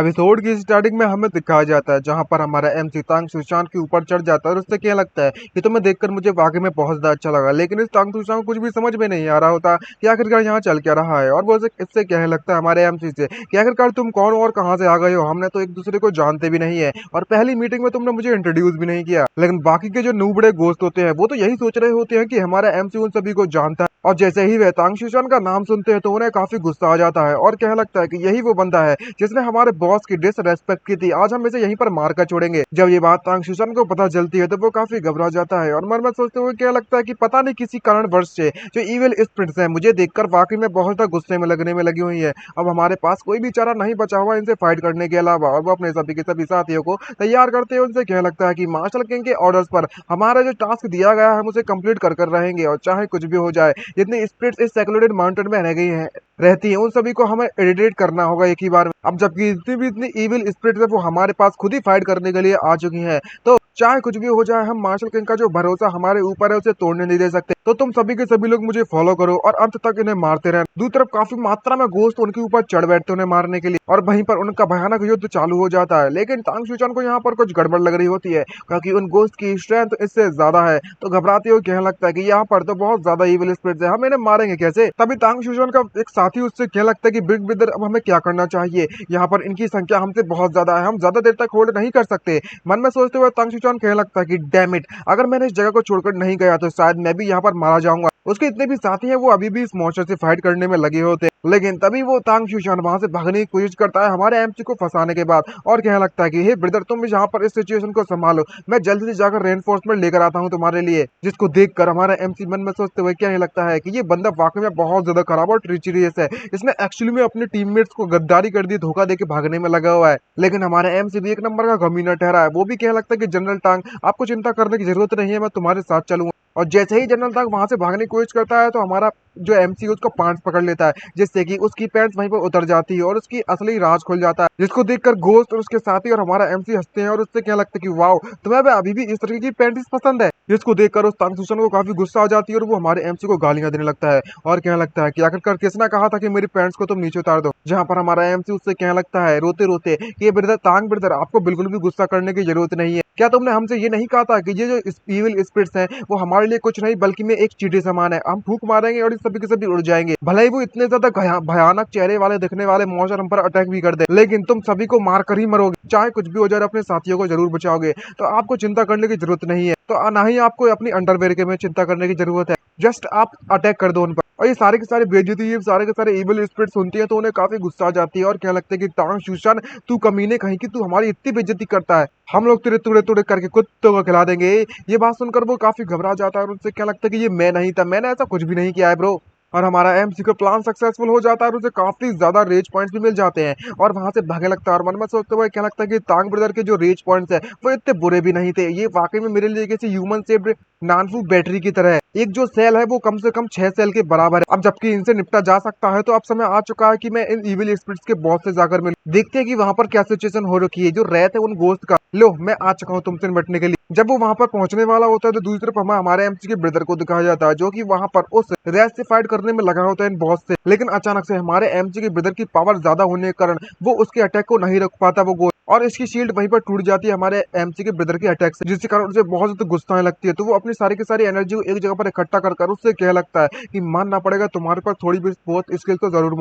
Episode की starting में हमें दिखाया जाता है जहां पर हमारा एमसी तांग सुशांत के ऊपर चढ़ जाता है और उससे क्या लगता है कि तुम्हें देखकर मुझे वाकई में बहुत ज्यादा अच्छा लगा, लेकिन इस तांग सुशांत को कुछ भी समझ में नहीं आ रहा होता कि आखिरकार यहाँ चल क्या रहा है। और वो इससे कहने लगता है हमारे एमसी से कि आखिरकार तुम कौन हो और कहाँ से आ गए हो, हमने तो एक दूसरे को जानते भी नहीं है और पहली मीटिंग में तुमने मुझे इंट्रोड्यूस भी नहीं किया। लेकिन बाकी के जो नूबड़े दोस्त होते हैं वो तो यही सोच रहे होते हैं कि हमारा एमसी उन सभी को जानता है, और जैसे ही वे तांग सुशांत का नाम सुनते हैं तो उन्हें काफी गुस्सा आ जाता है और कहने लगता है कि यही वो बंदा है जिसने हमारे बॉस की डिसरेस्पेक्ट की थी, आज हम इसे यहीं पर मार कर छोड़ेंगे। जब ये बात तांग सुशांत को पता चलती है तो वो काफी घबरा जाता है और मन में सोचते हुए क्या लगता है कि पता नहीं किसी कारणवश से जो इविल स्पिरिट्स हैं मुझे देखकर वाकई में बहुत ज्यादा गुस्से में लगने में लगी हुई है। अब हमारे पास कोई भी चारा नहीं बचा हुआ इनसे फाइट करने के अलावा, और वो अपने सभी के सभी साथियों को तैयार करते हैं। उनसे कहने लगता है कि मार्शल किंग के ऑर्डर्स पर हमारा जो टास्क दिया गया है हम उसे कंप्लीट कर रहेंगे, और चाहे कुछ भी हो जाए जितनी स्पिरिट्स इस सेक्लूडेड माउंटेन में रह गई हैं रहती है उन सभी को हमें एडिटेट करना होगा एक ही बार में। अब जबकि इतनी इविल स्पिरिट्स है वो हमारे पास खुद ही फाइट करने के लिए आ चुकी हैं, तो चाहे कुछ भी हो जाए हम मार्शल किंग का जो भरोसा हमारे ऊपर है उसे तोड़ने नहीं दे सकते। तो तुम सभी के सभी लोग मुझे फॉलो करो और अंत तक इन्हें मारते रहना। दूसरी तरफ काफी मात्रा में गोश्त उनके ऊपर चढ़ बैठते उन्हें मारने के लिए, और वहीं पर उनका भयानक युद्ध चालू हो जाता है। लेकिन तांग सुचान को यहाँ पर कुछ गड़बड़ लग रही होती है क्योंकि उन गोश्त की स्ट्रेंथ इससे ज्यादा है, तो घबराते हुए कहने लगता है कि यहाँ पर तो बहुत ज्यादा इविल स्पिरिट्स है, हम इन्हें मारेंगे कैसे। तभी तांग सुचान का एक साथी उससे कहने लगता है कि बिग ब्रदर अब हमें क्या करना चाहिए, यहाँ पर इनकी संख्या हमसे बहुत ज्यादा है, हम ज्यादा देर तक होल्ड नहीं कर सकते। मन में सोचते हुए तांग सुचान कहने लगता है कि डैम इट, अगर मैंने इस जगह को छोड़कर नहीं गया तो शायद मैं भी यहाँ पर मारा जाऊंगा। उसके इतने भी साथी हैं वो अभी भी इस मॉन्स्टर से फाइट करने में लगे होते हैं, लेकिन तभी वो तांग सुशान वहां से भागने की कोशिश करता है हमारे एमसी को फंसाने के बाद, और कहने लगता है कि हे ब्रदर तुम भी यहाँ पर इस सिचुएशन को संभालो, मैं जल्दी से जाकर रेनफोर्समेंट लेकर आता हूँ तुम्हारे लिए। जिसको देखकर हमारा एमसी मन में सोचते हुए क्या लगता है कि ये बंदा वाकई में बहुत ज्यादा खराब और ट्रीचरियस है, इसने एक्चुअली में अपने टीममेट्स को गद्दारी कर दी, धोखा देके भागने में लगा हुआ है। लेकिन हमारा एमसी भी एक नंबर का कमीना ठहरा है, वो भी कहने लगता है कि जनरल टांग आपको चिंता करने की जरूरत नहीं है, मैं तुम्हारे साथ चलूंगा। और जैसे ही जनरल टांग वहां से भागने की कोशिश करता है तो हमारा जो एमसी उसको पैंट्स पकड़ लेता है, जिससे कि उसकी पैंट्स वहीं पर उतर जाती है और उसकी असली राज खुल जाता है, जिसको देखकर गोस्ट और उसके साथी और हमारा एमसी हंसते हैं और उससे क्या लगता है कि वाओ तुम्हें अभी भी इस तरह की पैंट्स पसंद है। जिसको देखकर उस तांग सुसन को काफी गुस्सा आ जाती है और वो हमारे एमसी को गालियां देने लगता है और कहने लगता है कि आखिरकार किसने कहा था कि मेरी पैंट्स को तुम नीचे उतार दो। जहां पर हमारा एमसी उससे कहने लगता है रोते रोते कि ये ब्रदर तांग ब्रदर आपको बिल्कुल भी गुस्सा करने की जरूरत नहीं है, क्या तुमने हमसे ये नहीं कहा था कि ये जो इविल स्पिरिट्स हैं वो हमारे लिए कुछ नहीं बल्कि में एक चींटी समान है, हम फूंक मारेंगे और इस सभी के सभी उड़ जाएंगे। भले ही वो इतने ज्यादा भयानक चेहरे वाले दिखने वाले मॉन्स्टर हम पर अटैक भी कर दे, लेकिन तुम सभी को मार कर ही मरोगे, चाहे कुछ भी हो जाए अपने साथियों को जरूर बचाओगे, तो आपको चिंता करने की जरूरत नहीं है। तो ना ही आपको अपनी अंडरवेयर के में चिंता करने की जरूरत है, जस्ट आप अटैक कर दो उन पर। और ये सारे के सारे बेइज्जती ये सारे के सारे इविल स्पिरिट सुनती है तो उन्हें काफी गुस्सा आ जाती है और क्या लगता है कि तांग सुशान तू कमीने कहीं की तू हमारी इतनी बेइज्जती करता है, हम लोग तेरे टुकड़े टुकड़े करके कुत्तों को खिला देंगे। ये बात सुनकर वो काफी घबरा जाता है और उनसे क्या लगता है कि ये मैं नहीं था, मैंने ऐसा कुछ भी नहीं किया है ब्रो। और हमारा एमसी का प्लान सक्सेसफुल हो जाता है और उसे काफी ज्यादा रेज पॉइंट्स भी मिल जाते हैं और वहां से भागने लगता है। और मन में सोचते हुए क्या लगता है कि तांग ब्रदर के जो रेज पॉइंट्स है वो इतने बुरे भी नहीं थे, ये वाकई में मेरे लिए किसी ह्यूमन शेप्ड नानफू बैटरी की तरह है, एक जो सेल है वो कम से कम 6 सेल के बराबर है। अब जबकि इनसे निपटा जा सकता है तो अब समय आ चुका है कि मैं इन इविल स्पिरिट्स के बॉस से जाकर मिलूं, देखते हैं कि वहां पर क्या सिचुएशन हो रखी है। जो रैत है उन गोश्त का, लो मैं आ चुका हूँ तुमसे निपटने के लिए। जब वो वहां पर पहुंचने वाला होता है तो दूसरी तरफ हमें हमारे एमसी के ब्रदर को दिखाया जाता है जो कि वहां पर उस रैत से फाइट करने में लगा होता है इन बॉस से, लेकिन अचानक से हमारे एमसी के ब्रदर की पावर ज्यादा होने के कारण वो उसके अटैक को नहीं रोक पाता वो गोश्त, और इसकी शील्ड वहीं पर टूट जाती है हमारे एमसी के ब्रदर के अटैक से, जिसके कारण उसे बहुत ज्यादा गुस्सा आने लगती है। तो वो अपनी सारी की सारी एनर्जी को एक जगह पर इकट्ठा कर उससे कह लगता है कि मानना पड़ेगा तुम्हारे पास थोड़ी भी बहुत स्किल तो जरूर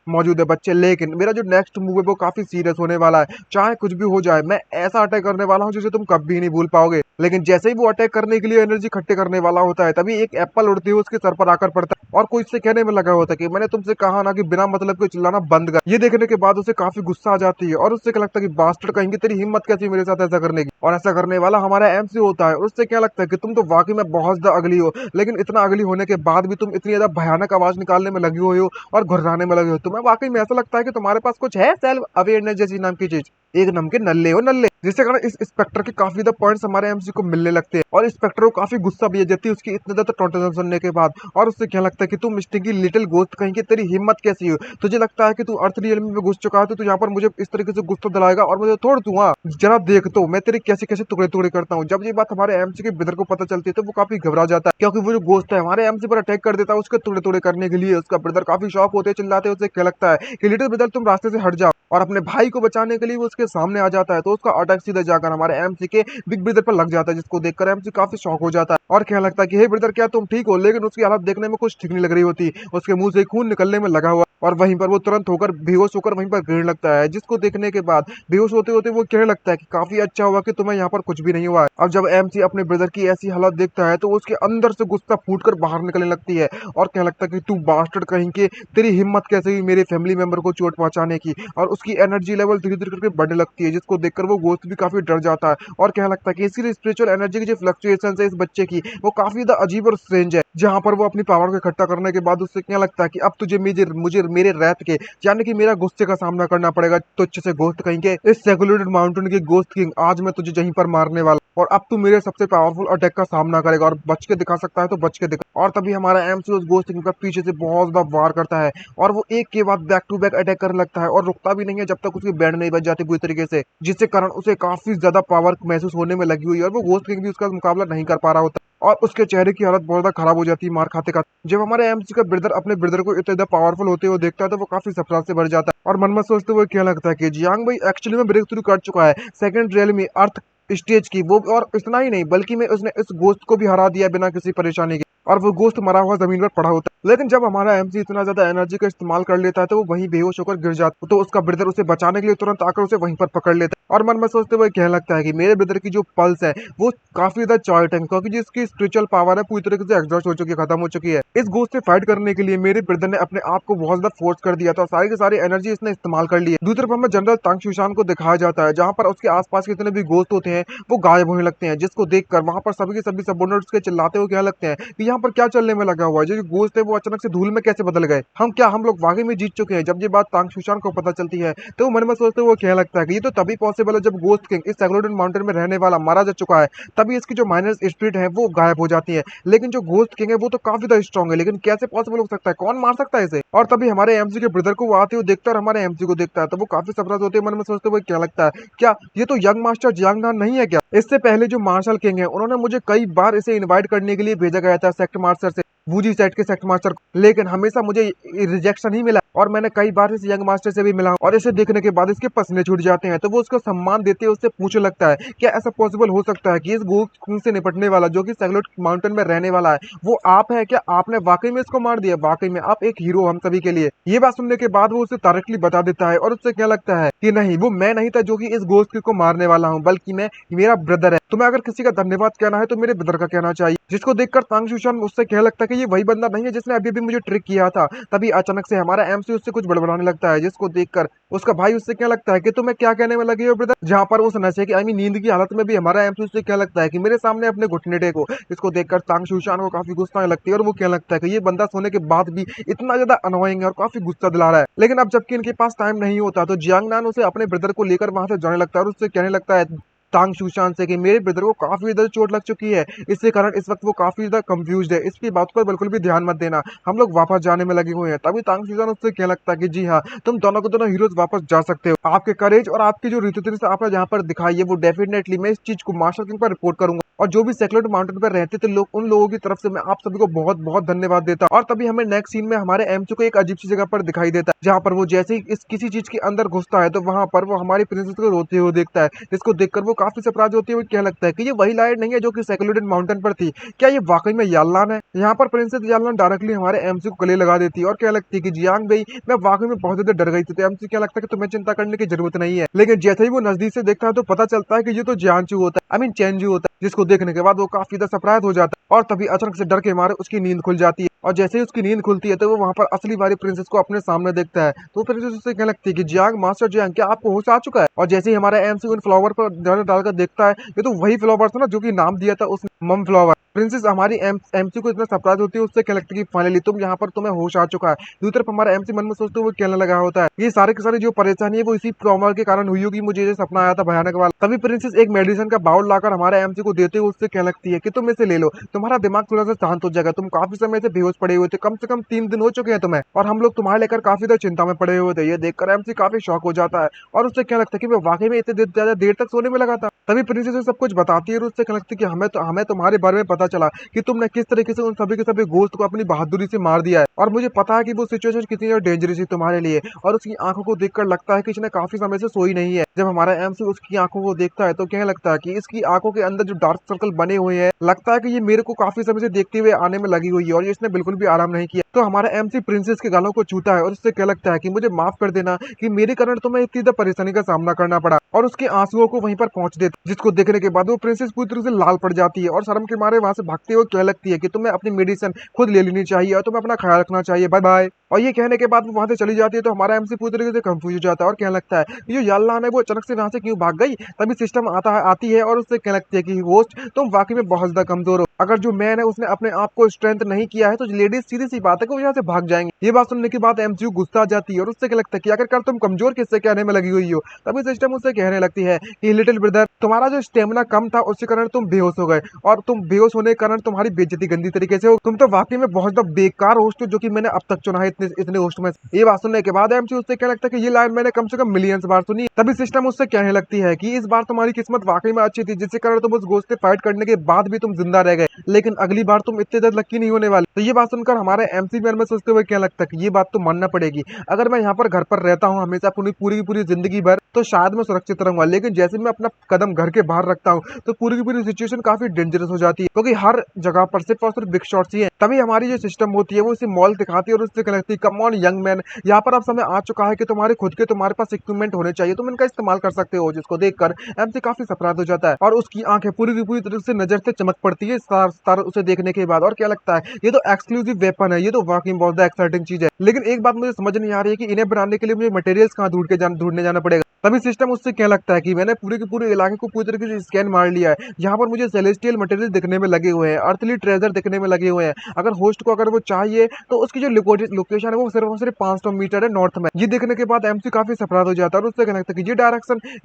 मौजूद है बच्चे, लेकिन मेरा जो नेक्स्ट मूव है वो काफी सीरियस होने वाला है, चाहे कुछ भी हो जाए मैं ऐसा अटैक करने वाला हूँ जिसे तुम कभी नहीं भूल पाओगे। लेकिन जैसे ही वो अटैक करने के लिए एनर्जी इकट्ठे करने वाला होता है तभी एक एप्पल उड़ती हुई उसके सर पर आकर पड़ता है और कोई इससे कहने में लगा होता है कि मैंने तुमसे कहा ना कि बिना मतलब के चिल्लाना बंद कर। ये देखने के बाद उसे काफी गुस्सा आ जाती है और उससे क्या लगता है कि बास्टर्ड कहेंगे तेरी हिम्मत कैसी मेरे साथ ऐसा करने की, और ऐसा करने वाला हमारा एमसी होता है। और उससे क्या लगता है कि तुम तो वाकई में बहुत ज्यादा अगली हो, लेकिन इतना अगली होने के बाद भी तुम इतनी ज्यादा भयानक आवाज निकालने में लगी हुई हो और घुर्राने में लगे हो, तुम्हें वाकई में ऐसा लगता है कि तुम्हारे पास कुछ है सेल्फ अवेयरनेस जैसी नाम की चीज, एक नम के नल्ले हो नल्ले। जिसके कारण इस स्पेक्टर के काफी ज्यादा पॉइंट्स हमारे एमसी को मिलने लगते हैं और स्पेक्टर को काफी गुस्सा भी आ जाती है उसकी इतने ज्यादा टोटेशन सुनने के बाद, और उससे क्या लगता है कि तुम स्टिंकी लिटिल गोस्ट कहीं की तेरी हिम्मत कैसी हो, तुझे लगता है कि तू अर्थ रियल में घुस चुका है तो तू यहाँ पर मुझे इस तरीके से गुस्सा दिलाएगा और मुझे तोड़ दूंगा, जरा देख तो मैं तेरे कैसे कैसे टुकड़े टुकड़े करता हूँ। जब ये बात हमारे एमसी के ब्रदर को पता चलती है तो वो काफी घबरा जाता है क्योंकि वो जो गोस्ट है हमारे एमसी पर अटैक कर देता है उसके टुकड़े टुकड़े करने के लिए। उसका ब्रदर काफी शॉक होते चिल्लाते, उसे क्या लगता है कि लिटिल ब्रदर तुम रास्ते से हट जाओ, और अपने भाई को बचाने के लिए वो उसके सामने आ जाता है, तो उसका अटैक सीधा जाकर हमारे एमसी के बिग ब्रदर पर लग जाता है, जिसको देखकर एमसी काफी शॉक हो जाता है और कहने लगता है कि हे ब्रदर, क्या तुम ठीक हो? लेकिन उसकी हालत देखने में कुछ ठीक नहीं लग रही होती, उसके मुंह से खून निकलने में लगा हुआ और वहीं पर वो तुरंत होकर बेहोश होकर वहीं पर गिरने लगता है, जिसको देखने के बाद बेहोश होते होते वो कहने लगता है कि काफी अच्छा हुआ कि तुम्हें यहाँ पर कुछ भी नहीं हुआ है। अब जब एमसी अपने ब्रदर की ऐसी हालत देखता है तो उसके अंदर से गुस्सा फूटकर बाहर निकलने लगती है और कहने लगता है कि तू बास्टर्ड कहीं के, तेरी हिम्मत कैसे हुई मेरे फैमिली मेंबर को चोट पहुंचाने की। और उसकी एनर्जी लेवल धीरे धीरे करके बढ़ने लगती है, जिसको देखकर वो गोश्त भी काफी डर जाता है और कहने लगता है कि इसीलिए स्पिरिचुअल एनर्जी की जो फ्लक्चुएशन है इस बच्चे की वो काफी ज्यादा अजीब और स्ट्रेंज है। जहां पर वो अपनी पावर को इकट्ठा करने के बाद उससे क्या लगता है कि अब तुझे मुझे मुझे मेरे रैत के, यानी कि मेरा गुस्से का सामना करना पड़ेगा, तुच्छ से गोश्त कहीं के, इस सेक्युलेटेड माउंटेन के गोश्त किंग, आज मैं तुझे यहीं पर मारने वाला और अब तू मेरे सबसे पावरफुल अटैक का सामना करेगा और बच के दिखा सकता है तो बच के दिखा। और तभी हमारा एमसी उस गोश्त किंग का पीछे से बहुत ज्यादा वार करता है और वो एक के बाद बैक टू बैक अटैक करने लगता है और रुकता भी नहीं है जब तक उसकी बैंड नहीं बच जाती पूरी तरीके से, जिसके कारण उसे काफी ज्यादा पावर महसूस होने में लगी हुई है और वो गोश्त किंग भी उसका मुकाबला नहीं कर पा रहा होता और उसके चेहरे की हालत बहुत ज्यादा खराब हो जाती है मार खाते खाते। जब हमारे एमसी का ब्रदर अपने ब्रदर को इतना ज्यादा पावरफुल होते हुए देखता है तो वो काफी सरप्राइज से भर जाता है और मन में सोचते हुए क्या लगता है कि जियांग भाई एक्चुअली में ब्रेक थ्रू कर चुका है सेकंड रियल में अर्थ स्टेज की वो, और इतना ही नहीं बल्कि में उसने इस गोश्त को भी हरा दिया बिना किसी परेशानी के और वो गोश्त मरा हुआ जमीन पर पड़ा होता है। लेकिन जब हमारा एमसी इतना ज्यादा एनर्जी का इस्तेमाल कर लेता है तो वो वहीं बेहोश होकर गिर जाता है, तो उसका ब्रदर उसे बचाने के लिए तुरंत आकर उसे वहीं पर पकड़ लेता है और मन में सोचते हुए कहने लगता है कि मेरे ब्रदर की जो पल्स है वो काफी ज्यादा चार्ट है, क्योंकि जिसकी स्पिरिचुअल पावर है पूरी तरीके से एग्जॉस्ट हो चुकी है, खत्म हो चुकी है। इस गोश्त से फाइट करने के लिए मेरे ब्रदर ने अपने आप को बहुत ज्यादा फोर्स कर दिया था, सारी की सारी एनर्जी इसने इस्तेमाल कर ली है। दूसरी तरफ हमें जनरल तांग शूशान को दिखाया जाता है जहां पर उसके आसपास के जितने भी गोश्त होते हैं वो गायब होने लगते हैं, जिसको देखकर वहां पर सभी के सभी सबोर्डिनेट्स के चिल्लाते हुए कहने लगते हैं कि यहाँ पर क्या चलने में लगा हुआ है, जो गोश्त है वो अचानक से धूल में कैसे बदल गए, हम लोग वाकई में जीत चुके हैं। जब ये बात तांग शूशान को पता चलती है तो वो मन में सोचते हुए कहने लगता है कि ये तो तभी पॉसिबल है जब गोश्त किंग इस सेक्लोडेड माउंटेन में रहने वाला मारा जा चुका है, तभी इसकी जो माइनस स्पिरिट है वो गायब हो जाती है। लेकिन जो गोश्त किंग है वो तो काफी ज्यादा स्ट्रॉन्ग है, लेकिन कैसे पॉसिबल हो सकता है, कौन मार सकता है इसे? और तभी हमारे एमसी के ब्रदर को वो आते हुए देखता है और हमारे एमसी को देखता है तो वो काफी सरप्राइज होते हैं, मन में सोचते हुए क्या लगता है क्या ये तो यंग मास्टर जियांग नान नहीं है क्या? इससे पहले जो मार्शल किंग है उन्होंने मुझे कई बार इसे इनवाइट करने के लिए भेजा गया था सेक्टर मास्टर से, वूजी सेट के सेक्टर मास्टर को, लेकिन हमेशा मुझे रिजेक्शन ही मिला और मैंने कई बार इस यंग मास्टर से भी मिला और इसे देखने के बाद इसके पसीने छूट जाते हैं। तो वो उसको सम्मान देते हुए उससे पूछने लगता है क्या ऐसा पॉसिबल हो सकता है कि इस गोस्ट से निपटने वाला जो कि सेक्लोड माउंटेन में रहने वाला है वो आप है क्या? आपने वाकई में इसको मार दिया, वाकई में आप एक हीरो हम सभी के लिए। ये बात सुनने के बाद वो उसे डायरेक्टली बता देता है और उससे क्या लगता है कि नहीं, वो मैं नहीं था जो कि इस गोस्ट को मारने वाला हूँ, बल्कि मैं, मेरा ब्रदर है। तुम्हें अगर किसी का धन्यवाद कहना है तो मेरे ब्रदर का कहना चाहिए। जिसको देखकर तांग शूशान उससे कहने लगता है कि ये वही बंदा नहीं है जिसने अभी भी मुझे ट्रिक किया था। तभी अचानक से हमारा एमसी उससे कुछ बड़बड़ाने लगता है, जिसको देखकर उसका भाई उससे क्या लगता है कि तुम्हें क्या कहने में लगे हो ब्रदर, जहां पर उस नशे की नींद की हालत में भी हमारा एमसी उससे क्या लगता है कि मेरे सामने अपने घुटने टेको। इसको देखकर तांग शूशान को काफी गुस्सा आने लगती है और वो क्या लगता है कि ये बंदा सोने के बाद भी इतना ज्यादा अनोइंग है और काफी गुस्सा दिला रहा है। लेकिन अब जबकि इनके पास टाइम नहीं होता तो जियांग नान उसे अपने ब्रदर को लेकर वहां से जाने लगता है और उससे कहने लगता है तांग शूशान से कि मेरे ब्रदर को काफी ज्यादा चोट लग चुकी है, इसके कारण इस वक्त वो काफी ज्यादा कंफ्यूज है, इसकी बात पर बिल्कुल भी ध्यान मत देना, हम लोग वापस जाने में लगे हुए हैं। तभी तांग शूशान उससे क्या लगता है कि जी हाँ, तुम दोनों को दोनों हीरोज वापस जा सकते हो, आपके करेज और आपकी जो रीति आपने जहाँ पर दिखाई है वो डेफिनेटली मैं इस चीज को मार्शल किंग पर रिपोर्ट करूंगा और जो भी सेक्रेट माउंटेन पर रहते थे लोग, उन लोगों की तरफ से मैं आप सभी को बहुत बहुत धन्यवाद देता। और तभी हमें नेक्स्ट सीन में हमारे एमसी को एक अजीब सी जगह पर दिखाई देता है जहाँ पर वो जैसे ही इस किसी चीज के अंदर घुसता है तो वहां पर वो हमारी प्रिंसेस को रोते हुए देखता है, जिसको देखकर वो काफी सरप्राइज होती है। क्या लगता है कि ये वही लाइट नहीं है जो कि सेक्रेटेड माउंटेन पर थी, क्या ये वाकई में याल्लान है? यहाँ पर प्रिंसेस याल्लान डायरेक्टली हमारे एमसी को गले लगा देती है और क्या लगती है कि जियांग भाई मैं वाकई में बहुत ज्यादा डर गई थी। तो एमसी क्या लगता है कि तुम्हें चिंता करने की जरूरत नहीं है, लेकिन जैसे ही वो नजदीक से देखता है तो पता चलता है कि ये तो जियांचू होता है, चेंजू होता है, जिसको देखने के बाद वो काफी ज्यादा सरप्राइज हो जाता है और तभी अचानक से डर के मारे उसकी नींद खुल जाती है और जैसे ही उसकी नींद खुलती है तो वो वहां पर असली वाली प्रिंसेस को अपने सामने देखता है। तो प्रिंसेस उससे कहने लगती है कि जियांग मास्टर जियांग क्या आपको होश आ चुका है? और जैसे ही हमारा एमसी उन फ्लावर पर डालकर देखता है ये तो वही फ्लावर था ना जो कि नाम दिया था उसने, मम फ्लावर। प्रिंसेस हमारी एमसी को इतना सरप्राइज होती है उससे क्या लगता है कि फाइनली तुम यहाँ पर, तुम्हें होश आ चुका है। दूसरी तरफ हमारा एमसी मन में सोचते हुए कहने लगा होता है ये सारे के सारे जो परेशानी है वो इसी फ्लावर के कारण हुई होगी, मुझे ये सपना आया था भयानक वाला। तभी प्रिंसेस एक मेडिसिन का बाउल लाकर हमारे एमसी को देते हुए उससे कहने लगती है कि तुम इसे ले लो, तुम्हारा दिमाग थोड़ा सा शांत हो जाएगा, तुम काफी समय से बेहोश पड़े हुए थे, कम से कम 3 दिन हो चुके हैं तुम्हें और हम लोग तुम्हारे लेकर काफी ज्यादा चिंता में पड़े हुए थे। ये देखकर एमसी काफी शॉक हो जाता है और उससे क्या लगता है कि मैं वाकई में इतने ज्यादा देर तक सोने में लगा था। तभी प्रिंसेस सब कुछ बताती है और उससे क्या लगता है कि हमें तुम्हारे बारे में पता पता चला कि तुमने किस तरीके से उन सभी के सभी गोश्त को अपनी बहादुरी से मार दिया है, और मुझे पता है कि वो सिचुएशन कितनी ज्यादा डेंजरस थी तुम्हारे लिए। और उसकी आंखों को देखकर लगता है कि इसने काफी समय से सोई नहीं है। जब हमारा एमसी उसकी आंखों को देखता है तो क्या लगता है कि इसकी आंखों के अंदर जो डार्क सर्कल बने हुए हैं, लगता है कि ये मेरे को काफी समय से देखते हुए आने में लगी हुई है और इसने बिल्कुल भी आराम नहीं किया। तो हमारा एमसी प्रिंसेस के गालों को छूता है और उससे क्या लगता है कि मुझे माफ कर देना कि मेरे कारण तुम्हें इतनी ज्यादा परेशानी का सामना करना पड़ा, और उसके आंसुओं को वहीं पर पहुंच देता, जिसको देखने के बाद वो प्रिंसेस पूरी तरह से लाल पड़ जाती है और शर्म के मारे वहां से भागते हुए कहने लगती है कि तुम्हें अपनी मेडिसिन खुद ले लेनी चाहिए और तुम्हें अपना ख्याल रखना चाहिए, बाय बाय। और ये कहने के बाद वो वहां से चली जाती है। तो हमारा एमसी पूरी तरीके से कंफ्यूज हो जाता है और कहने लगता है कि जो याल्लान है वो अचानक से वहां से क्यों भाग गई। तभी सिस्टम आती है और उससे कहने लगती है कि होस्ट तुम वाकई में बहुत ज्यादा कमजोर हो, अगर जो मैन है उसने अपने आप को स्ट्रेंथ नहीं किया है तो लेडीज सीधी सी बात है कि वो यहाँ से भाग जाएंगे। ये बात सुनने के बाद एमसीयू गुस्सा आ जाती है और उससे क्या लगता है कि आखिरकार तुम कमजोर किससे कहने में लगी हुई हो। तभी सिस्टम उससे कहने लगती है कि लिटिल ब्रदर तुम्हारा जो स्टेमिना कम था उसके कारण तुम बेहोश हो गए, और तुम बेहोश होने के कारण तुम्हारी बेइज्जती गंदी तरीके से हो। तुम तो वाकई में बहुत ज्यादा बेकार होस्ट हो जो कि मैंने अब तक चुना है इतने इतने होस्ट में। ये बात सुनने के बाद एमसी उससे क्या लगता है कि ये लाइन मैंने कम से कम मिलियंस बार सुनी। तभी सिस्टम उससे कहने लगती है कि इस बार तुम्हारी किस्मत वाकई में अच्छी थी, जिसके कारण तुम उस गोश्त से फाइट करने के बाद भी तुम जिंदा रह गए, लेकिन अगली बार तुम इतने ज्यादा लकी नहीं होने वाले। तो ये बात सुनकर हमारे एमसी मैन में सोचते हुए क्या लगता है कि ये बात तो मानना पड़ेगी, अगर मैं यहाँ पर घर पर रहता हूँ हमेशा पूरी पूरी पूरी जिंदगी भर तो शायद मैं सुरक्षित रहूंगा, लेकिन जैसे मैं अपना कदम घर के बाहर रखता हूँ तो पूरी की पूरी सिचुएशन काफी डेंजरस हो जाती है, क्योंकि हर जगह पर सिर्फ और सिर्फ बिग शॉट्स ही है। तभी हमारी जो सिस्टम होती है वो इसे मॉल दिखाती है और उससे कहती है कम ऑन यंग मैन, यहाँ पर अब समय आ चुका है कि तुम्हारे खुद के तुम्हारे पास इक्विपमेंट होने चाहिए, तुम इनका इस्तेमाल कर सकते हो। जिसको देखकर एमसी काफी सरप्राइज हो जाता है और उसकी आंखें पूरी की पूरी तरह से नजर से चमक पड़ती है स्टार स्टार उसे देखने के बाद, और क्या लगता है ये तो एक्सक्लूसिव वेपन है, ये तो वाकई बहुत एक्साइटिंग चीज है। लेकिन एक बात मुझे समझ नहीं आ रही है कि इन्हें बनाने के लिए मुझे मटेरियल्स कहाँ ढूंढने जाना पड़ेगा। तभी सिस्टम उससे क्या लगता है कि मैंने पूरे के पूरे इलाके को पूरी तरीके से स्कैन मार लिया है, यहाँ पर मुझे सेलेस्टियल मटेरियल दिखने में लगे हुए हैं, अर्थली ट्रेजर दिखने में लगे हुए हैं। अगर होस्ट को अगर वो चाहिए तो उसकी जो लोकेशन है वो सिर्फ और सिर्फ 500 मीटर है नॉर्थ में। ये देखने के बाद एमसी काफी सरप्राइज हो जाता है और उससे कहने लगता है कि ये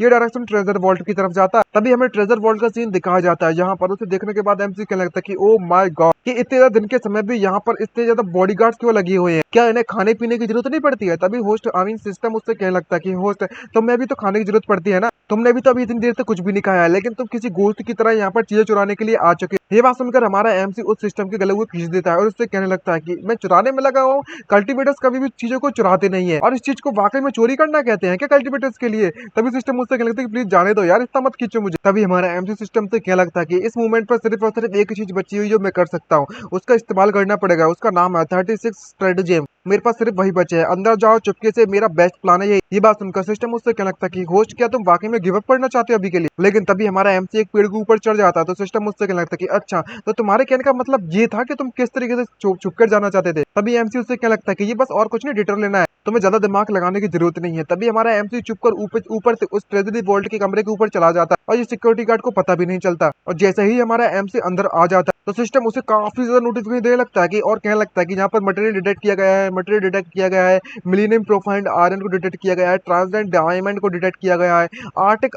डायरेक्शन ट्रेजर वॉल्ट की तरफ जाता है। तभी हमें ट्रेजर वॉल्ट का सीन दिखाया जाता है, जहाँ पर उसे देखने के बाद एमसी कहने लगता है कि ओ माय गॉड, कि इतने ज्यादा दिन के समय भी यहाँ पर इतने ज्यादा बॉडीगार्ड्स क्यों लगे हुए हैं, क्या इन्हें खाने पीने की जरूरत नहीं पड़ती है। तभी होस्ट सिस्टम उससे कहने लगता है कि होस्ट तुम्हें भी तो खाने की जरूरत पड़ती है ना, तुमने भी तो अभी इतनी देर तक कुछ भी नहीं खाया है, लेकिन तुम किसी गोश्त की तरह यहाँ पर चीजें चुराने के लिए आ चुके। ये बात सुनकर हमारा एमसी उस सिस्टम के गले को खींच देता है और उससे कहने लगता है कि मैं चुराने में लगा हूँ, कल्टीवेटर्स कभी भी चीजों को चुराते नहीं है, और इस चीज को वाकई में चोरी करना कहते हैं क्या कल्टीवेटर्स के लिए। तभी सिस्टम उससे कहने लगता है कि प्लीज जाने दो यार, इतना मत खींचो मुझे। तभी हमारा एमसी सिस्टम से क्या लगता है कि इस मूवमेंट पर सिर्फ और सिर्फ एक ही चीज बची हुई जो मैं कर सकता हूँ, उसका इस्तेमाल करना पड़ेगा। उसका नाम है 36 स्ट्रेटजेम, मेरे पास सिर्फ वही बचे हैं, अंदर जाओ चुपके से, मेरा बेस्ट प्लान है ये बात सुनकर सिस्टम उससे क्या लगता है कि होस्ट क्या तुम वाकई में गिव अप करना चाहते हो अभी के लिए। लेकिन तभी हमारा एमसी एक पेड़ के ऊपर चढ़ जाता है तो सिस्टम उससे क्या लगता है कि अच्छा तो तुम्हारे कहने का मतलब ये था कि तुम किस तरीके से छुप कर जाना चाहते थे। तभी एमसी उससे क्या लगता है कि ये बस और कुछ नहीं डिटर लेना है, तुम्हें ज्यादा दिमाग लगाने की जरूरत नहीं है। तभी हमारा एमसी चुप कर ऊपर से उस ट्रेजरी वॉल्ट के कमरे के ऊपर चला जाता है और ये सिक्योरिटी गार्ड को पता भी नहीं चलता। और जैसे ही हमारा एमसी अंदर आ जाता है तो सिस्टम उसे काफी ज्यादा नोटिफिकेशन देने लगता है कि और कहने लगता है कि यहाँ पर मटेरियल डिटेक्ट किया गया है, मिलीनियम प्रोफाइंड आयरन को डिटेक्ट किया गया है, ट्रांसडेंट डायमंड को डिटेक्ट किया गया है, आर्टिक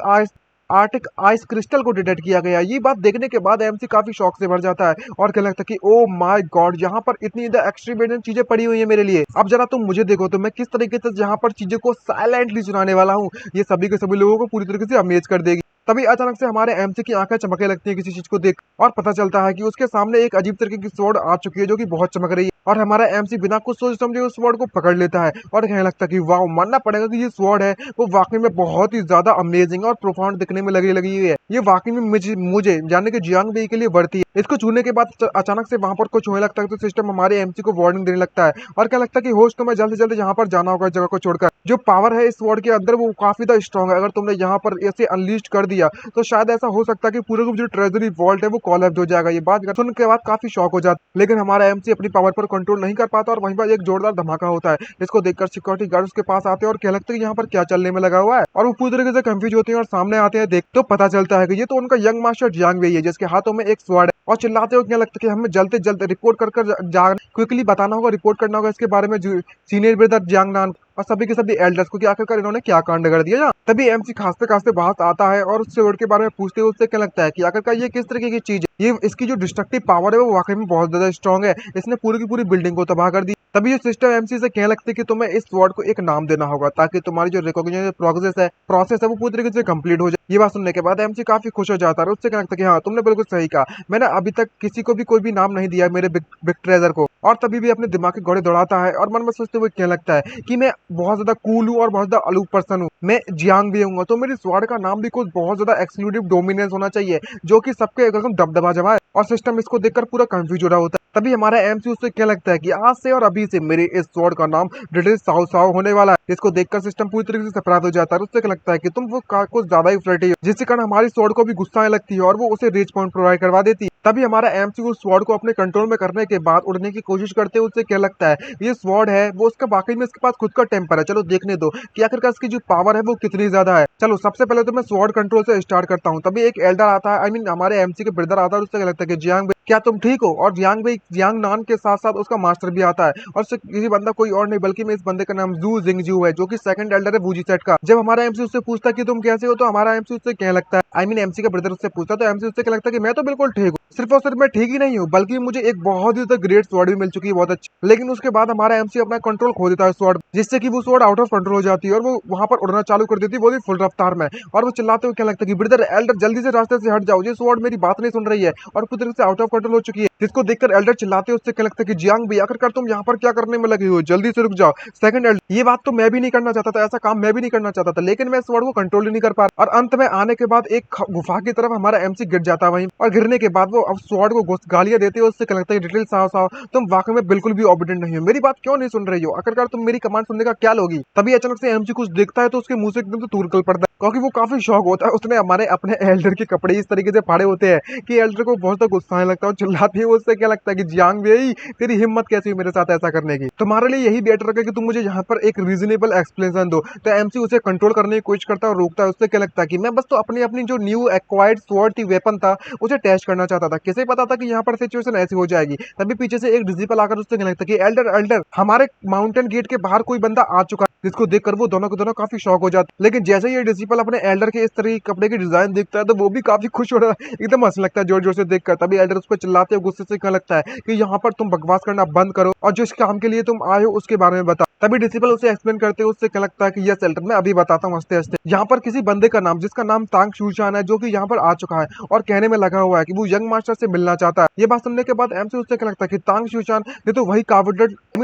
आर्टिक आइस क्रिस्टल को डिटेक्ट किया गया। ये बात देखने के बाद एमसी काफी शौक से भर जाता है और कहने लगता है कि ओ माय गॉड, यहाँ पर इतनी एक्सट्रीम चीजें पड़ी हुई है मेरे लिए, अब जरा तुम मुझे देखो तो मैं किस तरीके से यहाँ पर चीजों को साइलेंटली चुराने वाला हूँ, ये सभी के सभी लोगों को पूरी तरीके से अमेज कर देगी। तभी अचानक से हमारे एमसी की आंखें चमकने लगती है किसी चीज को देख, और पता चलता है कि उसके सामने एक अजीब तरीके की स्वॉर्ड आ चुकी है जो कि बहुत चमक रही है, और हमारा एमसी बिना कुछ सोच समझे उस स्वॉर्ड को पकड़ लेता है और कहने लगता है कि वाह, मानना पड़ेगा कि ये स्वॉर्ड है वो वाकई में बहुत ही ज्यादा अमेजिंग और प्रोफाउंड दिखने में लगी हुई है। ये वाकई में मुझे जानने के जियांग बेई के लिए बढ़ती है। इसको छूने के बाद अचानक से वहां पर कुछ होने लगता है तो सिस्टम हमारे एमसी को वार्निंग देने लगता है और क्या लगता है कि होस्ट तुम्हें जल्द से जल्द यहाँ पर जाना होगा जगह को छोड़कर। जो पावर है इस स्वॉर्ड के अंदर वो काफी ज्यादा स्ट्रॉन्ग है, अगर तुमने यहाँ पर ऐसे अनलीस्ट कर दिया तो शायद ऐसा हो सकता है कि पूरे जो ट्रेजरी वॉल्ट है वो कोलैप्स हो जाएगा। ये बात सुनने के बाद काफी शॉक हो जाता है, लेकिन हमारा एमसी अपनी पावर पर कंट्रोल नहीं कर पाता और वहीं पर एक जोरदार धमाका होता है। इसको देखकर सिक्योरिटी गार्ड उसके पास आते हैं और कहने लगते हैं कि यहाँ पर क्या चलने में लगा हुआ है, और वो पूरी तरीके से कंफ्यूज होते हैं और सामने आते हैं देख तो पता चलता है कि ये तो उनका यंग मास्टर जियांग वेई है जिसके हाथों में एक स्वॉर्ड है, और चिल्लाते हुए क्या लगता है कि हमें जल्द से जल्द रिपोर्ट कर क्विकली बताना होगा, रिपोर्ट करना होगा इसके बारे में सीनियर ब्रदर जियांग नान और सभी के सभी एल्डर्स को कि आखिरकार इन्होंने क्या कांड कर दिया। तभी एमसी खांसते खांसते बाहर आता है और उससे वर्ड के बारे में पूछते हुए उससे क्या लगता है कि आखिरकार ये किस तरीके की चीज है, ये इसकी जो डिस्ट्रक्टिव पावर है वो वाकई में बहुत ज्यादा स्ट्रॉन्ग है, इसने पूरी की पूरी बिल्डिंग को तबाह कर दी। तभी ये सिस्टम एमसी से कहने लगती है कि तुम्हें इस स्वॉर्ड को एक नाम देना होगा ताकि तुम्हारी जो रिकॉग्निशन प्रोसेस है वो पूरी तरीके से कंप्लीट हो जाए। ये बात सुनने के बाद एमसी काफी खुश हो जाता है और उससे कहने लगता है कि हाँ तुमने बिल्कुल सही कहा, मैंने अभी तक किसी को भी कोई भी नाम नहीं दिया है मेरे बिग ट्रेजर को। और तभी भी अपने दिमाग के घोड़े दौड़ाता है और मन में सोचते हुए कहने लगता है कि मैं बहुत ज्यादा कूल हूँ और बहुत ज्यादा अलूप पर्सन हूँ, मैं जियांग भी हूँ, तो मेरी स्वॉर्ड का नाम भी कुछ बहुत ज्यादा एक्सक्लूसिव डोमिनेंस होना चाहिए जो कि सबके एकदम दबदबा जमाए। और सिस्टम इसको देखकर पूरा कंफ्यूज हो रहा होता है। तभी हमारा एमसी उससे क्या लगता है कि आज से और अभी से मेरे इस स्वॉर्ड का नाम ब्रिटिश साउ साउ होने वाला है। इसको देखकर सिस्टम पूरी तरीके से सरप्राइज हो जाता है और उससे क्या लगता है कि तुम वो कुछ ज्यादा ही फ्लर्टी हो, जिसके कारण हमारी स्वॉर्ड को भी गुस्सा आने लगती है और वो उसे रीच पॉइंट प्रोवाइड करवा देती है। तभी हमारा एमसी उस स्वॉर्ड को अपने कंट्रोल में करने के बाद उड़ने की कोशिश करते हुए उससे क्या लगता है ये स्वॉर्ड है वो उसका वाकई में इसके पास खुद का टेम्पर है, चलो देखने दो कि आखिरकार इसकी जो पावर है वो कितनी ज्यादा है। चलो सबसे पहले तो मैं स्वॉर्ड कंट्रोल से स्टार्ट करता हूँ। तभी एक एल्डर आता है, आई मीन हमारे एमसी के ब्रदर आता है और उससे क्या लगता है कि जियांग भाई क्या तुम ठीक हो। और जियांग नान के साथ साथ उसका मास्टर भी आता है और किसी बंदा कोई और नहीं बल्कि मैं इस बंदे का नाम जू जिंगजू है जो कि सेकंड एल्डर है वूजी सेट का। जब हमारा एमसी उससे पूछता है कि तुम कैसे हो तो हमारा एमसी उससे क्या लगता है, आई मीन एमसी का ब्रदर उससे पूछता है तो एमसी उससे क्या लगता है कि मैं तो बिल्कुल ठीक हूँ, सिर्फ और सिर्फ मैं ठीक ही नहीं हूँ बल्कि मुझे एक बहुत ही ग्रेट स्वॉर्ड भी मिल चुकी है बहुत अच्छी। लेकिन उसके बाद हमारा एमसी अपना कंट्रोल खो देता है स्वॉर्ड, जिससे कि वो स्वॉर्ड आउट ऑफ कंट्रोल हो जाती है और वो वहां पर उड़ना चालू कर देती है वो भी फुल रफ्तार में। और वो चिल्लाते हुए क्या लगता है कि ब्रदर एल्डर जल्दी से रास्ते से हट जाओ, ये स्वॉर्ड मेरी बात नहीं सुन रही है और पूरी तरह से आउट ऑफ कंट्रोल हो चुकी है। जिसको देखकर एल्डर चिल्लाते हुए उससे क्या लगता है कि जियांग भी आखिरकार तुम यहाँ पर क्या करने में लगे हो, जल्दी से रुक जाओ। सेकंड एल्डर ये बात तो मैं भी नहीं करना चाहता था, ऐसा काम मैं भी नहीं करना चाहता था, लेकिन मैं स्वॉर्ड को कंट्रोल ही नहीं कर पा रहा। और अंत में आने के बाद एक गुफा की तरफ हमारा एमसी गिर जाता है वहीं, और गिरने के बाद वो अब स्वॉर्ड को गालियां देते हुए उससे क्या लगता है लिटिल साव साव तुम वाकई में बिल्कुल भी ओबीडिएंट नहीं हो, मेरी बात क्यों नहीं सुन रही हो, आखिरकार तुम मेरी कमांड सुनने का क्या लोगी। तभी अचानक से एमसी कुछ देखता है तो उसके मुंह से एकदम से तूर निकल पड़ता है क्योंकि वो काफी शौक होता है। उसने हमारे अपने एल्डर के कपड़े इस तरीके से फाड़े होते हैं कि एल्डर को बहुत गुस्सा आने लगता है और चिल्लाती है। उससे क्या लगता है कि जियांग भाई तेरी हिम्मत कैसी हुई मेरे साथ ऐसा करने की, तुम्हारे लिए यही बेटर है कि तुम मुझे यहाँ पर एक रीजनेबल एक्सप्लेनेशन दो। तो एमसी उसे कंट्रोल करने की कोशिश करता है और रोकता है। उससे क्या लगता है कि मैं बस तो अपनी अपनी जो न्यू एक्वायर्ड स्वॉर्ड थी वेपन था उसे टेस्ट करना चाहता था, किसे पता था कि यहाँ पर सिचुएशन ऐसी हो जाएगी। तभी पीछे से एक डिजिपल आकर उससे क्या लगता है कि एल्डर एल्डर हमारे माउंटेन गेट के बाहर कोई बंदा आ चुका है, जिसको देखकर वो दोनों के दोनों काफी शौक हो जाते। लेकिन जैसे ही ये डिजिपल अपने एल्डर के इस तरह कपड़े की डिजाइन देखता है तो वो भी काफी खुश हो रहा है, एकदम हंसने लगता है जोर जोर से देखकर। तभी एल्डर उस पर चिल्लाते हुए गुस्से से कहने लगता है कि यहाँ पर तुम बकवास करना बंद करो और जिस काम के लिए तुम आए हो उसके बारे में बताओ। तभी डिजिपल उसे एक्सप्लेन करते हुए उससे क्या लगता है कि यस एल्डर मैं अभी बताता हूँ हंसते हंसते। यहाँ पर किसी बंदे का नाम जिसका नाम तांग शूशान है जो कि यहाँ पर आ चुका है और कहने में लगा हुआ है कि वो यंग मास्टर से मिलना चाहता है। ये बात सुनने के बाद एमसी उससे क्या लगता है कि तांग शूशान ये तो वही कावड़ड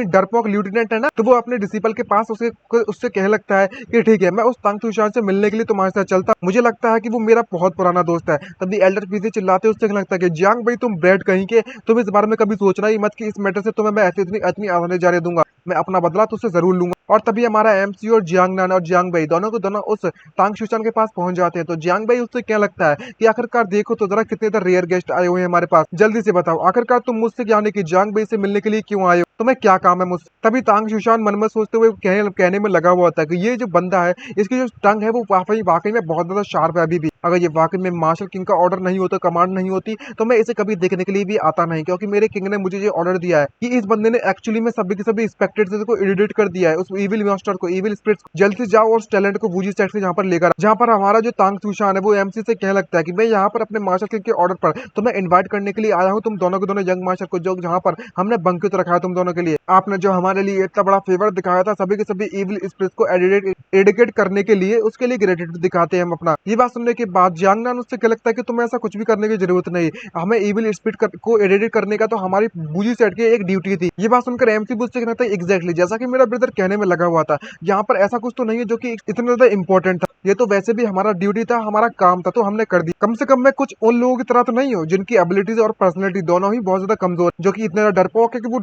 डरपोक ल्यूटिनेंट है ना। तो वो अपने डिसिपल के पास उससे कहने लगता है कि ठीक है मैं उस तांग शूशान से मिलने के लिए तुम्हारे साथ चलता, मुझे लगता है कि वो मेरा बहुत पुराना दोस्त है। तभी एल्डर पीछे चिल्लाते उससे कहने लगता है कि जियांग भाई तुम ब्रेड कहीं के, तुम इस बारे में कभी सोचना ही मत कि इस मैटर से तुम्हें मैं ऐसी इतनी इतनी आसानी जाने दूंगा, मैं अपना बदला तुझसे जरूर लूंगा। और तभी हमारा एमसी और जियांग नान और जियांग भाई दोनों को दोनों उस तांग शूशान के पास पहुंच जाते हैं। तो जियांग भाई उससे क्या लगता है कि आखिरकार देखो तो जरा कितने इधर रेयर गेस्ट आए हुए हैं हमारे पास, जल्दी से बताओ आखिरकार तुम मुझसे यानी कि जियांग भाई से मिलने के लिए क्यों आए हो, तुम्हें क्या काम है मुझसे। तभी तांग शूशान मन में सोचते हुए कहने में लगा हुआ होता है कि ये जो बंदा है इसकी जो टंग है वो वाकई में बहुत ज्यादा शार्प है। अभी भी अगर ये वाकई में मार्शल किंग का ऑर्डर नहीं होता, कमांड नहीं होती, तो मैं इसे कभी देखने के लिए भी आता नहीं, क्योंकि मेरे किंग ने मुझे ये ऑर्डर दिया है कि इस बंदे ने एक्चुअली में सभी के सभी स्पेक्टेटर्स को एडिट कर दिया है, उस इविल मास्टर को, इविल स्पिरिट्स को। जल्दी से जाओ और उस टैलेंट को वूजी सेट से यहाँ पर लेकर, जहाँ पर हमारा जो तांग शूशान है वो एमसी से कहने लगता है कि मैं यहाँ पर अपने मार्शल किंग के ऑर्डर पर तुम्हें इन्वाइट करने के लिए आया हूँ, तुम दोनों के दोनों यंग मार्शल को, जो जहाँ पर हमने बंकित रखा है तुम दोनों के लिए। आपने जो हमारे लिए इतना बड़ा फेवर दिखाया था सभी के सभी इविल स्पिरिट्स को एडिकेट करने के लिए, उसके लिए ग्रेटिट्यूड दिखाते हैं हम अपना। ये बात सुनने के बाद जियांग नान उससे क्या लगता है कि तुम्हें ऐसा कुछ भी करने की जरूरत नहीं, हमें इविल स्पिरिट को एडिट करने का तो हमारी बूजी सेट की एक ड्यूटी थी। ये बात सुनकर एमसी बुझ से कहता है एग्जैक्टली जैसा कि मेरा ब्रदर कहने में लगा हुआ था, यहाँ पर ऐसा कुछ तो नहीं है जो कि इतना ज्यादा इंपॉर्टेंट था, ये तो वैसे भी हमारा ड्यूटी था, हमारा काम था, तो हमने कर दी। कम से कम मैं कुछ उन लोगों की तरह तो नहीं हूँ जिनकी एबिलिटीज और पर्सनैलिटी दोनों ही बहुत ज्यादा कमजोर, जो कि इतना डरपोक है कि वो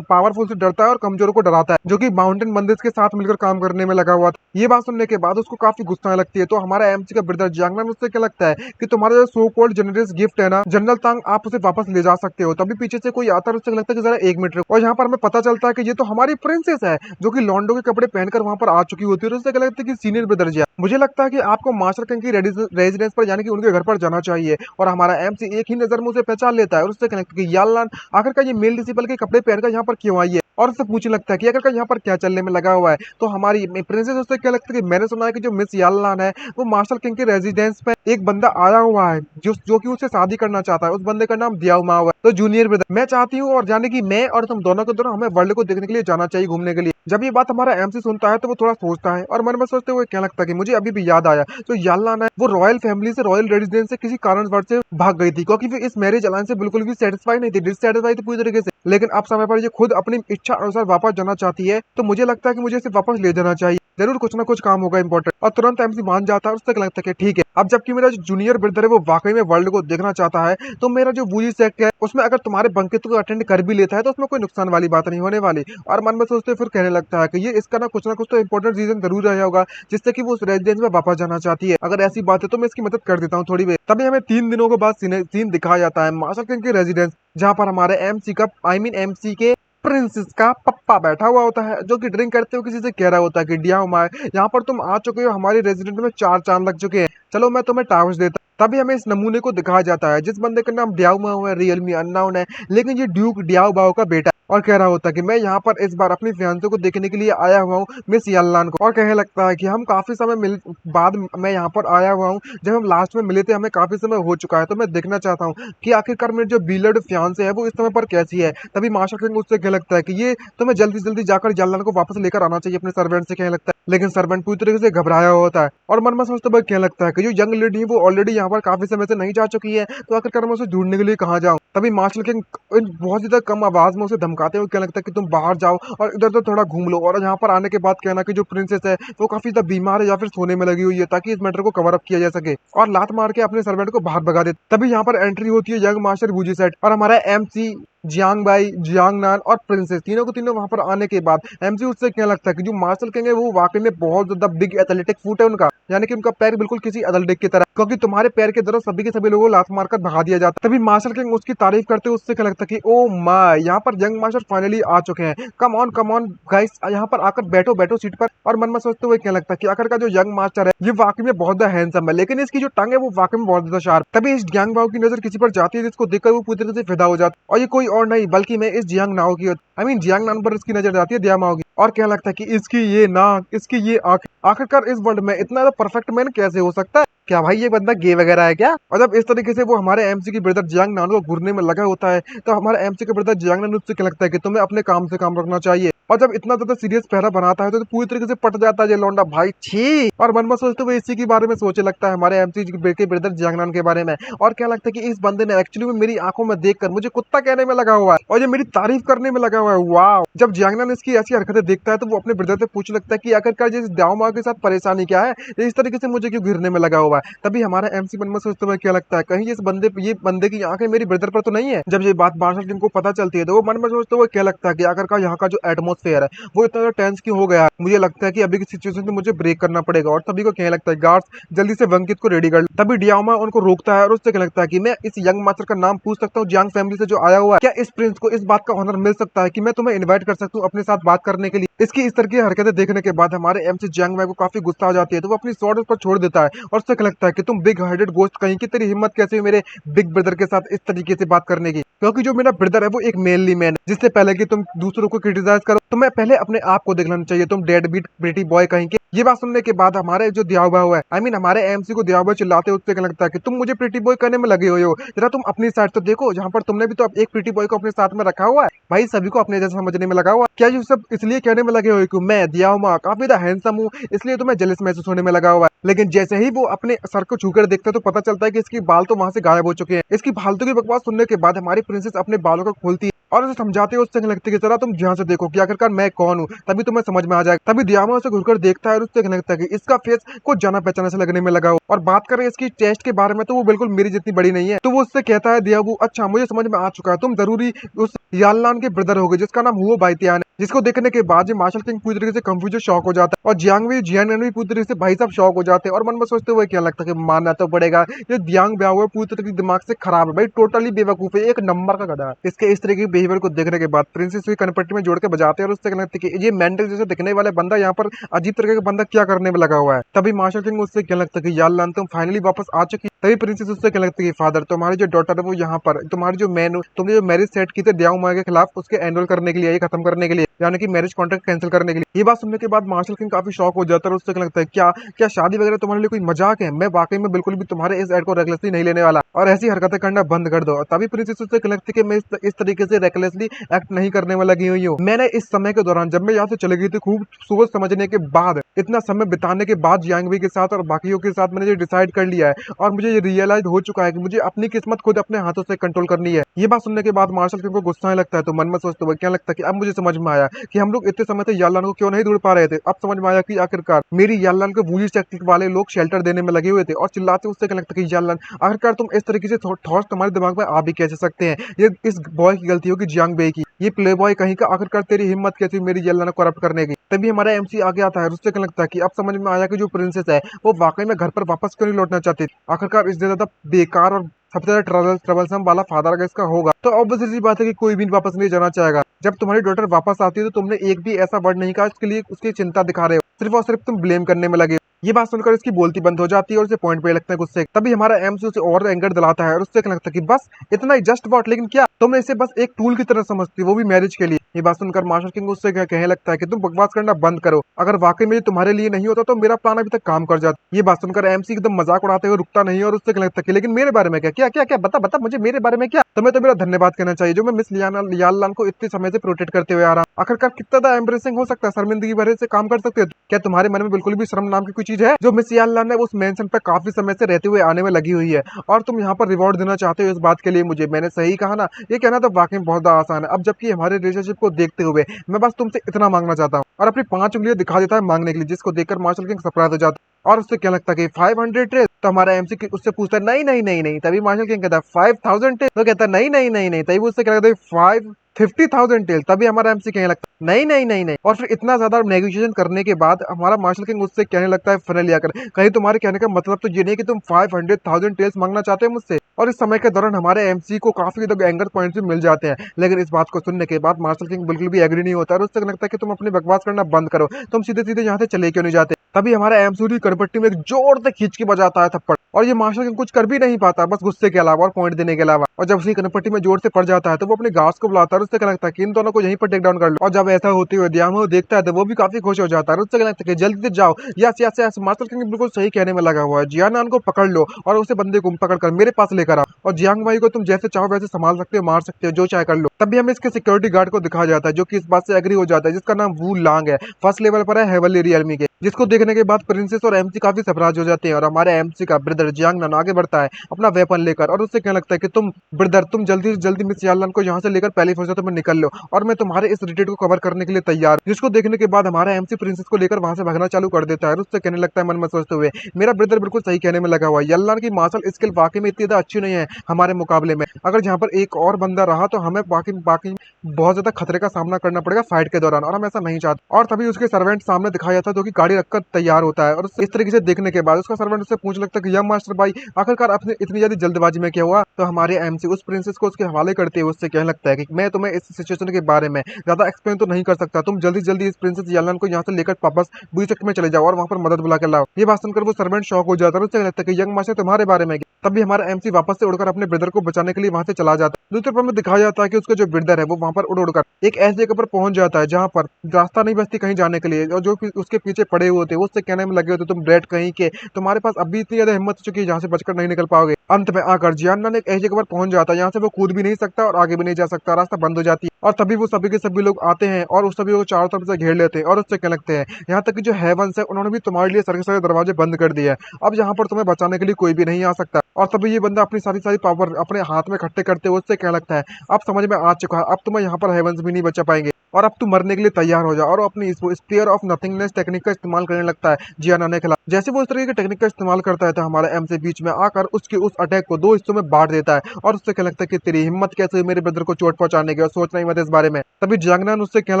पावरफुल से डरता है और कमजोर को डराता है, जो कि माउंटेन बंदिश के साथ मिलकर काम करने में लगा हुआ था। ये बात सुनने के बाद उसको काफी गुस्सा लगती है। तो हमारा एमसी का ब्रदर जियांग नान उससे क्या लगता है कि तुम्हारा जो सो कॉल्ड जनरस गिफ्ट है ना जनरल तांग, आप उसे वापस ले जा सकते हो। तभी पीछे से कोई आता है, उससे लगता है कि जरा एक मिनट, और यहाँ पर हमें पता चलता है कि ये तो हमारी प्रिंसेस है जो कि लॉन्डो के कपड़े पहनकर वहां पर आ चुकी होती है। और उससे क्या लगता है कि सीनियर ब्रदर जी, मुझे लगता है कि आपको मास्टर किंग की रेजिडेंस पर यानी कि उनके घर पर जाना चाहिए। और हमारा एमसी एक ही नजर में उसे पहचान लेता है और उससे क्या लगता है कि यार आखिरकार ये मेल डिसिपल के कपड़े पहनकर यहाँ पर क्यों आई है। और उससे पूछने लगता है कि आखिरकार यहाँ पर क्या चलने में लगा हुआ है। तो हमारी प्रिंसेस उससे क्या लगता है कि मैंने सुना है कि जो मिस यालनान है वो मार्शल किंग के रेजिडेंस पे एक बंदा आया हुआ है जो कि उससे शादी करना चाहता है। उस बंदे का नाम दियाओ माओ है। तो जूनियर ब्रदर, मैं चाहती हूँ और जाने की मैं और तुम दोनों के दोनों हमें वर्ल्ड को देखने के लिए जाना चाहिए, घूमने के लिए। जब ये बात हमारा एमसी सुनता है तो वो थोड़ा सोचता है और मन में सोचते हुए क्या लगता है कि मुझे अभी भी याद आया जो यालनान है वो रॉयल फैमिली से, रॉयल रेजिडेंस से किसी कारणवश से भाग गई थी, क्योंकि वो इस मैरिज अलायंस से बिल्कुल भी सेटिस्फाई नहीं थी, डिससेटिस्फाई थी पूरी तरीके से। लेकिन अब समय पर ये खुद अपनी इच्छा अनुसार वापस जाना चाहती है, तो मुझे लगता है कि मुझे इसे वापस ले जाना चाहिए। जरूर कुछ ना कुछ काम होगा इंपॉर्टेंट। और तुरंत एमसी मान जाता है और उससे क्या लगता है कि ठीक है, अब जबकि मेरा जो जूनियर ब्रदर है वो वाकई में वर्ल्ड को देखना चाहता है, तो मेरा जो वूजी सेक्ट है उसमें अगर तुम्हारे बंकेट को अटेंड कर भी लेता है तो उसमें कोई नुकसान वाली बात नहीं होने वाली। और मन में सोचते फिर कहने लगता है कि ये इसका ना कुछ तो इंपॉर्टेंट रीजन जरूर रहा होगा जिससे कि वो उस रेजिडेंस में वापस जाना चाहती है। अगर ऐसी बात है तो मैं इसकी मदद कर देता हूँ थोड़ी देर। तभी हमें 3 दिनों के बाद सीन दिखाया जाता है मार्शल किंग के रेजिडेंस, जहाँ पर हमारे एमसी का एमसी के प्रिंसेस का पप्पा बैठा हुआ होता है, जो कि ड्रिंक करते हुए किसी से कह रहा होता है कि डिया माए, यहाँ पर तुम आ चुके हो, हमारे रेजिडेंट में 4 चांद लग चुके हैं, चलो मैं तुम्हें टावर्स देता। तभी हमें इस नमूने को दिखाया जाता है जिस बंदे का नाम डियाओ माओ है, रियल मी अननोन है, लेकिन ये ड्यूक डियाओ बाओ का बेटा है। और कह रहा होता है कि मैं यहाँ पर इस बार अपनी फियांसे को देखने के लिए आया हुआ हूँ, मिस याल्लान को। और कहने लगता है कि हम काफी समय बाद मैं यहाँ पर आया हुआ हूँ, जब हम लास्ट में मिले थे हमें काफी समय हो चुका है, तो मैं देखना चाहता हूँ कि आखिरकार मेरी जो बीलड फियांसे है वो इस समय पर कैसी है। तभी मार्शल किंग उससे क्या लगता है कि ये तुम्हें जल्दी जल्दी जाकर याल्लान को वापस लेकर आना चाहिए अपने सर्वेंट से, कहने लगता है। लेकिन सर्वेंट पूरी तरीके से घबराया होता है और मन में सोचते हुए क्या लगता है कि जो यंग लेडी है वो ऑलरेडी यहाँ पर काफी समय से नहीं जा चुकी है, तो आखिरकार मैं उसे ढूंढने के लिए कहाँ जाऊँ। तभी मार्शल किंग बहुत ज्यादा कम आवाज में उसे धमकाते हुए क्या लगता है कि तुम बाहर जाओ और इधर उधर थोड़ा घूम लो। और यहाँ पर आने के बाद कहना कि जो प्रिंसेस है वो काफी ज्यादा बीमार है या फिर सोने में लगी हुई है, ताकि इस मैटर को कवर अप किया जा सके, और लात मार के अपने सर्वेंट को बाहर भगा दे। तभी यहाँ पर एंट्री होती है यंग मास्टर वूजी सेट और हमारा एमसी जियांग बाई, जियांग नान और प्रिंसेस, तीनों को तीनों वहां पर आने के बाद एमसी उससे क्या लगता है कि जो मार्शल किंग है वो वाकई में बहुत ज्यादा बिग एथलेटिक फुट है उनका, यानी कि उनका पैर बिल्कुल किसी एथलेटिक की तरह, क्योंकि तुम्हारे पैर के दौरान सभी के सभी लोगों को लात मारकर भगा दिया जाता है। तभी मार्शल किंग उसकी तारीफ करते हुए उससे क्या लगता है कि ओ माय, यहाँ पर यंग मास्टर फाइनली आ चुके हैं, कम ऑन गाइस, यहाँ पर आकर बैठो बैठो सीट पर। और मन में सोचते हुए क्या लगता है कि आखिर का जो यंग मास्टर है ये वाकई में बहुत ज्यादा हैंडसम है, लेकिन इसकी जो टंग है वो वाकई में बहुत ज्यादा शार्प। तभी इस जियांग बाओ की नजर किसी पर जाती है जिसको देखकर वो पूरी तरह से फिदा हो जाता है, और ये कोई और नहीं बल्कि मैं इस जियांग नाओ की जियांग नान पर इसकी नजर जाती है, दिया माओ की। और क्या लगता है कि इसकी ये नाक, इसकी ये आंख, आखिरकार इस वर्ल्ड में इतना परफेक्ट मैन कैसे हो सकता है? क्या भाई ये बंदा गे वगैरह है क्या? और जब इस तरीके से वो हमारे एमसी की ब्रदर जियांग नान को घूरने में लगा होता है, तो हमारा एमसी का ब्रदर जियांग नान उससे क्या लगता है कि तुम्हें अपने काम से काम रखना चाहिए। और जब इतना ज्यादा सीरियस पहरा बनाता है तो पूरी तरीके से पट जाता है ये लौंडा, भाई छी। और मन में सोचते हुए इसी के बारे में सोचे लगता है हमारे एमसी के ब्रदर जियांग नान के बारे में। और क्या लगता है कि इस बंदे ने एक्चुअली में मेरी आंखों में देखकर मुझे कुत्ता कहने में लगा हुआ है और ये मेरी तारीफ करने में लगा हुआ है। वाह! जब जियांग नान इसकी ऐसी हरकतें देखता है तो वो अपने ब्रदर से पूछने लगता है कि आखिरकार जिस दाओ माओ के साथ परेशानी क्या है, ये इस तरीके से मुझे क्यों घिरने में लगा हुआ है। तभी हमारा एमसी मन में सोचते हुए क्या लगता है कहीं ये बंदे की आंखें मेरी ब्रदर पर तो नहीं है। जब ये बात मार्शल किंग को पता चलती है तो वो मन में सोचते हुए क्या लगता है कि आखिरकार यहाँ का जो एटमोस्फेयर है वो इतना ज्यादा टेंस क्यों हो गया है। मुझे लगता है कि अभी की सिचुएशन से मुझे ब्रेक करना पड़ेगा, और सभी को कहने लगता है गार्ड्स जल्दी से वंकित को रेडी कर लो। तभी डियाओमा उनको रोकता है और उससे क्या लगता है कि मैं इस यंग मास्टर का नाम पूछ सकता हूँ जियांग फैमिली से जो आया हुआ है, क्या इस प्रिंस को इस बात का ऑनर मिल सकता है कि मैं तुम्हें इन्वाइट कर सकता हूँ अपने साथ बात करने के लिए। इसकी इस तरह की हरकतें देखने के बाद हमारे एमसी जियांग वाई को काफी गुस्सा आ जाती है, तो वो अपनी स्वॉर्ड उस पर छोड़ देता है और उससे क्या लगता है कि तुम बिग हेडेड गोस्ट कहीं की, तेरी हिम्मत कैसे हुई मेरे बिग ब्रदर के साथ इस तरीके से बात करने की, क्योंकि जो मेरा ब्रदर है वो एक मेनली मैन है। जिससे पहले कि तुम दूसरों को क्रिटिसाइज करो तुम्हें पहले अपने आप को देख लेना चाहिए, तुम डेड बीट ब्रिटी बॉय कहीं के। ये बात सुनने के बाद हमारे जो दिया हुआ है हमारे एमसी को दिया हुआ चिल्लाते उससे क्या लगता है कि तुम मुझे प्रिटी बॉय करने में लगे हुए हो, जरा तुम अपनी साइड तो देखो, जहाँ पर तुमने भी तो एक प्रिटी बॉय को अपने साथ में रखा हुआ है। भाई सभी को अपने जैसा समझने में लगा हुआ है क्या? ये सब इसलिए कहने में लगे हुए कि मैं दिया काफी ज्यादा हैंडसम हूँ इसलिए तुम्हें जेलस महसूस होने में लगा हुआ है। लेकिन जैसे ही वो अपने सर को छूकर देखते तो पता चलता है कि इसकी बाल तो वहां से गायब हो चुके हैं। इसकी फालतू की बकवास सुनने के बाद हमारी प्रिंसेस अपने बालों को खोलती है और उसे समझाते हुए उससे लगती है कि जरा तुम ध्यान से देखो कि आखिरकार मैं कौन हूँ, तभी तुम्हें समझ में आ जाएगा। तभी दियामा उसे घुरकर देखता है और उससे लगता है कि इसका फेस कुछ जाना पहचाना से लगने में लगा हो। और बात करें इसकी चेस्ट के बारे में तो वो बिल्कुल मेरी जितनी बड़ी नहीं है। तो वो उससे कहता है दिया वो, अच्छा मुझे समझ में आ चुका है, तुम जरूरी उस याल्लान के ब्रदर हो गए जिसका नाम हुओ बाइतियान है। जिसको देखने के बाद मार्शल किंग पूरी तरीके से कंफ्यूज शॉक हो जाता है और जियांग भी पूरी तरीके से भाई साहब शॉक हो जाते हैं और मन में सोचते हुए क्या लगता है कि मानना तो पड़ेगा ये दियांग ब्याह हुआ पूरी तरीके से दिमाग से खराब है भाई, टोटली बेवकूफ है, एक नंबर का गधा है। इसके इस तरह के बिहेवियर को देखने के बाद प्रिंसेस भी कनपट्टी में जोड़ के बजाते हैं और उससे लगता है कि ये मेंटल जैसे दिखने वाले बंदा यहाँ पर अजीब तरीके का बंदा क्या करने में लगा हुआ है। तभी मार्शल किंग उससे क्या लगता है कि याल्लान तुम फाइनली वापस आ चुकी तभी प्रिंसेस उससे कहने लगती है फादर तुम्हारी जो डॉटर है वो यहाँ पर तुम्हारी जो मैन तुमने जो मैरिज सेट की थी दियाओ माँ के खिलाफ उसके एनरोल करने के लिए ये खत्म करने के लिए यानी कि मैरिज कॉन्ट्रैक्ट कैंसिल करने के लिए। ये बात सुनने के बाद मार्शल किंग काफी शॉक हो जाता है और उससे क्या लगता है क्या क्या शादी वगैरह तुम्हारे लिए कोई मजाक है, मैं वाकई में बिल्कुल भी तुम्हारे इस एड को रेकलेसली नहीं लेने वाला और ऐसी हरकतें करना बंद कर दो। तभी प्रिंसेस उससे क्या लगती है कि मैं इस तरीके से रेकलेसली एक्ट नहीं करने में लगी हुई हूँ। मैंने इस समय के दौरान जब मैं यहाँ से चली गई थी खूब सोच समझने के बाद इतना समय बिताने के बाद जियांगवी के साथ और बाकियों के साथ मैंने ये डिसाइड कर लिया है और मुझे ये रियलाइज हो चुका है कि मुझे अपनी किस्मत खुद अपने हाथों से कंट्रोल करनी है। ये बात सुनने के बाद मार्शल किंग को गुस्सा लगता है तो मन में सोचते हुए क्या लगता है कि अब मुझे समझ में आया कि हम लोग इतने समय से यालान को क्यों नहीं ढूंढ पा रहे थे। अब समझ में आया कि आखिरकार मेरी यालान को वूली शक्ति वाले लोग शेल्टर देने में लगे हुए थे और चिल्लाते उससे क्या लगता है कि यालान आखिरकार तुम इस तरीके से थॉट्स तुम्हारे दिमाग में आ भी कैसे सकते हैं, ये इस बॉय की गलती होगी जियांग बे की, ये प्ले बॉय कहीं का आखिरकार तेरी हिम्मत कैसी मेरी यालान को करप्ट करने की। तभी हमारा एमसी आगे आता है उससे क्या लगता है कि अब समझ में आया कि जो प्रिंसेस है वो वाकई में घर पर वापस क्यों नहीं लौटना चाहती, आखिरकार इससे ज्यादा बेकार और सबसे ज्यादा ट्रबलसम वाला फादर अगर इसका होगा तो ऑब्वियसली सी बात है कि कोई भी वापस नहीं जाना चाहेगा। जब तुम्हारी डॉटर वापस आती है तो तुमने एक भी ऐसा वर्ड नहीं कहा इसके लिए उसकी चिंता दिखा रहे हो, सिर्फ और सिर्फ तुम ब्लेम करने में लगे हो। ये बात सुनकर इसकी बोलती बंद हो जाती है और उसे पॉइंट पे लगता है गुस्से। तभी हमारा एम्स उसे और एंगर दिलाता है और उससे क्या लगता है कि बस इतना ही जस्ट वॉट, लेकिन क्या तुमने इसे बस एक टूल की तरह समझती हो वो भी मैरिज के लिए। ये बात सुनकर मार्शल किंग उससे कहने लगता है कि तुम बकवास करना बंद करो, अगर वाकई में ये तुम्हारे लिए नहीं होता तो मेरा प्लान अभी तक काम कर जाता। ये बात सुनकर एमसी एकदम मजाक उड़ाते हुए रुकता नहीं और उससे कहने लगता है कि लेकिन मेरे बारे में क्या क्या क्या क्या बता बता मुझे मेरे बारे में क्या। तुम्हें तो मेरा धन्यवाद कहना चाहिए जो मैं मिस यालान को इतने समय से प्रोटेक्ट करते हुए आ रहा हूं। आखिरकार कितना ज्यादा एम्ब्रेसिंग हो सकता है, शर्मिंदगी भरे से काम कर सकते हो क्या तुम्हारे मन में बिल्कुल भी शर्म नाम की कोई चीज है जो मिस यालान ने उस मेंशन पे काफी समय से रहते हुए आने में लगी हुई है और तुम यहाँ पर रिवॉर्ड देना चाहते हो इस बात के लिए मुझे। मैंने सही कहा ना, ये कहना तो वाकई बहुत ज्यादा आसान है। अब जबकि हमारे रिलेशनशिप को देखते हुए मैं बस तुमसे इतना मांगना चाहता हूँ और अपनी 5 उंगलियां दिखा देता है मांगने के लिए, जिसको देखकर मार्शल किंग सरप्राइज हो जाता है और उससे क्या लगता है कि 500 ट्रेस। तो हमारा एमसी उससे पूछता है नहीं नहीं नहीं नहीं, तभी मार्शल किंग कहता है 5000 ट्रेस, तो कहता है नहीं नहीं नहीं नहीं, तभी उससे क्या लगता है 50,000 टेल। तभी हमारा एमसी कहने लगता है नहीं नहीं नहीं नहीं, और फिर इतना ज्यादा नेगोशिएशन करने के बाद हमारा मार्शल किंग उससे कहने लगता है फाइनली आकर कहीं तुम्हारे कहने का मतलब तो ये नहीं कि तुम 500,000 टेल्स मांगना चाहते हो मुझसे। और इस समय के दौरान हमारे एमसी को काफी एंगर पॉइंट्स भी मिल जाते हैं, लेकिन इस बात को सुनने के बाद मार्शल किंग बिल्कुल भी एग्री नहीं होता और उससे लगता है कि तुम अपनी बकवास करना बंद करो, तुम सीधे सीधे यहाँ से चले क्यों नहीं जाते। तभी हमारा एमसूरी करपट्टी में एक जोर से खींच के बजाता है थप्पड़ और ये मार्शल किंग कुछ कर भी नहीं पाता बस गुस्से के अलावा और पॉइंट देने के अलावा। और जब उसकी कनपट्टी में जोर से पड़ जाता है तो वो अपने गार्ड्स को बुलाता है और उससे क्या लगता है कि इन दोनों को यहीं पर टेक डाउन कर लो। और जब ऐसा होते हुए दियामो देखता है तो वो भी काफी खुश हो जाता है और उससे क्या लगता है कि जल्दी से जाओ। Yes yes yes, martial king बिल्कुल सही कहने में लगा हुआ है, जियानान को पकड़ लो और उसे बंदे को पकड़कर मेरे पास लेकर आओ और जियांग भाई को तुम जैसे चाहो वैसे संभाल सकते हो, मार सकते हो, जो चाहे कर लो। तभी हमें इसके सिक्योरिटी गार्ड को दिखाया जाता है जो कि इस बात से एग्री हो जाता है, जिसका नाम वू लांग है, फर्स्ट लेवल पर है हेवनली रियलमी के, जिसको देखने के बाद प्रिंसेस और एमसी काफी सरप्राइज हो जाते हैं। और हमारे एमसी का ब्रदर जियांग नान आगे बढ़ता है अपना वेपन लेकर और उससे क्या लगता है कि तुम ब्रदर तुम जल्दी से जल्दी मिस यालान को यहाँ से लेकर पहली फुर्सत में निकल लो और मैं तुम्हारे इस रिट्रीट को कवर करने के लिए तैयार। जिसको देखने के बाद हमारा एमसी प्रिंसेस को लेकर वहां से भागना चालू कर देता है और उससे कहने लगता है मन में सोचते हुए मेरा ब्रदर बिल्कुल सही कहने में लगा हुआ है, यालान की मार्शल स्किल वाकई में इतनी ज्यादा अच्छी नहीं है हमारे मुकाबले में, अगर यहाँ पर एक और बंदा रहा तो हमें बाकी बाकी बहुत ज्यादा खतरे का सामना करना पड़ेगा फाइट के दौरान और हम ऐसा नहीं चाहते। और तभी उसके सर्वेंट सामने दिखाया जाता है जो कि गाड़ी रखकर तैयार होता है और इस तरीके से देखने के बाद उसका सर्वेंट उससे पूछ लगता है कि यह मास्टर भाई आखिरकार आपने इतनी ज्यादा जल्दबाजी में क्या हुआ। तो हमारे एमसी उस प्रिंसेस को उसके हवाले करते हुए उससे कहने लगता है कि मैं तुम्हें इस सिचुएशन के बारे में ज्यादा एक्सप्लेन तो नहीं कर सकता, तुम जल्दी जल्दी इस प्रिंसेस यालान को यहाँ से लेकर वापस बुरी चक्कर में चले जाओ और वहाँ पर मदद बुला कर लाओ। ये बात सुनकर वो सर्वेंट शॉक हो जाता है और उससे लगता है कि यंग मास्टर तुम्हारे बारे में। तभी हमारा एमसी वापस से उड़कर अपने ब्रदर को बचाने के लिए वहां से चला जाता है। दूसरे पर में दिखाया जाता है कि उसका जो ब्रदर है वो वहां पर उड़ उड़कर एक ऐसी जगह पर पहुंच जाता है जहां पर रास्ता नहीं बचती कहीं जाने के लिए और जो उसके पीछे पड़े हुए थे वो उससे कहने में लगे होते तुम ब्रेड कहीं के, तुम्हारे पास अभी इतनी ज्यादा हिम्मत हो चुकी है जहाँ से बचकर नहीं निकल पाओगे। अंत में आकर जियान्ना ने एक ऐसी जगह पर पहुंच जाता है यहाँ से वो कूद भी नहीं सकता और आगे भी नहीं जा सकता, रास्ता बंद हो जाती है। और तभी वो सभी के सभी लोग आते हैं और उस सभी को चारों तरफ से घेर लेते हैं और उससे कहने लगते हैं यहाँ तक कि जो हेवंस है उन्होंने भी तुम्हारे लिए सारे सारे दरवाजे बंद कर दिए हैं, अब यहाँ पर तुम्हें बचाने के लिए कोई भी नहीं आ सकता। और तभी ये बंदा अपनी सारी सारी पावर अपने हाथ में इकट्ठे करते हुए उससे कहने लगता है अब समझ में आ चुका है, अब तुम्हें यहाँ पर हेवंस भी नहीं बचा पाएंगे और अब तुम मरने के लिए तैयार हो जाओ। और अपनी स्पीयर ऑफ नथिंगनेस टेक्निक का इस्तेमाल करने लगता है जियाना के खिलाफ। जैसे वो इस तरह की टेक्निक का इस्तेमाल करता है तो हमारा एम से बीच में आकर उसके उस अटैक को 2 हिस्सों में बांट देता है और उससे कहने लगता है कि तेरी हिम्मत कैसे हुई मेरे ब्रदर को चोट पहुंचाने की और सोचना ही मत इस बारे में। तभी जांगनान उससे कहने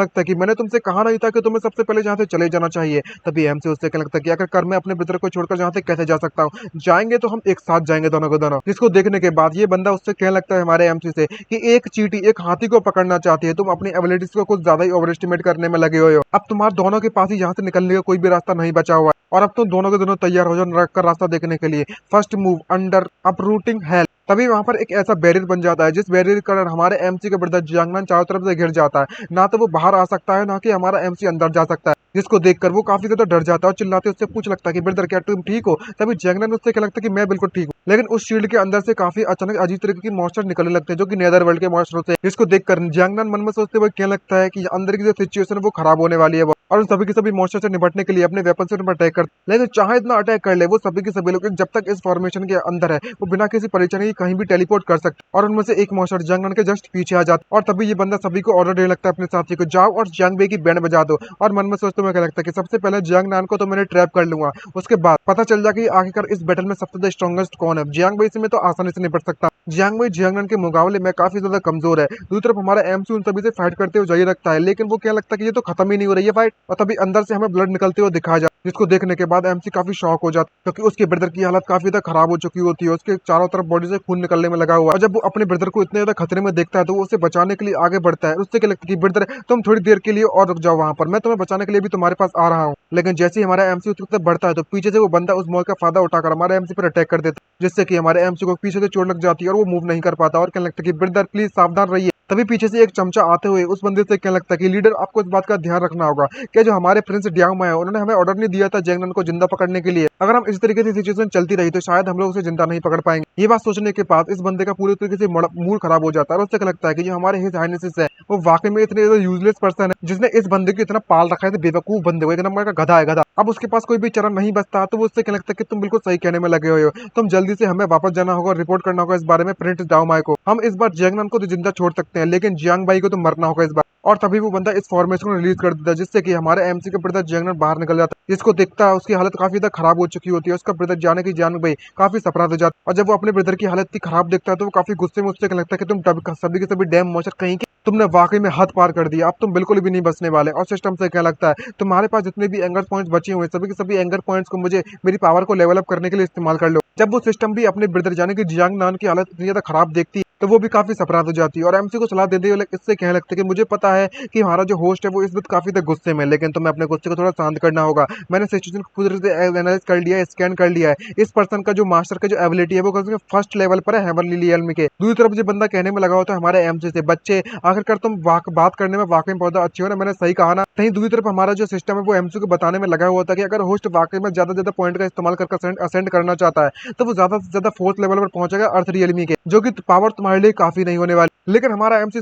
लगता है कि मैंने तुमसे कहा नहीं था कि तुम्हें सबसे पहले जहाँ से चले जाना चाहिए। तभी एम से उससे कहने लगता है कि आखिरकार मैं अपने ब्रदर को छोड़कर जहाँ से कैसे जा सकता हूँ, जाएंगे तो हम एक साथ जाएंगे दोनों को दोनों। जिसको देखने के बाद ये बंदा उससे कहने लगता है हमारे एमसी से कि एक चींटी एक हाथी को पकड़ना चाहती है, तुम अपनी एबिलिटीज को कुछ ज्यादा ही ओवर एस्टिमेट करने में लगे हुए हो। अब तुम्हारे दोनों के पास ही यहाँ से निकलने का कोई भी रास्ता नहीं बचा हुआ है और अब तुम दोनों के दोनों तैयार हो जाओ नरक का रास्ता देखने के लिए। First move under uprooting hello. तभी वहां पर एक ऐसा बैरियर बन जाता है जिस बैरियर के कारण हमारे एमसी का ब्रदर जियांगनान चारों तरफ से घिर जाता है। ना तो वो बाहर आ सकता है ना कि हमारा एमसी अंदर जा सकता है, जिसको देखकर वो काफी ज्यादा डर जाता है और चिल्लाते उससे पूछ लगता है कि ब्रदर क्या तुम ठीक हो। तभी जियांगनान उससे क्या लगता है कि मैं बिल्कुल ठीक हूँ, लेकिन उस शील्ड के अंदर से काफी अचानक अजीब तरीके की मॉन्स्टर निकलने लगते हैं जो कि नेदर वर्ल्ड के मॉन्स्टर होते हैं, जिसको देखकर जियांगनान मन में सोचते हुए क्या लगता है कि अंदर की जो सिचुएशन है वो खराब होने वाली है और सभी के सभी मॉन्स्टर से निपटने के लिए अपने वेपन से अटैक करते। लेकिन चाहे इतना अटैक कर ले वो सभी के सभी लोग जब तक इस फॉर्मेशन के अंदर है वो बिना किसी परेशानी के कहीं भी टेलीपोर्ट कर सकते और उनमें से एक मॉन्स्टर जियांगनान के जस्ट पीछे आ जाता और तभी ये बंदा सभी को ऑर्डर देने लगता है अपने साथी को, जाओ और जियांगबे की बैंड बजा दो। और मन में सोचते हुए क्या लगता है कि सबसे पहले जियांगनान को तो मैंने ट्रैप कर लूंगा, उसके बाद पता चल जाए कि आखिरकार इस बैटल में सबसे ज्यादा स्ट्रॉन्गेस्ट कौन है। जियांगबे से में तो आसानी से निपट सकता, जियांगबे जियांगनान के मुकाबले में काफी ज्यादा कमजोर है। दूसरी तरफ हमारा एमसी उन सभी से फाइट करते हुए जारी रखता है, लेकिन वो क्या लगता है कि ये तो खत्म ही नहीं हो रही है फाइट और तभी अंदर से हमें ब्लड निकलते हुए दिखाया जाता, जिसको देखने के बाद एमसी काफी शॉक हो जाता क्योंकि उसके ब्रदर की हालत काफी ज्यादा खराब हो चुकी होती है, उसके चारों तरफ बॉडी से खून निकलने में लगा हुआ है। और जब वो अपने ब्रदर को इतने ज्यादा खतरे में देखता है तो वो उसे बचाने के लिए आगे बढ़ता है। उससे क्या लगता है कि ब्रदर तुम थोड़ी देर के लिए और रुक जाओ वहां पर, मैं तुम्हें बचाने के लिए भी तुम्हारे पास आ रहा हूँ। लेकिन जैसे ही हमारा एमसी उसकी तरफ बढ़ता है तो पीछे से वो बंदा उस मॉल का फायदा उठाकर हमारे एमसी पर अटैक कर देता है, जिससे कि हमारे एमसी को पीछे से चोट लग जाती है और वो मूव नहीं कर पाता और क्या लगता है कि ब्रदर प्लीज सावधान रहिए। तभी पीछे से एक चमचा आते हुए उस बंदे से क्या लगता है कि लीडर आपको इस बात का ध्यान रखना होगा कि जो हमारे प्रिंस डियांग है उन्होंने हमें ऑर्डर नहीं दिया था जियांगनान को जिंदा पकड़ने के लिए। अगर हम इस तरीके से सिचुएशन चलती रही तो शायद हम लोग उसे जिंदा नहीं पकड़ पाएंगे। ये बात सोचने के बाद इस बंदे का पूरी तरीके से मूड खराब हो जाता है और उससे क्या लगता है कि जो हमारे हिज हाइनेसेस है वो वाकई में इतने यूजलेस पर्सन है जिसने इस बंदे को इतना पाल रखा है, बेवकूफ बंदे को, एक नंबर का गधा है गधा। अब उसके पास कोई भी चरण नहीं बचता तो वो उससे क्या लगता है कि तुम बिल्कुल सही कहने में लगे हुए हो, तुम जल्दी से हमें वापस जाना होगा और रिपोर्ट करना होगा इस बारे में प्रिंस डाओमाई को। हम इस बार जियांगनान को तो जिंदा छोड़ सकते हैं लेकिन जियांग भाई को तो मरना होगा इस बार। और तभी वो बंदा इस फॉर्मेशन को रिलीज कर देता है जिससे कि हमारे एमसी का ब्रदर जियांगनान बाहर निकल जाता है, जिसको देखता है उसकी हालत काफी ज्यादा खराब हो चुकी होती है। उसका ब्रदर जाने की जियांग भाई काफी सरप्राइज हो जाता है और जब वो अपने ब्रदर की हालत इतनी खराब देखता है तो वो काफी गुस्से में उससे लगता है कि तुम सभी के सभी डैम मॉन्स्टर कहीं के तुमने वाकई में हद पार कर दिया, अब तुम बिल्कुल भी नहीं बचने वाले। और सिस्टम से क्या लगता है तुम्हारे पास जितने भी एंगर पॉइंट्स बचे हुए सभी के सभी एंगर पॉइंट्स को मुझे मेरी पावर को लेवल अप करने के लिए इस्तेमाल कर लो। जब वो सिस्टम भी अपने ब्रदर जाने की जियांगनान की हालत इतनी ज्यादा खराब देखती है तो वो भी काफी सरप्राइज हो जाती है और एमसी को सलाह देते हुए इससे कहने लगता है कि मुझे पता है कि हमारा जो होस्ट है वो इस वक्त काफी तक गुस्से में, लेकिन तुम्हें अपने गुस्से को थोड़ा शांत करना होगा। मैंने सिचुएशन को पूरी तरह से एनालाइज कर लिया है, स्कैन कर लिया है। इस पर्सन का जो मास्टर का जो एबिलिटी है वो फर्स्ट लेवल पर है हेवनली रियल्म के। दूसरी तरफ जो बंदा कहने में लगा होता है हमारे एमसी से, बच्चे आखिरकार तुम बात करने में वाकई में बहुत अच्छी हो ना, मैंने सही कहा ना। कहीं दूसरी तरफ हमारा जो सिस्टम है वो एमसी को बताने में लगा हुआ था कि अगर होस्ट वाकई में ज्यादा पॉइंट का इस्तेमाल करके असेंड करना चाहता है तो वो ज्यादा से ज्यादा फोर्थ लेवल पर पहुंचेगा अर्थ रियलमी के, जो कि पावर तुम्हारे लिए काफी नहीं होने वाली। लेकिन हमारा एमसी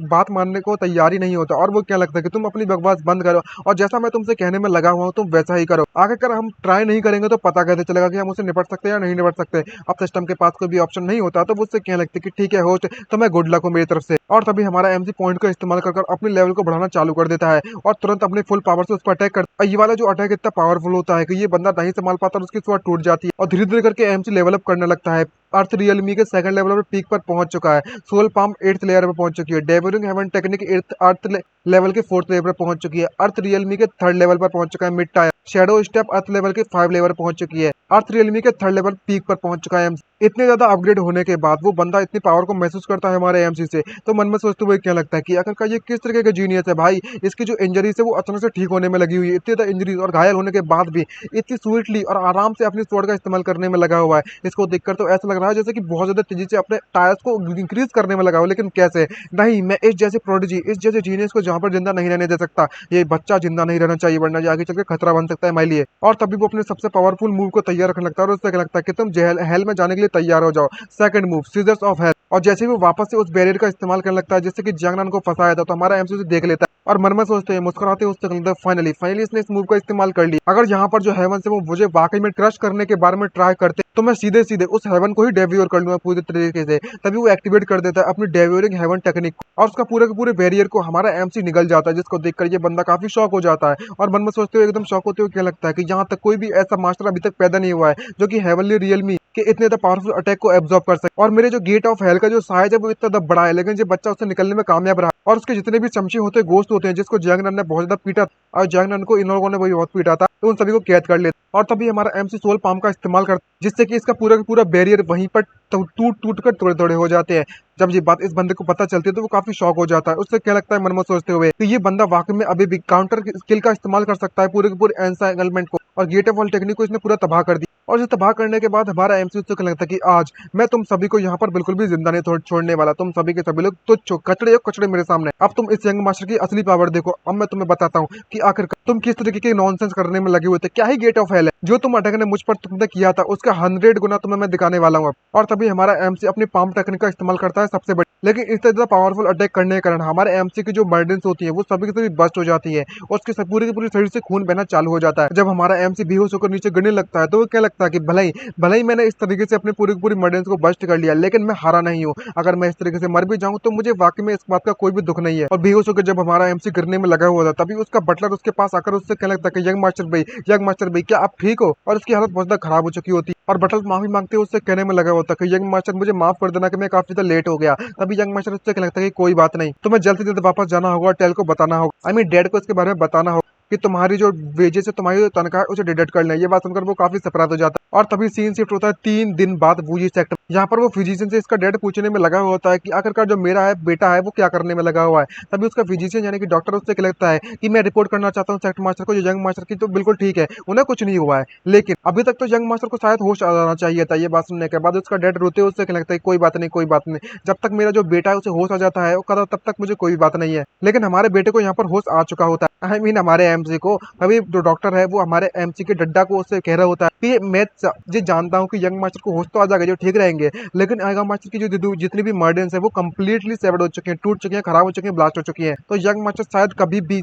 बात मानने को तैयार ही नहीं होता और वो क्या लगता है कि तुम अपनी बकवास बंद करो और जैसा मैं तुमसे कहने में लगा हुआ हूँ तुम वैसा ही करो। आखिरकार हम ट्राई नहीं करेंगे तो पता कैसे चलेगा कि हम उसे निपट सकते हैं या नहीं निपट सकते। अब सिस्टम के पास कोई भी ऑप्शन नहीं होता तो वो उससे क्या लगता है कि ठीक है होस्ट तो मैं गुड लक हूँ मेरी तरफ से। और तभी हमारा एमसी पॉइंट का इस्तेमाल कर अपने लेवल को बढ़ाना चालू कर देता है और तुरंत अपने फुल पावर से उस पर अटैक करता है। ये वाला जो अटैक इतना पावरफुल होता है कि ये बंदा नहीं संभाल पाता और उसकी स्वॉर्ड टूट जाती है और धीरे धीरे करके एमसी लेवल अप करने लगता है। अर्थ रियलमी के सेकंड लेवल पर पीक पर पहुंच चुका है, सोल पाम 8th लेयर पर पहुंच चुकी है, डेवरिंग हेवन टेक्निक अर्थ लेवल के 4th लेवल पर पहुंच चुकी है, अर्थ रियलमी के 3rd लेवल पर पहुंच चुका है mid tyre, shadow step earth level के 5 लेवल पर पहुंच चुकी है, अर्थ रियलमी के 3rd लेवल पीक पर पहुंच चुका है। इतने ज्यादा अपग्रेड होने के बाद वो बंदा इतनी पावर को महसूस करता है हमारे एमसी से तो मन में सोचते हुए क्या लगता है कि आखिरकार ये किस तरीके का जीनियस है भाई, इसकी जो इंजरीज है वो अचानक से ठीक होने में लगी हुई है, इतनी ज्यादा इंजरीज और घायल होने के बाद भी इतनी स्वीटली और आराम से अपनी स्वॉर्ड का इस्तेमाल करने में लगा हुआ है। इसको देखकर तो ऐसा लग रहा है जैसे कि बहुत ज्यादा तेजी से अपने टायर्स को इंक्रीज करने में लगा हुआ, लेकिन कैसे नहीं, मैं इस जैसे प्रोडिजी इस जैसे जीनियस को जहाँ पर जिंदा नहीं रहने दे सकता। ये बच्चा जिंदा नहीं रहना चाहिए वरना ये आगे चलकर खतरा बन सकता है हमारे लिए। और तभी वो अपने सबसे पावरफुल मूव को तैयार रखने लगता है और उससे क्या लगता है कि तुम हेल में जाने के लिए तैयार हो जाओ। Second move scissors of hell, और जैसे ही वो वापस से उस बैरियर का इस्तेमाल करने लगता है जिससे कि जियांगनान को फंसाया था तो हमारा एमसी उसे देख लेता है और मन में सोचते हैं मुस्कुराते हुए उससे कहता है फाइनली इसने इस मूव का इस्तेमाल कर लिया। अगर यहाँ पर जो हेवन से वो मुझे वाकई में क्रश करने के बारे में ट्राई करते तो मैं सीधे सीधे उस हेवन को ही डेव्योर कर लूंगा पूरी तरीके से। तभी वो एक्टिवेट कर देता है अपनी डेव्योरिंग हेवन टेक्निक और उसका पूरे के पूरे बैरियर को हमारा एमसी निगल जाता है, जिसको देखकर ये बंदा काफी शॉक हो जाता है और मन में सोचते हुए एकदम शॉक होते हुए क्या लगता है कि यहाँ तक कोई भी ऐसा मास्टर अभी तक पैदा नहीं हुआ है जो कि हेवनली रियलमी के इतने ज्यादा पावरफुल अटैक को एब्जॉर्ब कर सके। और मेरे जो गेट ऑफ हेल का जो साइज है वो इतना ज्यादा बड़ा है लेकिन ये बच्चा उससे निकलने में कामयाब रहा और उसके जितने भी चमचे होते हैं गोश्त होते हैं जिसको जियांगनान ने बहुत ज्यादा पीटा और जियांगनान को इन लोगों ने वही बहुत पीटा था तो उन सभी को कैद कर लेता और तभी हमारा एमसी सोल पाम का इस्तेमाल करता जिससे कि इसका पूरा का पूरा बैरियर वहीं पर टूट टूट कर थोड़े थोड़े हो जाते हैं। जब ये बात इस बंदे को पता चलती है तो वो काफी शॉक हो जाता है। उससे क्या लगता है मन में सोचते हुए कि ये बंदा वाकई में अभी भी काउंटर स्किल का इस्तेमाल कर सकता है पूरे के पूरे एनसाइगलमेंट को, और गेट ऑफ वॉल टेक्निक को इसने पूरा तबाह कर दिया। और इसे तबाह करने के बाद हमारा एमसी उससे क्या लगता है कि आज मैं तुम सभी को यहाँ पर बिल्कुल भी जिंदा नहीं छोड़ने वाला। तुम सभी के सभी लोग तो कचड़े हो कचड़े मेरे सामने। अब तुम इस यंग मास्टर की असली पावर देखो। अब मैं तुम्हें बताता हूँ कि आखिर तुम किस तरीके के नॉनसेंस करने में लगे हुए थे। क्या ही गेट ऑफ हेल है, जो तुम अटैक ने मुझ पर तुमने किया था उसका 100 गुना तुम्हें मैं दिखाने वाला हूँ। और तभी हमारा एमसी अपनी पाम टेक्निक का इस्तेमाल करता है सबसे बड़ी, लेकिन इस तरह पावरफुल अटैक करने के कारण हमारे एमसी की जो बर्डन्स होती है वो सभी की सभी बस्ट हो जाती है और उसके पूरी की पूरी शरीर से खून बहना चालू हो जाता है। जब हमारा एमसी बेहोश होकर नीचे गिरने लगता है तो वो क्या लगता है कि भले ही मैंने इस तरीके से अपनी पूरी की पूरी मर्डन्स को बस्ट कर लिया, लेकिन मैं हारा नहीं हूँ। अगर मैं इस तरीके से मर भी जाऊं तो मुझे वाकई में इस बात का कोई भी दुख नहीं है। और बेहोश होकर जब हमारा एमसी गिरने में लगा हुआ था तभी उसका बटलर उसके पास आकर उससे कहने लगता है कि यंग मास्टर भाई क्या आप ठीक हो? और उसकी हालत बहुत ज्यादा खराब हो चुकी होती और बटलर माफी मांगते हुए उससे कहने में लगा होता है कि यंग मास्टर मुझे माफ कर देना कि मैं काफी ज्यादा लेट हो गया। तभी यंग मास्टर उससे कहने लगता है कि कोई बात नहीं, तुम्हें जल्द से जल्द वापस जाना होगा और टेल को बताना होगा, आई मीन डैड को इसके बारे में बताना होगा कि तुम्हारी जो वेजेस है, तुम्हारी जो तनख्वाह है उसे डिडक्ट कर लें। ये बात सुनकर वो काफी सरप्राइज हो जाता है। और तभी सीन शिफ्ट होता है 3 दिन बाद वूजी सेक्टर। यहाँ पर वो फिजिशियन से इसका डेड पूछने में लगा हुआ होता है कि आखिरकार जो मेरा है बेटा है वो क्या करने में लगा हुआ है। तभी उसका फिजिशियन यानी कि डॉक्टर उससे लगता है कि मैं रिपोर्ट करना चाहता हूँ सेक्टर मास्टर को, जो यंग मास्टर की तो बिल्कुल ठीक है, उन्हें कुछ नहीं हुआ है, लेकिन अभी तक तो यंग मास्टर को शायद होश आ जाना चाहिए था। ये बात सुनने के बाद उसका डेड रोते हुए उससे लगता है कोई बात नहीं, कोई बात नहीं, जब तक मेरा जो बेटा है उसे होश आ जाता है तब तक मुझे कोई बात नहीं है। लेकिन हमारे बेटे को यहाँ पर होश आ चुका होता है, आई मीन हमारे एमसी को। तभी जो डॉक्टर है वो हमारे एमसी के डड्डा को उससे कह रहा होता है कि मैं ये जानता हूँ कि यंग मास्टर को होश तो आ जाएगा, जो ठीक रहेंगे, लेकिन यंग मास्टर की जो जितनी भी मर्डन्स है वो कंप्लीटली सेवर्ड हो चुके हैं, टूट चुके हैं, खराब हो चुके हैं, ब्लास्ट हो चुकी हैं। तो यंग मास्टर शायद कभी भी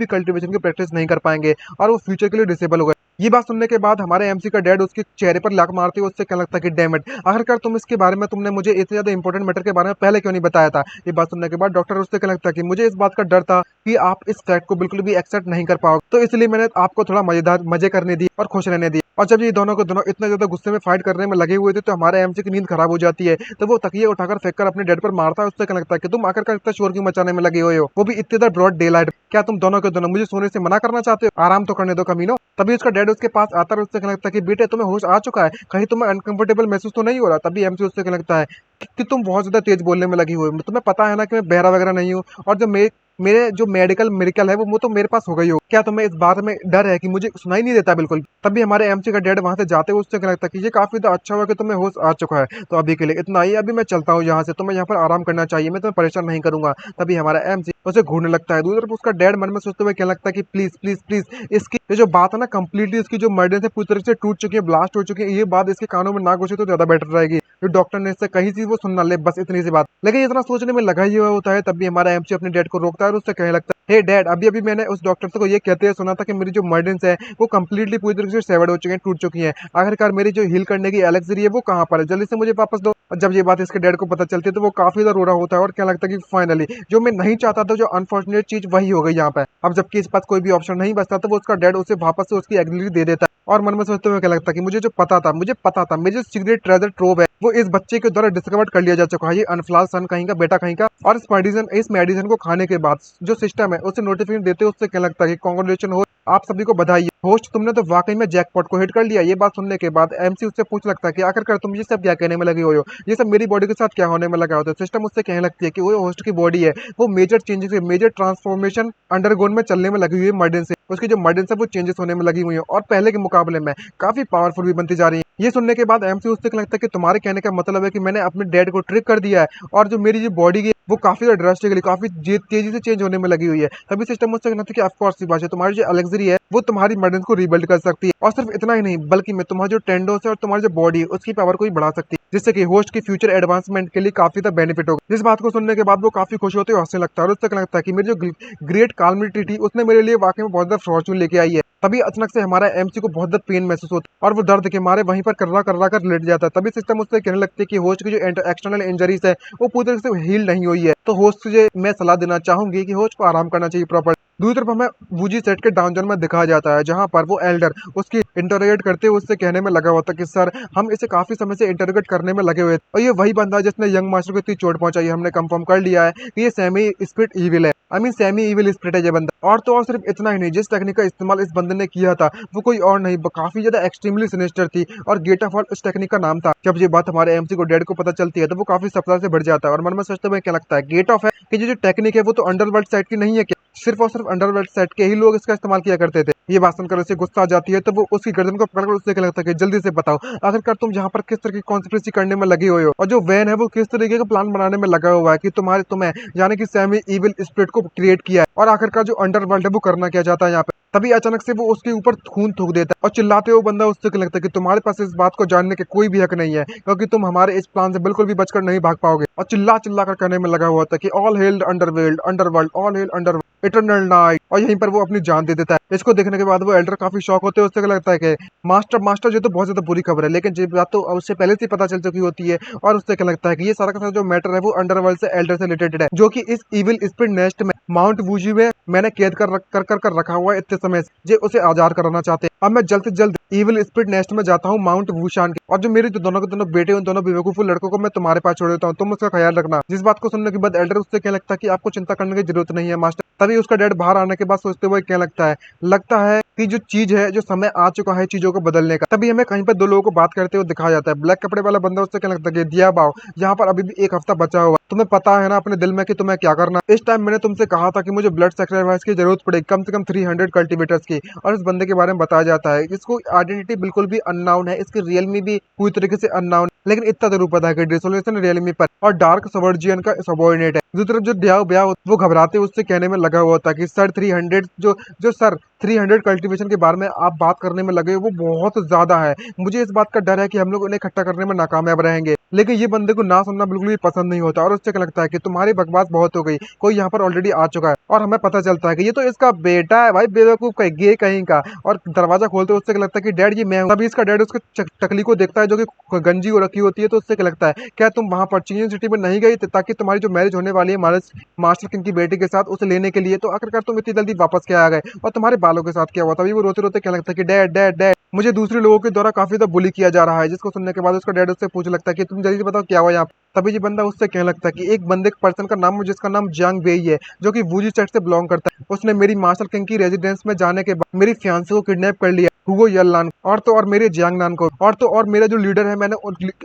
कल्टीवेशन की प्रैक्टिस नहीं कर पाएंगे और वो फ्यूचर के लिए डिसेबल हो गए। ये बात सुनने के बाद हमारे एमसी का डैड उसके चेहरे पर लात मारते हुए उससे क्या लगता है कि डैम इट, आखिरकार तुम इसके बारे में तुमने मुझे इतने ज्यादा इंपॉर्टेंट मैटर के बारे में पहले क्यों नहीं बताया था। ये बात सुनने के बाद डॉक्टर उससे क्या लगता है कि मुझे इस बात का डर था कि आप इस फैक्ट को बिल्कुल भी एक्सेप्ट नहीं कर पाओगे, तो इसलिए मैंने आपको थोड़ा मजे करने दी और खुश रहने दी। और जब ये दोनों को दोनों इतना ज्यादा गुस्से में फाइट करने में लगे हुए थे तो हमारे एमसी की नींद खराब हो जाती है। तो वो तकिए उठाकर फेंककर अपने डेड पर मारता है। उससे क्या लगता है कि तुम आखिरकार इतना शोर क्यों मचाने में लगे हुए हो, वो भी इतने देर ब्रॉड डे लाइट। क्या तुम दोनों के दोनों मुझे सोने से मना करना चाहते हो? आराम तो करने दो कमीनो। तभी उसका डैड उसके पास आता है। उससे क्या लगता है कि बेटे तुम्हें होश आ चुका है, कहीं तुम्हें अनकंफर्टेबल महसूस तो नहीं हो रहा? तभी एमसी उससे क्या लगता है कि तुम बहुत ज्यादा तेज बोलने में लगी हुई हो, तुम्हें पता है ना कि मैं बहरा वगैरह नहीं हूँ, और जो मेरे जो मेडिकल मिरेकल है वो तो मेरे पास हो गई हो। क्या तुम्हें इस बात में डर है कि मुझे सुनाई नहीं देता बिल्कुल? तभी हमारे एमसी का डैड वहां से जाते हुए उससे क्या लगता है कि ये काफी अच्छा हुआ कि तुम्हें होश आ चुका है, तो अभी के लिए इतना ही, अभी मैं चलता हूँ यहाँ से, तुम्हें यहाँ पर आराम करना चाहिए, मैं तुम्हें परेशान नहीं करूंगा। तभी हमारा एमसी उसे घूरने लगता है। दूसरी तरफ उसका डैड मन में सोचते हुए क्या लगता है कि प्लीज प्लीज प्लीज इसकी ये जो बात है ना कंप्लीटली उसकी जो मर्डर से पूरी तरह से टूट चुकी है, ब्लास्ट हो चुकी है, ये बात इसके कानों में ना घुसे तो ज्यादा बेटर रहेगी। जो डॉक्टर ने इससे कही थी वो सुनना ले, बस इतनी सी बात। लेकिन इतना सोचने में लगा ही हुआ होता है। तभी हमारा एमसी अपने डैड को रोकता है और उससे कहने लगता है, हे डैड, अभी अभी मैंने उस डॉक्टर को ये कहते हुए सुना था कि मेरी जो मर्डन्स है वो कंप्लीटली पूरी तरीके से सेवर्ड हो चुकी हैं, टूट चुकी हैं। आखिरकार मेरी जो हील करने की एलेक्सरी है वो कहाँ पर है, जल्दी से मुझे वापस दो। और जब ये बात इसके डैड को पता चलती है तो वो काफी ज्यादा रो रहा होता है और क्या लगता है कि फाइनली जो मैं नहीं चाहता था, जो अनफॉर्चुनेट चीज वही हो गई यहाँ पे। अब जबकि इस पास कोई भी ऑप्शन नहीं बचता तो वो उसका डैड उसे वापस से उसकी एग्जिलरी दे देता है। और मन में सोचते हुए क्या लगता है कि मुझे पता था मेरी जो सीक्रेट ट्रेजर ट्रोव है वो इस बच्चे के द्वारा डिस्कवर कर लिया जा चुका है। ये अनफलाल सन कहीं का बेटा कहीं का। और इस मेडिसिन को खाने के बाद जो सिस्टम है उसे नोटिफिकेशन देते उससे क्या लगता है कि कांग्रेचुलेशन हो, आप सभी को बधाई होस्ट, तुमने तो वाकई में जैकपॉट को हिट कर लिया। ये बात सुनने के बाद एमसी उससे पूछ लगता है कि आखिरकार तुम ये सब क्या कहने में लगे हो, ये सब मेरी बॉडी के साथ क्या होने में लगा होता है। सिस्टम उससे कहने लगती है कि वो होस्ट की बॉडी है वो major changes major transformation undergone में चलने में लगी हुई है मर्डन से, उसकी जो मर्डन है वो चेंजेस होने में लगी हुई है और पहले के मुकाबले में काफी पावरफुल भी बनती जा रही है। ये सुनने के बाद एमसी उससे लगता है कि तुम्हारे कहने का मतलब है कि मैंने अपने डैड को ट्रिक कर दिया है और जो मेरी जो बॉडी है वो काफी ड्रास्टिकली काफी तेजी से चेंज होने में लगी हुई है। तभी सिस्टम मुझसे कहना था कि ऑफ कोर्स सी बात है, तुम्हारी जो एलेक्सरी है वो तुम्हारी मर्डन को रिबिल्ड कर सकती है, और सिर्फ इतना ही नहीं बल्कि मैं तुम्हारे जो टेंडोस है और तुम्हारी जो बॉडी है उसकी पावर को भी बढ़ा सकती है, जिससे कि होस्ट की फ्यूचर एडवांसमेंट के लिए काफी ज्यादा बेनिफिट होगा। इस बात को सुनने के बाद वो काफी खुश होते हुए हंसने लगता है और उससे लगता है कि मेरी जो ग्रेट कालमिटी थी उसने मेरे लिए वाकई में बहुत ज्यादा फॉर्चून लेके आई है। तभी अचानक से हमारा एमसी को बहुत ज्यादा पेन महसूस होता है और वो दर्द के मारे वहीं पर कर्रा कर लेट जाता है। तभी सिस्टम उससे कहने लगती है कि होस्ट की जो एक्सटर्नल इंजरीज है वो पूरी तरह से हील नहीं हुई है, तो होस्ट से मैं सलाह देना चाहूंगी कि होस्ट को आराम करना चाहिए प्रॉपर। दूसरी तरफ हमें वूजी सेट के डाउन जोन में दिखाया जाता है जहाँ पर वो एल्डर उसकी इंटरोगेट करते हुए उससे कहने में लगा हुआ था कि सर हम इसे काफी समय से इंटरोगेट करने में लगे हुए थे और ये वही बंदा है जिसने यंग मास्टर को इतनी चोट पहुंचाई है। हमने कंफर्म कर लिया है कि ये सेमी स्पिरिट इविल है, I mean semi evil spirit है ये बंदा। और तो और सिर्फ इतना ही नहीं, जिस टेक्निक का इस्तेमाल इस बंदे ने किया था वो कोई और नहीं काफी ज्यादा एक्सट्रीमली सिनिस्टर थी और गेट ऑफ ऑल उस टेक्निक का नाम था। जब ये बात हमारे एमसी को डैड को पता चलती है तो वो काफी सप्ताह से बढ़ जाता है और मन में सोचते हुए क्या लगता है गेट ऑफ है कि जो टेक्निक है वो तो अंडरवर्ल्ड साइड की नहीं है क्या, सिर्फ और सिर्फ अंडरवर्ल्ड साइड के ही लोग इसका इस्तेमाल किया करते थे। ये बात सुनकर उसे गुस्सा आ जाती है तो वो उसकी गर्दन को पकड़कर उससे क्या लगता है कि जल्दी से बताओ आखिरकार तुम यहाँ पर किस तरह की कॉन्स्पिरेसी करने में लगे हुए हो और जो वैन है वो किस तरीके का प्लान बनाने में लगा हुआ है कि तुम्हें यानी कि सेमी इविल स्पिरिट को क्रिएट किया है और आखिरकार जो अंडरवर्ल्ड है वो करना क्या चाहता है यहाँ पे। तभी अचानक से वो उसके ऊपर खून थूक देता है और चिल्लाते हुए बंदा उससे क्या लगता है कि तुम्हारे पास इस बात को जानने के कोई भी हक नहीं है क्योंकि तुम हमारे इस प्लान से बिल्कुल भी बचकर नहीं भाग पाओगे। और चिल्ला चिल्ला कर कहने में लगा हुआ था कि all held underworld underworld all held underworld eternal night, और यहीं पर वो अपनी जान दे देता है। इसको देखने के बाद वो एल्डर काफी शॉक होते हैं, उससे क्या लगता है कि मास्टर मास्टर ये तो बहुत ज्यादा बुरी खबर है, लेकिन ये बात तो उससे पहले से ही पता चल चुकी होती है और उससे क्या लगता है कि ये सारा का सारा जो मैटर है वो अंडरवर्ल्ड से एल्डर से रिलेटेड है जो कि इस इविल स्पिरिट नेस्ट में माउंट वूजी में मैंने कैद कर रखा हुआ है इतने समय से, जे उसे आजाद कराना चाहते हैं। अब मैं जल्द से जल्द इविल स्पिरिट नेस्ट में जाता हूँ माउंट वूशान के, और जो मेरे जो दोनों के दोनों बेटे उन दोनों बेवकूफ लड़कों को मैं तुम्हारे पास छोड़ देता हूँ, तुम उसका ख्याल रखना। जिस बात को सुनने के बाद एल्डर उससे क्या लगता है कि आपको चिंता करने की जरूरत नहीं है मास्टर। तभी उसका डैड बाहर आने के बाद सोचते हुए क्या लगता है कि जो चीज है जो समय आ चुका है चीजों को बदलने का। तभी हमें कहीं पर दो लोगों को बात करते हुए दिखाया जाता है। ब्लैक कपड़े वाला बंदा उससे क्या लगता है कि दिया बाओ यहाँ पर अभी भी एक हफ्ता बचा हुआ, तुम्हें पता है ना अपने दिल में कि तुम्हें क्या करना। इस टाइम मैंने तुमसे कहा था कि मुझे ब्लड सेक्रीफाइस की जरूरत पड़ेगी कम से कम 300 कल्टीवेटर्स की, और इस बंदे के बारे में बताया जाता है इसको आइडेंटिटी बिल्कुल भी अननाउन है, इसकी रियलमी भी पूरी तरीके से अननाउन, लेकिन इतना जरूर पता है कि डिसोलेशन रियलमी पर और डार्क सबवर्जियन का सबॉर्डिनेट है। दूसरी तरफ जो ब्याह वो घबराते उससे कहने में लगा हुआ था कि सर 300 जो सर 300 कल्टीवेशन के बारे में आप बात करने में लगे वो बहुत ज्यादा है, मुझे इस बात का डर है कि हम लोग उन्हें इकट्ठा करने में नाकामयाब रहेंगे। लेकिन ये बंदे को ना सुनना बिल्कुल भी पसंद नहीं होता और उससे क्या लगता है कि तुम्हारी बकवास बहुत हो गई, कोई यहाँ पर ऑलरेडी आ चुका है और हमें पता चलता है कि ये तो इसका बेटा है भाई, बेवकूफ का गे कहीं का। और दरवाजा खोलते उससे क्या लगता है कि डैड ये मैं हूं। तभी इसका डैड उसके टकली को देखता है जो कि गंजी हो रखी होती है, तो उससे क्या लगता है क्या तुम वहां पर चीन सिटी में नहीं गई ताकि तुम्हारी जो मैरिज होने वाली है मास्टर किंग की बेटी के साथ उसे लेने के लिए, तो आखिरकार तुम इतनी जल्दी वापस क्या आ गए और तुम्हारे बालों के साथ क्या हुआ। तभी वो रोते रोते क्या लगता है कि डैड डैड डैड मुझे दूसरे लोगों के द्वारा काफी ज्यादा बुली किया जा रहा है। जिसको सुनने के बाद उसका डैड उससे पूछ लगता है कि तुम जल्दी बताओ क्या हुआ यहाँ। तभी ये बंदा उससे कहने लगता है कि एक बंदे पर्सन का नाम जिसका नाम जियांग बेई है जो कि वूजी सेट से बिलोंग करता है, उसने मेरी मास्टर किंग की रेजिडेंस में जाने के बाद मेरी फियांसे को किडनैप कर लिया, हुगो यल्लान और तो और मेरे जियांग नान को, और तो और मेरा जो लीडर है मैंने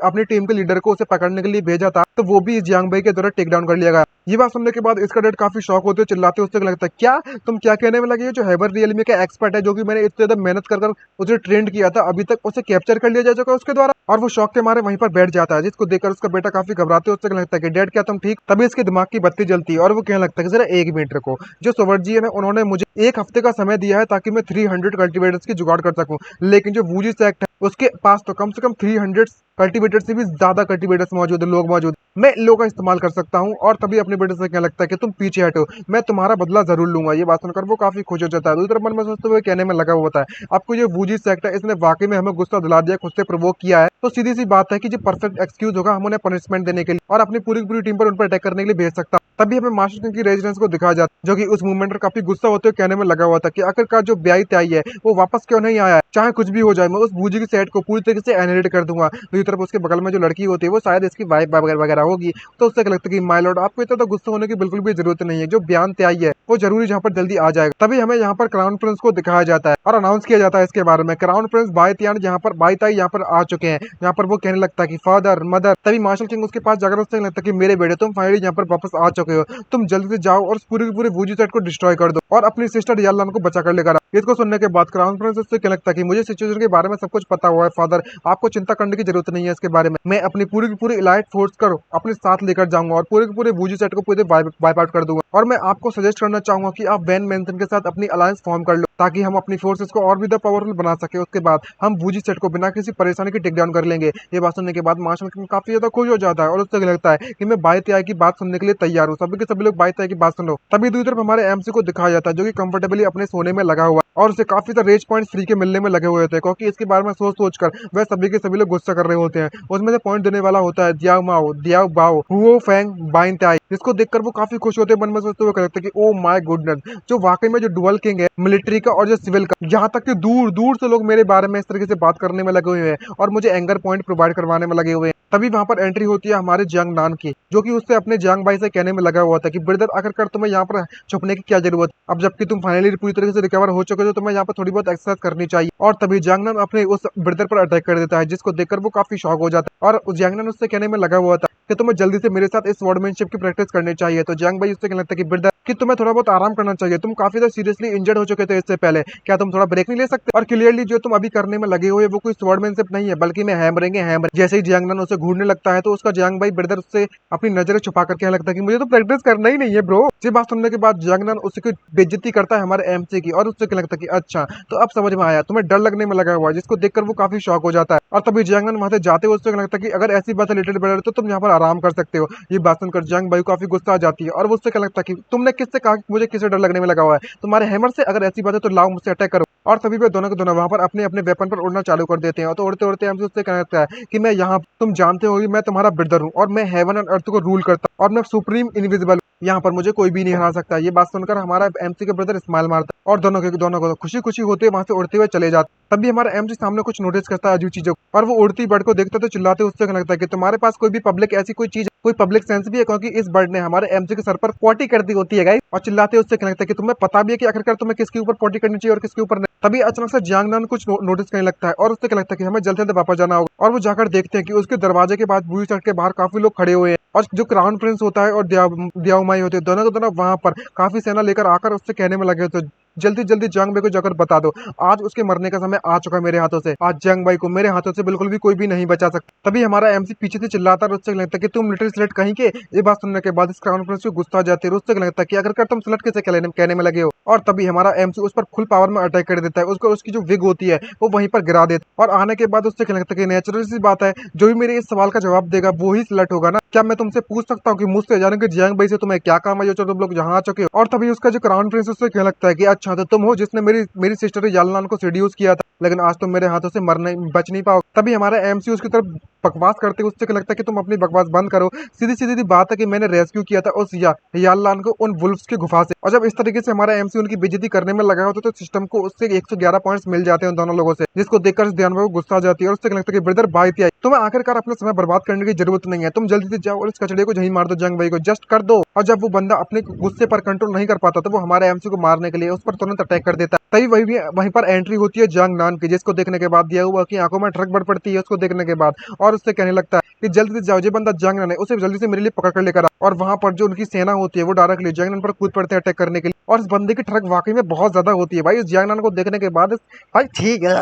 अपनी टीम के लीडर को उसे पकड़ने के लिए भेजा था, तो वो भी जियांग बेई के द्वारा टेक डाउन कर लिया गया। ये बात सुनने के बाद इसका डैड काफी शॉक होते हुए चिल्लाते उससे लगता है क्या तुम क्या कहने में लगे, जो हैबर रियलमी का एक्सपर्ट है जो कि मैंने इतने ज्यादा मेहनत कर उसे ट्रेंड किया था अभी तक उसे कैप्चर कर लिया जा चुका है उसके द्वारा। और वो शौक के मारे वहीं पर बैठ जाता है, जिसको देखकर उसका बेटा काफी घबराते उससे लगता है कि डैड क्या तुम ठीक। तभी इसके दिमाग की बत्ती जलती है और वो कहने लगता है कि जरा एक मिनट रखो, जो सोवर्जियन है उन्होंने मुझे एक हफ्ते का समय दिया है ताकि मैं 300 कल्टीवेटर्स की जुगाड़ कर सकूं, लेकिन जो वूजी सेक्ट है उसके पास तो कम से कम 300 कल्टीवेटर से भी ज्यादा कल्टीवेटर्स मौजूद है, लोग मौजूद, मैं इन लोगों का इस्तेमाल कर सकता हूँ। और तभी अपने बेटे से क्या लगता है कि तुम पीछे हटो, मैं तुम्हारा बदला जरूर लूंगा। ये बात सुनकर वो काफी खुश हो जाता है। दूसरी तरफ मन में सोचते हुए कहने में लगा होता है आपको ये वूजी सेक्ट है इसने वाकई में हमें गुस्सा दिला दिया, खुद से प्रोवोक किया है, तो सीधी सी बात है कि जो परफेक्ट एक्सक्यूज होगा हम उन्हें पनिशमेंट देने के लिए और अपनी पूरी पूरी टीम पर उन पर अटैक करने के लिए भेज सकता। तभी हमें मास्टर किंग की रेजिडेंस को दिखाया जाता जो कि उस मूवमेंट पर काफी गुस्सा होते हुए कहने में लगा हुआ था कि आखिरकार जो ब्याई त्याई है वो वापस क्यों नहीं आया, चाहे कुछ भी हो जाए मैं उस वूजी की सेट को पूरी तरीके से एनहेरिट कर दूंगा। दूसरी तरफ उसके बगल में जो लड़की होती है वो शायद इसकी वाइफ वगैरह होगी, तो उससे लगता है कि माय लॉर्ड आपको इतना तो गुस्सा होने की बिल्कुल भी जरूरत नहीं है, जो बयान त्याई है वो जरूरी जहाँ पर जल्दी आ जाएगा। तभी हमें यहाँ पर क्राउन प्रिंस को दिखाया जाता है और अनाउंस किया जाता है इसके बारे में। क्राउन प्रिंस बाईतियान यहाँ पर बाईताई यहाँ पर आ चुके हैं, यहाँ पर वो कहने लगता है कि फादर मदर। तभी मार्शल किंग उसके पास जाकर उससे लगता है कि मेरे बेटे तुम फाइनली यहाँ पर वापस आ चुके हो, तुम जल्दी से जाओ और पूरी की पूरी वूजी सेट को डिस्ट्रॉय कर दो और अपनी सिस्टर यालान को बचा कर लेकर। इसको सुनने के बाद क्राउन प्रिंस उससे क्या लगता है कि मुझे सिचुएशन के बारे में सब कुछ पता हुआ है फादर, आपको चिंता करने की जरूरत नहीं है इसके बारे में, मैं अपनी पूरी की पूरी इलाइट फोर्स कर अपने साथ लेकर जाऊंगा और पूरे के पूरे वूजी सेट को पूरे वाइप आउट कर दूंगा। और मैं आपको सजेस्ट करना चाहूंगा कि आप वैन मेंशन के साथ अपनी अलायंस फॉर्म कर लो ताकि हम अपनी फोर्सेस को और भी ज़्यादा पावरफुल बना सके। उसके बाद हम बूजी सेट को बिना किसी परेशानी के टेक डाउन कर लेंगे। ये बात सुनने के बाद मार्शल किंग काफी ज्यादा खुश हो जाता है और उससे लगता है कि मैं बाई त्याई की बात सुनने के लिए तैयार हूँ। सभी के सभी लोग बाई त्याई की बात सुन लो। तभी दूसरी तरफ हमारे एमसी को दिखाया जाता है जो कि कंफर्टेबली अपने सोने में लगा हुआ और उसे काफी ज्यादा रेज पॉइंट फ्री के मिलने में लगे हुए होते हैं, क्योंकि इसके बारे में सोच सोच कर वह सभी के सभी लोग गुस्सा कर रहे होते हैं। उसमें से पॉइंट देने वाला होता है दियाओ माओ, दियाओ बाओ, हुओ फैंग, बाइन ताई, जिसको देखकर वो काफी खुश होते हैं। मन में सोचते हुए कहते हैं कि ओ माय गुडनेस, जो वाकई में जो डुअल किंग है मिलिट्री का और जो सिविल का, यहाँ तक कि दूर दूर से लोग मेरे बारे में इस तरीके से बात करने में लगे हुए हैं और मुझे एंगर पॉइंट प्रोवाइड करवाने में लगे हुए हैं। तभी वहां पर एंट्री होती है हमारे जंग नान की, जो कि उससे अपने जंग भाई से कहने में लगा हुआ था कि ब्रदर आखिरकार तुम्हें यहाँ पर छुपने की क्या जरूरत, अब जबकि तुम फाइनली पूरी तरीके से रिकवर हो चुके हो तो तुम्हें यहाँ पर थोड़ी बहुत एक्सरसाइज करनी चाहिए। और तभी जंगनान अपने उस ब्रदर पर अटैक कर देता है, जिसको देखकर वो काफी शॉक हो जाता है और उस जंगनान उससे कहने में लगा हुआ था कि तुम्हें जल्दी से मेरे साथ इस स्वॉर्डमैनशिप की प्रैक्टिस करनी चाहिए। तो जंग भाई उससे कहने लगता है कि ब्रदर कि तुम्हें थोड़ा बहुत आराम करना चाहिए, तुम काफी ज्यादा सीरियसली इंजर्ड हो चुके थे इससे पहले, क्या तुम थोड़ा ब्रेक नहीं ले सकते? और क्लियरली जो तुम अभी करने में लगे हुए वो कोई स्वॉर्डमैनशिप नहीं है, बल्कि मैं हैमरेंगे हैमर। जैसे ही जियांगनान उसे घूरने लगता है तो उसका जियांग भाई ब्रदर उससे अपनी नजरें छुपा कर कहने लगता है कि मुझे तो प्रैक्टिस करना ही नहीं है ब्रो। ये बात सुनने के बाद जियांगनान उसकी बेइज्जती करता है हमारे एमसी की और उससे कहने लगता है कि अच्छा तो अब समझ में आया, तुम्हें डर लगने में लगा हुआ है, जिसको देखकर वो काफी शॉक हो जाता है। और तभी जियांगनान वहां से जाते हुए उससे कहने लगता है कि अगर ऐसी बात है लिटिल ब्रदर तो तुम यहाँ पर आराम कर सकते हो। ये बात सुनकर जियांग भाई काफी गुस्सा आ जाती है और वो उससे कहने लगता है कि तुमने किससे कहा कि मुझे किससे डर लगने में लगा हुआ है, तुम्हारे हैमर से? अगर ऐसी बात है तो लाओ मुझसे अटैक करो। और तभी वे दोनों के दोनों वहां पर अपने अपने वेपन पर उड़ना चालू कर देते हैं। तो उड़ते उड़ते हमसे उससे कहना लगता है कि मैं यहाँ, तुम जानते हो कि मैं तुम्हारा ब्रदर हूँ और मैं हेवन एंड अर्थ को रूल करता हूँ और मैं सुप्रीम इनविजिबल, यहाँ पर मुझे कोई भी नहीं हरा सकता। ये बात सुनकर हमारा एमसी के ब्रदर स्माइल मारता है और दोनों को खुशी खुशी होते वहां से उड़ते हुए चले जाते। तभी हमारा एमसी सामने कुछ नोटिस करता है अजीब चीजों को, और वो उड़ती बर्ड को देखता तो चिल्लाते उससे कहने लगता है कि तुम्हारे पास कोई भी पब्लिक ऐसी कोई चीज, कोई पब्लिक सेंस भी है, क्योंकि इस बर्ड ने हमारे एमसी के सर पर पॉटी कर दी होती है गाइस। और चिल्लाते उससे कहने लगता है कि तुम्हें पता भी है कि आखिरकार तुम्हें किसके ऊपर पॉटी करनी चाहिए और किसके ऊपर नहीं। तभी अचानक से जियांगनान कुछ नोटिस करने लगता है और उससे क्या लगता है कि हमें जल्द से जल्द वापस जाना होगा। और वो जाकर देखते हैं कि उसके दरवाजे के बाद बूई सड़क के बाहर काफी लोग खड़े हुए हैं और जो क्राउन प्रिंस होता है और दियाओमाई होते हैं, दोनों के दोनों वहां पर काफी सेना लेकर आकर उससे कहने में लगे तो जल्दी जल्दी जंग भाई को जाकर बता दो, आज उसके मरने का समय आ चुका है मेरे हाथों से। आज जंग भाई को मेरे हाथों से बिल्कुल भी कोई भी नहीं बचा सकता। तभी हमारा एमसी पीछे से चिल्लाता है और उससे लगता है कि तुम लिटिल स्लेट कहीं के। ये बात सुनने के बाद इस क्राउन प्रिंस को गुस्सा आ जाती है और उससे लगता है कि अगर तुम स्लेट कैसे कहने में लगे हो। और तभी हमारा एमसी उस पर फुल पावर में अटैक कर देता है, उसको उसकी जो विग होती है वो वहीं पर गिरा देता है। और आने के बाद उससे कहने लगता है कि नेचुरल सी बात है, जो भी मेरे इस सवाल का जवाब देगा वो ही सिलेक्ट होगा ना। क्या मैं तुमसे पूछ सकता हूँ कि मुझसे जाने के जियांग भाई से तुम्हें क्या काम है जो तुम लोग यहाँ आ चुके हो? और तभी उसका जो क्राउन प्रिंस उससे कहने लगता है कि अच्छा तो तुम हो जिसने मेरी मेरी सिस्टर यालनान को सेड्यूस किया था, लेकिन आज तुम मेरे हाथों से मरने बच नहीं पाओगे। तभी हमारा एमसी उसकी तरफ बकवास करते हुए उससे लगता है कि तुम अपनी बकवास बंद करो, सीधी सीधी बात है कि मैंने रेस्क्यू किया था उस यालनान को उन वुल्फ्स की गुफा से। और जब इस तरीके से हमारा एमसी उनकी बेइज्जती करने में लगा होता तो सिस्टम को उससे 111 पॉइंट्स मिल जाते हैं उन दोनों लोगों से, जिसको देखकर ध्यान में गुस्सा आ जाती है और उससे लगता है कि ब्रदर बाय आई, तुम्हें आखिरकार अपना समय बर्बाद करने की जरूरत नहीं है, तुम जल्दी से जाओ और इस कचड़े को यहीं मार दो, जंग भाई को जस्ट कर दो। और जब वो बंदा अपने गुस्से पर कंट्रोल नहीं कर पाता तो वो हमारे एमसी को मारने के लिए उस पर तुरंत अटैक कर देता है। तभी वहीं पर एंट्री होती है जंग नान की, जिसको देखने के बाद दिया हुआ की आंखों में ठरक बढ़ पड़ती है उसको देखने के बाद, और उससे कहने लगता है कि जल्दी से जाओ, ये बंदा जंग नान है, उसे जल्दी से मेरे लिए पकड़ कर लेकर आ। और वहां पर जो उनकी सेना होती है वो डायरेक्टली जंग नान पर कूद पड़ते हैं अटैक करने के लिए। और इस बंदे की ठरक वाकई में बहुत ज्यादा होती है भाई इस जंग नान को देखने के बाद। भाई ठीक है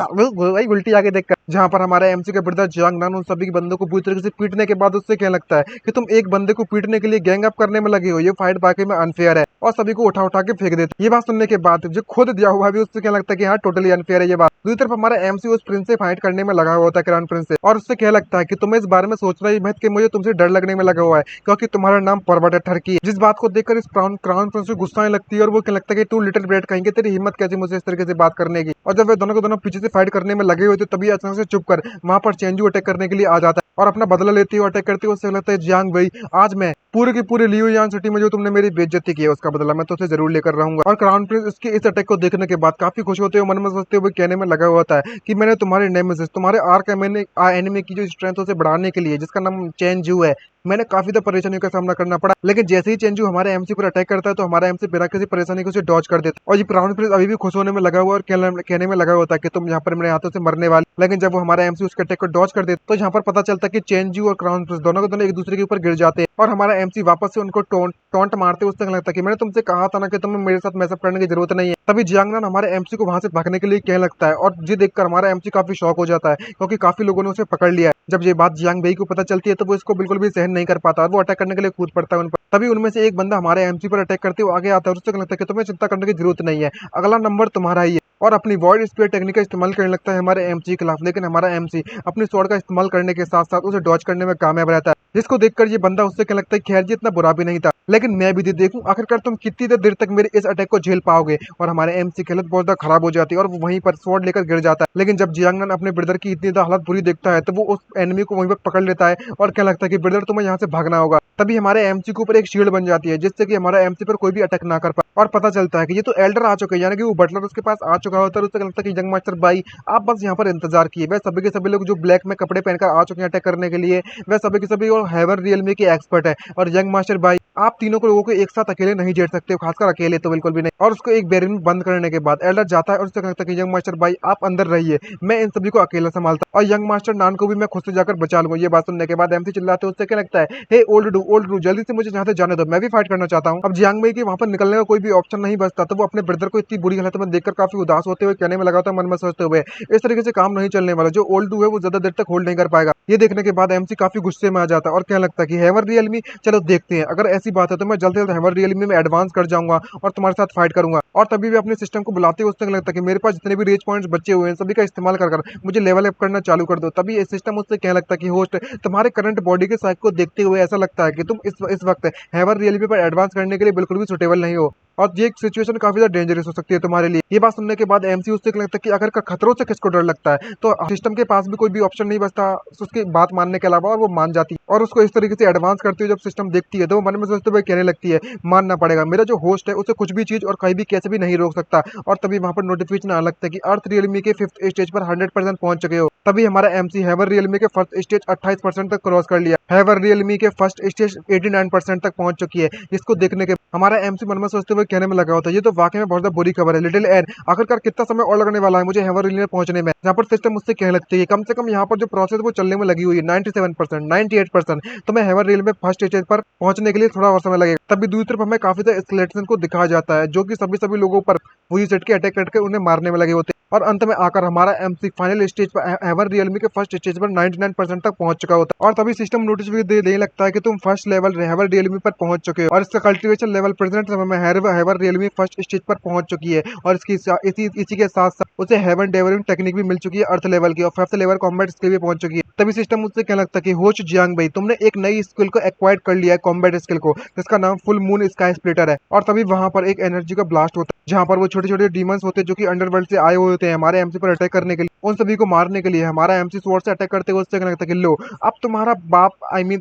भाई उल्टी आगे देखकर, जहां पर हमारे एमसी के ब्रदर जंग नान उन सभी बंदों को पूरी तरीके से पीटने के बाद उससे कहने लगता है कि तुम एक बंदे को पीटने के लिए गैंग अप करने में लगे हो, ये फाइट वाकई में अनफेयर है, और सभी को उठा उठा के फेंक देते। ये बात सुनने के बाद जो खुद दिया हुआ भी उससे क्या लगता है कि हाँ टोटली अनफेयर है ये बात। दूसरी तरफ हमारा एमसी उस प्रिंस से फाइट करने में लगा हुआ होता है, क्राउन प्रिंस से, और उससे क्या लगता है कि तुम्हें इस बारे में सोचना ही मत कि मुझे तुमसे डर लगने में लगा हुआ है, क्योंकि तुम्हारा नाम पर्वत है ठरकी। जिस बात को देखकर इस क्राउन प्रिंस को गुस्सा लगती है और वो क्या लगता है कि तू लिटिल ब्रेड कहेंगे, तेरी हिम्मत कैसी मुझे इस तरीके से बात करने की। और जब वे दोनों को दोनों पीछे से फाइट करने में लगे हुए थे तभी अचानक से चुप कर वहां पर चेंजू अटैक करने के लिए आ जाता है और अपना बदला लेते हुए अटैक करते हुए उससे लगता है जियांग भाई आज मैं पूरे की पूरे लियुयान सिटी में जो तुमने मेरी बेइज्जती की है उसका बदला मैं तुझसे जरूर लेकर रहूंगा। और क्राउन प्रिंस इसके इस अटैक को देखने के बाद काफी खुश होते हुए मन में सोचते हुए कहने में लगा हुआ था कि मैंने तुम्हारे नेमेसिस, तुम्हारे आर्क एनिमी की जो स्ट्रेंथ उसे बढ़ाने के लिए, जिसका नाम चेंजू है, मैंने काफी ज्यादा परेशानियों का सामना करना पड़ा, लेकिन जैसे ही चेंजू हमारे एमसी पर अटैक करता है तो हमारा एमसी बिना किसी परेशानी को उसे डॉज कर देता है। और ये क्राउन प्रिंस अभी भी खुश होने में लगा हुआ और कहने में लगा होता है कि तुम यहाँ पर मेरे हाथों से मरने वाले, लेकिन जब वो हमारा एमसी उसके अटैक को डॉज कर देता तो यहाँ पर पता चलता है कि चेंजू और क्राउन प्रिंस दोनों के दोनों एक दूसरे के ऊपर गिर जाते हैं और हमारा एमसी वापस से उनको टोंट मारते उससे लगता है कि मैंने तुमसे कहा था ना कि तुम्हें मेरे साथ मैसअप करने की जरूरत नहीं है। तभी जियांगनान हमारे एमसी को वहां से भागने के लिए कहने लगता है और ये देखकर हमारा एमसी काफी शॉक हो जाता है क्योंकि काफी लोगों ने उसे पकड़ लिया है। जब ये बात जियांग बेई को पता चलती है तो वो इसको बिल्कुल भी सहन नहीं कर पाता और वो अटैक करने के लिए कूद पड़ता है उन पर। तभी उनमें से एक बंदा हमारे एमसी पर अटैक करते हुए आगे आता है और उससे लगता है कि तुम्हें चिंता करने की जरूरत नहीं है, अगला नंबर तुम्हारा ही है। और अपनी वॉइड स्पीयर टेक्निक का इस्तेमाल करने लगता है हमारे एमसी के खिलाफ। लेकिन हमारा एमसी अपनी स्वॉर्ड का इस्तेमाल करने के साथ साथ उसे डॉज करने में कामयाब रहता है, जिसको देखकर ये बंदा उससे कहने लगता है खैर जी इतना बुरा भी नहीं था, लेकिन मैं भी देखूं आखिरकार तुम कितनी देर तक मेरे इस अटैक को झेल पाओगे। और हमारे एमसी की हालत बहुत ज्यादा खराब हो जाती है और वो वहीं पर स्वॉर्ड लेकर गिर जाता है। लेकिन जब जियांगनान अपने ब्रदर की इतनी ज्यादा हालत बुरी देखता है तो वो उस एनिमी को वहीं पर पकड़ लेता है और कहने लगता है कि ब्रदर तुम्हें यहाँ से भागना होगा। तभी हमारे एमसी के ऊपर एक शील्ड बन जाती है जिससे कि हमारा एमसी पर कोई भी अटैक ना कर पाए। और पता चलता है कि ये तो एल्डर आ चुके हैं, यानी कि वो बटलर उसके पास आ चुका होता है। उससे लगता है कि यंग मास्टर भाई आप बस यहाँ पर इंतजार किए। वह सभी के सभी लोग जो ब्लैक में कपड़े पहनकर आ चुके हैं अटैक करने के लिए, वह सभी के सभी और हैवर रियलमी के एक्सपर्ट है। और यंग मास्टर भाई आप तीनों को लोगों को एक साथ अकेले नहीं जेड़ सकते, खासकर अकेले तो बिल्कुल भी नहीं। और उसको एक बैरन में बंद करने के बाद एल्डर जाता है और उससे कहता है कि यंग मास्टर भाई आप अंदर रहिए, मैं इन सभी को अकेला संभालता और यंग मास्टर नान को भी मैं खुद से जाकर बचा लूंगा। ये बात सुनने के बाद एमसी चिल्लाते उससे क्या लगता है हे ओल्ड डू जल्दी से मुझे यहाँ से जाने दो, मैं भी फाइट करना चाहता हूँ। अब जियांग बेई के वहां पर निकलने का कोई भी ऑप्शन नहीं बचता तो वो अपने ब्रदर को इतनी बुरी हालत में देखकर काफी उदास होते हुए कहने में लगा था मन में सोचते हुए इस तरीके से काम नहीं चलने वाला, जो ओल्ड डू है वो ज्यादा देर तक होल्ड नहीं कर पाएगा। ये देखने के बाद एमसी काफी गुस्से में आ जाता है और कहने लगता है कि हैवर रियलमी चलो देखते हैं, अगर ऐसी बात है तो मैं जल्द से जल्द हैवर रियलमी में एडवांस कर जाऊंगा और तुम्हारे साथ फाइट करूंगा। और तभी भी अपने सिस्टम को बुलाते हुए उससे लगता है कि मेरे पास जितने भी रेज पॉइंट्स बचे हुए हैं सभी का इस्तेमाल कर मुझे लेवल अप करना चालू कर दो। तभी ये सिस्टम उससे कहने लगता है कि होस्ट तुम्हारे करंट बॉडी के साइज को देखते हुए ऐसा लगता है कि तुम इस वक्त हैवर रियलमी पर एडवांस करने के लिए बिल्कुल भी सुटेबल नहीं हो और ये सिचुएशन काफी ज्यादा डेंजरस हो सकती है तुम्हारे लिए। ये बात सुनने के बाद एमसी उससे लगता है कि अगर खतरों से किसको डर लगता है, तो सिस्टम के पास भी कोई भी ऑप्शन नहीं बचता उसकी बात मानने के अलावा, और वो मान जाती है। और उसको इस तरीके से एडवांस करती है जब सिस्टम देखती है तो वो मन में सोचते हुए कहने लगती है मानना पड़ेगा मेरा जो होस्ट है उसे कुछ भी चीज और कहीं भी कैसे भी नहीं रोक सकता। और तभी वहां पर नोटिफिकेशन आने लगता है कि अर्थ रियलमी के 5th स्टेज पर 100% पहुंच चुके हो। तभी हमारा एमसी हैवर रियलमी के फर्स्ट स्टेज 28% तक क्रॉस कर लिया, हैवर रियलमी के फर्स्ट स्टेज 89% तक पहुंच चुकी है। जिसको देखने के हमारा एमसी मन में सोचते हुए कहने में लगा होता है ये तो वाकई में बहुत ज्यादा बुरी खबर है लिटिल एन, आखिरकार कितना समय और लगने वाला है मुझे हैवर रियलमी में पहुंचने में। जहाँ पर सिस्टम मुझसे कहने लगती है कम से कम यहाँ पर जो प्रोसेस वो चलने में लगी हुई है 97%, 98%, तो मैं हैवर रियलमी में फर्स्ट स्टेज पर पहुंचने के लिए थोड़ा और समय लगेगा। तभी दूसरी तरफ हमें काफी ज्यादा एस्केलेशन को दिखाया जाता है जो कि सभी लोगों पर वही सेट के अटैक करके उन्हें मारने में लगे होते हैं। और अंत में आकर हमारा एमसी फाइनल स्टेज पर हैवर रियलमी के फर्स्ट स्टेज पर 99% तक पहुंच चुका होता है। और तभी सिस्टम नोटिस भी देने लगता है कि तुम फर्स्ट लेवल हैवर रियलमी पर पहुंच चुके हो और इसका कल्टीवेशन लेवल प्रेजेंट समय में हैवर रियलमी फर्स्ट स्टेज पर पहुंच चुकी है। और इसी के साथ साथ उसे हेवन डेवलिंग टेक्निक भी मिल चुकी है अर्थ लेवल की, और 5th लेवल कॉम्बैट स्किल भी पहुंच चुकी है। तभी सिस्टम मुझसे कहने लगता है कि होस्ट जियांग भाई तुमने एक नई स्किल को एक्वायर कर लिया है कॉम्बैट स्किल को, जिसका नाम फुल मून स्काई स्प्लिटर है। और तभी वहां पर एक एनर्जी का ब्लास्ट होता है जहां पर वो छोटे छोटे डीमंस होते हैं जो कि अंडरवर्ल्ड से आए हुए होते हैं हमारे एमसी पर अटैक करने के लिए। उन सभी को मारने के लिए हमारा एमसी स्वॉर्ड से अटैक करते हुए उससे कहने लगता है कि लो अब तुम्हारा बाप